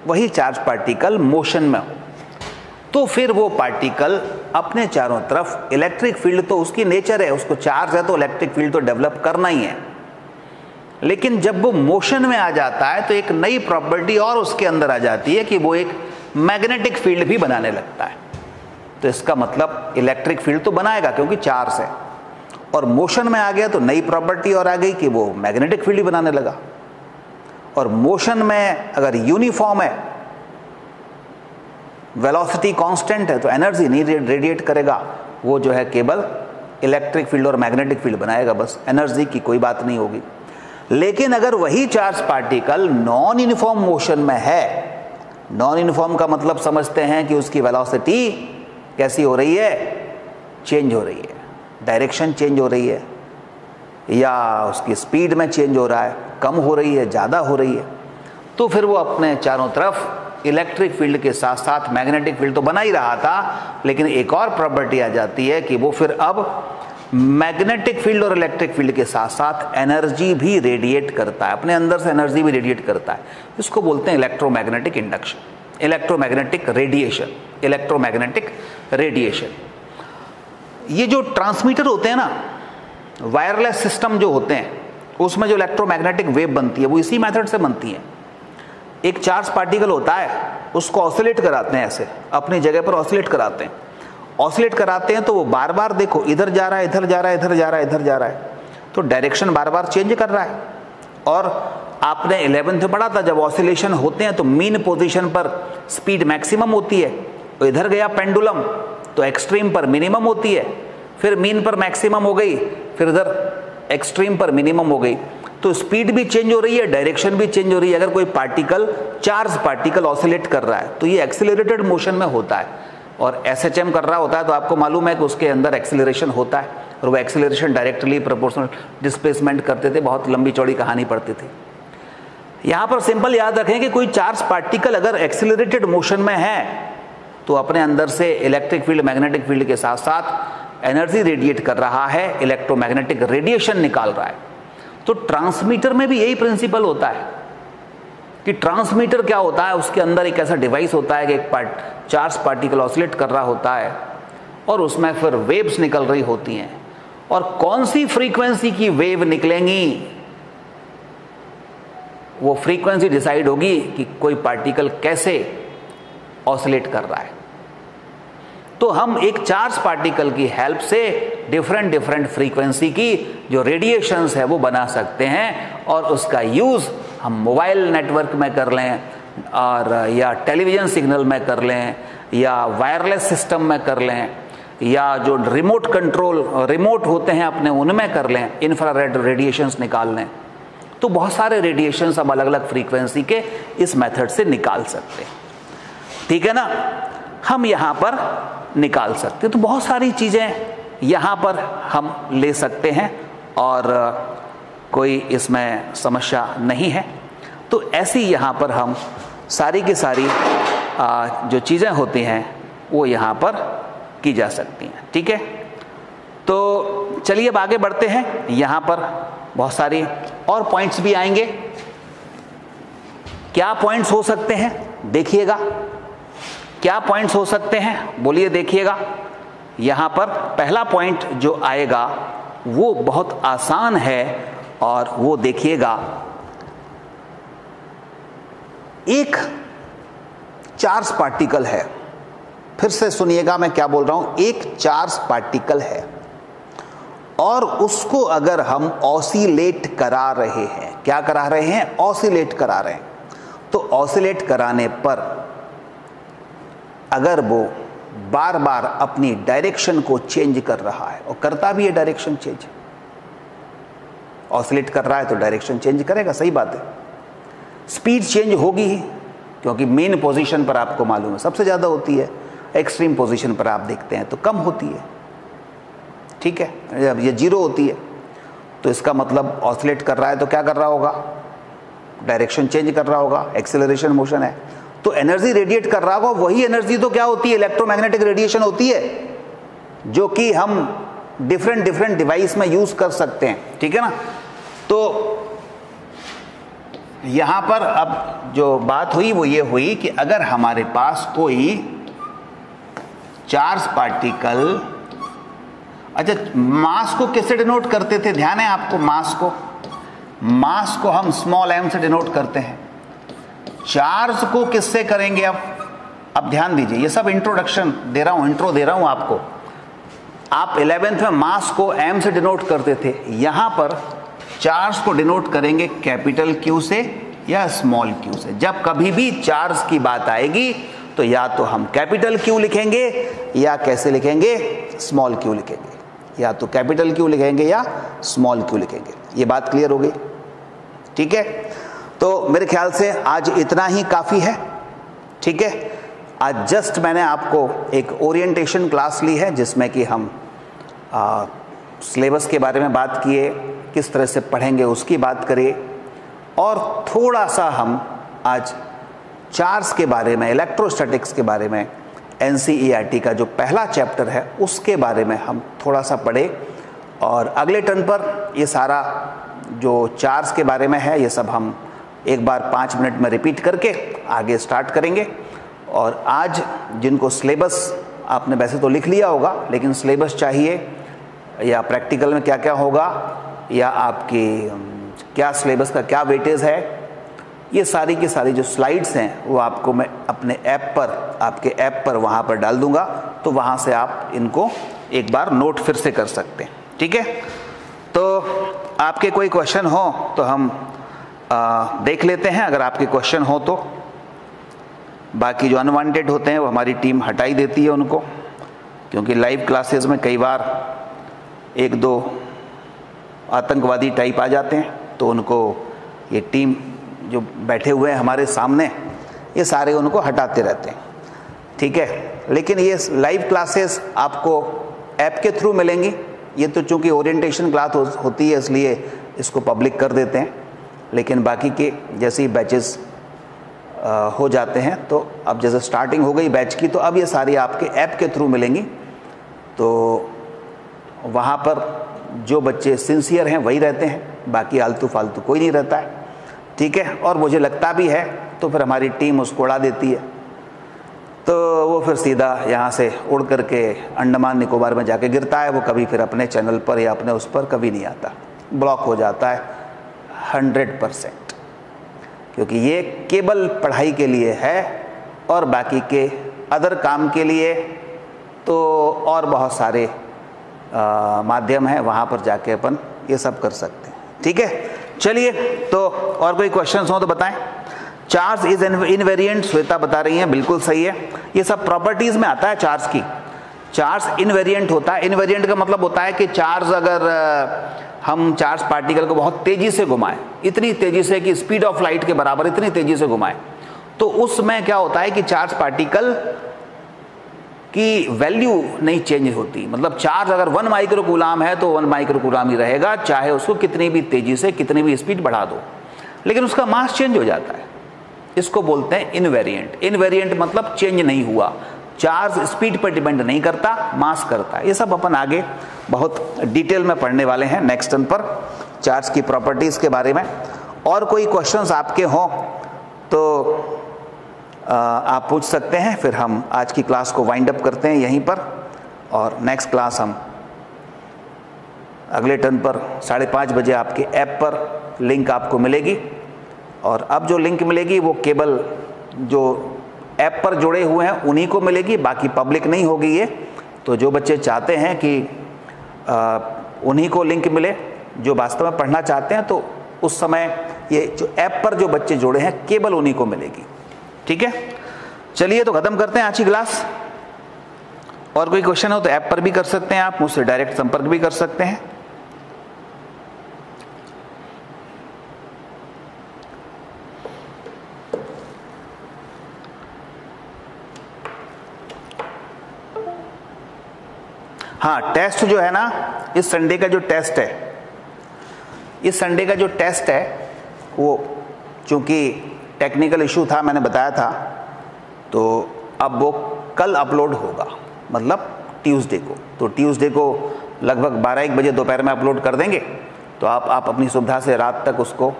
वही चार्ज पार्टिकल मोशन में हो, तो फिर वो पार्टिकल अपने चारों तरफ इलेक्ट्रिक फील्ड, तो उसकी नेचर है, उसको चार्ज है तो इलेक्ट्रिक फील्ड तो डेवलप करना ही है। लेकिन जब वो मोशन में आ जाता है तो एक नई प्रॉपर्टी और उसके अंदर आ जाती है कि वो एक मैग्नेटिक फील्ड भी बनाने लगता है। तो इसका मतलब इलेक्ट्रिक फील्ड तो बनाएगा क्योंकि चार्ज है, और मोशन में आ गया तो नई प्रॉपर्टी और आ गई कि वो मैग्नेटिक फील्ड ही बनाने लगा। और मोशन में अगर यूनिफॉर्म है, वेलोसिटी कांस्टेंट है, तो एनर्जी नहीं रेडिएट करेगा, वो जो है केवल इलेक्ट्रिक फील्ड और मैग्नेटिक फील्ड बनाएगा, बस एनर्जी की कोई बात नहीं होगी। लेकिन अगर वही charge particle non uniform motion में है, नॉन यूनिफॉर्म का मतलब समझते हैं कि उसकी वेलोसिटी कैसी हो रही है, चेंज हो रही है, डायरेक्शन चेंज हो रही है, या उसकी स्पीड में चेंज हो रहा है, कम हो रही है, ज़्यादा हो रही है, तो फिर वो अपने चारों तरफ इलेक्ट्रिक फील्ड के साथ साथ मैग्नेटिक फील्ड तो बना ही रहा था, लेकिन एक और प्रॉपर्टी आ जाती है कि वो फिर अब मैग्नेटिक फील्ड और इलेक्ट्रिक फील्ड के साथ साथ एनर्जी भी रेडिएट करता है, अपने अंदर से एनर्जी भी रेडिएट करता है। इसको बोलते हैं electromagnetic induction, electromagnetic radiation, electromagnetic radiation. ये जो ट्रांसमीटर होते हैं ना, वायरलेस सिस्टम जो होते हैं, उसमें जो इलेक्ट्रोमैग्नेटिक वेव बनती है वो इसी मेथड से बनती है। एक चार्ज पार्टिकल होता है, उसको ऑसिलेट कराते हैं, ऐसे अपनी जगह पर ऑसिलेट कराते हैं। ऑसिलेट कराते हैं तो वो बार बार देखो इधर जा रहा है, इधर जा रहा है, इधर जा रहा है, इधर जा रहा है, तो डायरेक्शन बार बार चेंज कर रहा है। और आपने 11th में पढ़ा था, जब ऑसिलेशन होते हैं तो मीन पोजीशन पर स्पीड मैक्सिमम होती है, तो इधर गया पेंडुलम तो एक्सट्रीम पर मिनिमम होती है, फिर मीन पर मैक्सिमम हो गई, फिर इधर एक्सट्रीम पर मिनिमम हो गई। तो स्पीड भी चेंज हो रही है, डायरेक्शन भी चेंज हो रही है। अगर कोई पार्टिकल, चार्ज पार्टिकल ऑसिलेट कर रहा है तो ये एक्सेलरेटेड मोशन में होता है, और SHM कर रहा होता है तो आपको मालूम है कि उसके अंदर एक्सेलरेशन होता है, और वो एक्सेलरेशन डायरेक्टली प्रोपोर्शनल डिस्प्लेसमेंट करते थे। बहुत लंबी चौड़ी कहानी पढ़ते थे। यहाँ पर सिंपल याद रखें कि कोई चार्ज पार्टिकल अगर एक्सेलरेटेड मोशन में है तो अपने अंदर से इलेक्ट्रिक फील्ड, मैग्नेटिक फील्ड के साथ साथ एनर्जी रेडिएट कर रहा है, इलेक्ट्रोमैग्नेटिक रेडिएशन निकाल रहा है। तो ट्रांसमीटर में भी यही प्रिंसिपल होता है कि ट्रांसमीटर क्या होता है, उसके अंदर एक ऐसा डिवाइस होता है कि एक चार्ज पार्टिकल ऑसिलेट कर रहा होता है और उसमें फिर वेव्स निकल रही होती हैं, और कौन सी फ्रीक्वेंसी की वेव निकलेंगी वो फ्रीक्वेंसी डिसाइड होगी कि कोई पार्टिकल कैसे ऑसिलेट कर रहा है। तो हम एक चार्ज पार्टिकल की हेल्प से डिफरेंट डिफरेंट फ्रीक्वेंसी की जो रेडिएशंस है वो बना सकते हैं, और उसका यूज़ हम मोबाइल नेटवर्क में कर लें, और या टेलीविज़न सिग्नल में कर लें, या वायरलेस सिस्टम में कर लें, या जो रिमोट कंट्रोल रिमोट होते हैं अपने उनमें कर लें, इंफ्रारेड रेडिएशंस निकाल लें। तो बहुत सारे रेडिएशंस हम अलग अलग फ्रीक्वेंसी के इस मेथड से निकाल सकते हैं, ठीक है ना। हम यहाँ पर निकाल सकते हैं, तो बहुत सारी चीज़ें यहाँ पर हम ले सकते हैं और कोई इसमें समस्या नहीं है। तो ऐसी यहाँ पर हम सारी की सारी जो चीज़ें होती हैं वो यहाँ पर की जा सकती हैं, ठीक है। तो चलिए अब आगे बढ़ते हैं। यहाँ पर बहुत सारी और पॉइंट्स भी आएंगे। क्या पॉइंट्स हो सकते हैं देखिएगा, क्या पॉइंट्स हो सकते हैं बोलिए, देखिएगा। यहाँ पर पहला पॉइंट जो आएगा वो बहुत आसान है, और वो देखिएगा। एक चार्ज पार्टिकल है, फिर से सुनिएगा मैं क्या बोल रहा हूं, एक चार्ज पार्टिकल है और उसको अगर हम ऑसिलेट करा रहे हैं, क्या करा रहे हैं, ऑसिलेट करा रहे हैं, तो ऑसिलेट कराने पर अगर वो बार बार अपनी डायरेक्शन को चेंज कर रहा है, और करता भी है डायरेक्शन चेंज, ऑसिलेट कर रहा है तो डायरेक्शन चेंज करेगा, सही बात है। स्पीड चेंज होगी ही, क्योंकि मेन पोजीशन पर आपको मालूम है सबसे ज़्यादा होती है, एक्सट्रीम पोजीशन पर आप देखते हैं तो कम होती है, ठीक है। जब ये 0 होती है तो इसका मतलब ऑसिलेट कर रहा है तो क्या कर रहा होगा, डायरेक्शन चेंज कर रहा होगा, एक्सेलरेशन मोशन है, तो एनर्जी रेडिएट कर रहा होगा। वही एनर्जी तो क्या होती है, इलेक्ट्रोमैग्नेटिक रेडिएशन होती है, जो कि हम डिफरेंट डिफरेंट डिवाइस में यूज कर सकते हैं, ठीक है ना। तो यहां पर अब जो बात हुई वो ये हुई कि अगर हमारे पास कोई चार्ज पार्टिकल, अच्छा मास को किससे डिनोट करते थे, ध्यान है आपको, मास को हम स्मॉल m से डिनोट करते हैं। चार्ज को किससे करेंगे अब ध्यान दीजिए, ये सब इंट्रोडक्शन दे रहा हूं, इंट्रो दे रहा हूं आपको। आप 11th में मास को m से डिनोट करते थे, यहां पर चार्ज को डिनोट करेंगे कैपिटल Q से या स्मॉल q से। जब कभी भी चार्ज की बात आएगी तो या तो हम कैपिटल Q लिखेंगे या कैसे लिखेंगे, स्मॉल q लिखेंगे, या तो कैपिटल Q लिखेंगे या स्मॉल q लिखेंगे। ये बात क्लियर हो गई, ठीक है। तो मेरे ख्याल से आज इतना ही काफ़ी है, ठीक है। आज जस्ट मैंने आपको एक ओरिएंटेशन क्लास ली है जिसमें कि हम सिलेबस के बारे में बात किए, किस तरह से पढ़ेंगे उसकी बात करिए, और थोड़ा सा हम आज चार्ज के बारे में, इलेक्ट्रोस्टैटिक्स के बारे में, NCERT का जो पहला चैप्टर है उसके बारे में हम थोड़ा सा पढ़े। और अगले टर्न पर ये सारा जो चार्ज के बारे में है ये सब हम एक बार 5 मिनट में रिपीट करके आगे स्टार्ट करेंगे। और आज जिनको सिलेबस आपने वैसे तो लिख लिया होगा, लेकिन सिलेबस चाहिए या प्रैक्टिकल में क्या क्या होगा, या आपकी क्या सिलेबस का क्या वेटेज है, ये सारी की सारी जो स्लाइड्स हैं वो आपको मैं अपने ऐप पर, आपके ऐप पर वहाँ पर डाल दूँगा, तो वहाँ से आप इनको एक बार नोट फिर से कर सकते हैं, ठीक है। तो आपके कोई क्वेश्चन हो तो हम देख लेते हैं, अगर आपके क्वेश्चन हो तो। बाकी जो अनवांटेड होते हैं वो हमारी टीम हटाई देती है उनको, क्योंकि लाइव क्लासेस में कई बार 1-2 आतंकवादी टाइप आ जाते हैं, तो उनको ये टीम जो बैठे हुए हैं हमारे सामने, ये सारे उनको हटाते रहते हैं, ठीक है। लेकिन ये लाइव क्लासेस आपको ऐप के थ्रू मिलेंगी। ये तो चूंकि ओरिएंटेशन क्लास होती है इसलिए इसको पब्लिक कर देते हैं, लेकिन बाकी के जैसे ही बैचेस हो जाते हैं, तो अब जैसे स्टार्टिंग हो गई बैच की, तो अब ये सारी आपके ऐप के थ्रू मिलेंगी। तो वहाँ पर जो बच्चे सिंसियर हैं वही रहते हैं, बाकी आलतू फालतू कोई नहीं रहता है, ठीक है। और मुझे लगता भी है तो फिर हमारी टीम उसको उड़ा देती है, तो वो फिर सीधा यहाँ से उड़ करके अंडमान निकोबार में जाके गिरता है। वो कभी फिर अपने चैनल पर या अपने उस पर कभी नहीं आता, ब्लॉक हो जाता है 100%, क्योंकि ये केवल पढ़ाई के लिए है और बाकी के अदर काम के लिए तो और बहुत सारे माध्यम हैं, वहाँ पर जाके अपन ये सब कर सकते हैं, ठीक है। चलिए, तो और कोई क्वेश्चंस हो तो बताएं। चार्ज इज इनवेरिएंट, श्वेता बता रही हैं, बिल्कुल सही है। ये सब प्रॉपर्टीज में आता है चार्ज की। चार्ज इनवेरिएंट होता है। इनवेरिएंट का मतलब होता है कि चार्ज अगर हम चार्ज पार्टिकल को बहुत तेजी से घुमाएं, इतनी तेजी से कि स्पीड ऑफ लाइट के बराबर इतनी तेजी से घुमाएं, तो उसमें क्या होता है कि चार्ज पार्टिकल की वैल्यू नहीं चेंज होती। मतलब चार्ज अगर 1 माइक्रो कूलाम है तो 1 माइक्रो कूलाम ही रहेगा, चाहे उसको कितनी भी तेजी से कितनी भी स्पीड बढ़ा दो, लेकिन उसका मास चेंज हो जाता है। इसको बोलते हैं इनवेरिएंट। इनवेरिएंट मतलब चेंज नहीं हुआ, चार्ज स्पीड पर डिपेंड नहीं करता, मास करता है। ये सब अपन आगे बहुत डिटेल में पढ़ने वाले हैं नेक्स्ट टर्म पर, चार्ज की प्रॉपर्टीज के बारे में। और कोई क्वेश्चंस आपके हों तो आप पूछ सकते हैं, फिर हम आज की क्लास को वाइंड अप करते हैं यहीं पर, और नेक्स्ट क्लास हम अगले टर्न पर 5:30 बजे आपके ऐप पर लिंक आपको मिलेगी। और अब जो लिंक मिलेगी वो केवल जो ऐप पर जुड़े हुए हैं उन्हीं को मिलेगी, बाकी पब्लिक नहीं होगी ये। तो जो बच्चे चाहते हैं कि उन्हीं को लिंक मिले, जो वास्तव में पढ़ना चाहते हैं, तो उस समय ये जो ऐप पर जो बच्चे जुड़े हैं केवल उन्हीं को मिलेगी, ठीक है। चलिए, तो खत्म करते हैं आज की क्लास। और कोई क्वेश्चन हो तो ऐप पर भी कर सकते हैं, आप मुझसे डायरेक्ट संपर्क भी कर सकते हैं। हाँ, टेस्ट जो है ना, इस संडे का जो टेस्ट है, इस संडे का जो टेस्ट है वो चूंकि टेक्निकल इशू था, मैंने बताया था, तो अब वो कल अपलोड होगा, मतलब ट्यूसडे को। तो ट्यूसडे को लगभग 12-1 बजे दोपहर में अपलोड कर देंगे। तो आप अपनी सुविधा से रात तक उसको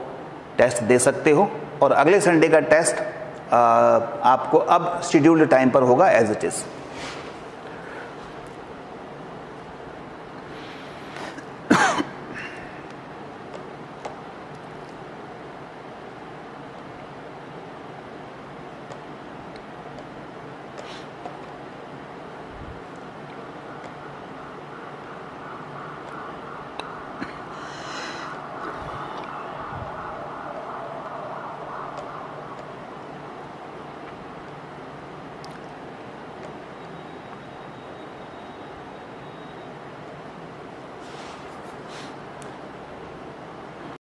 टेस्ट दे सकते हो। और अगले संडे का टेस्ट आपको अब शेड्यूल्ड टाइम पर होगा एज इट इज़।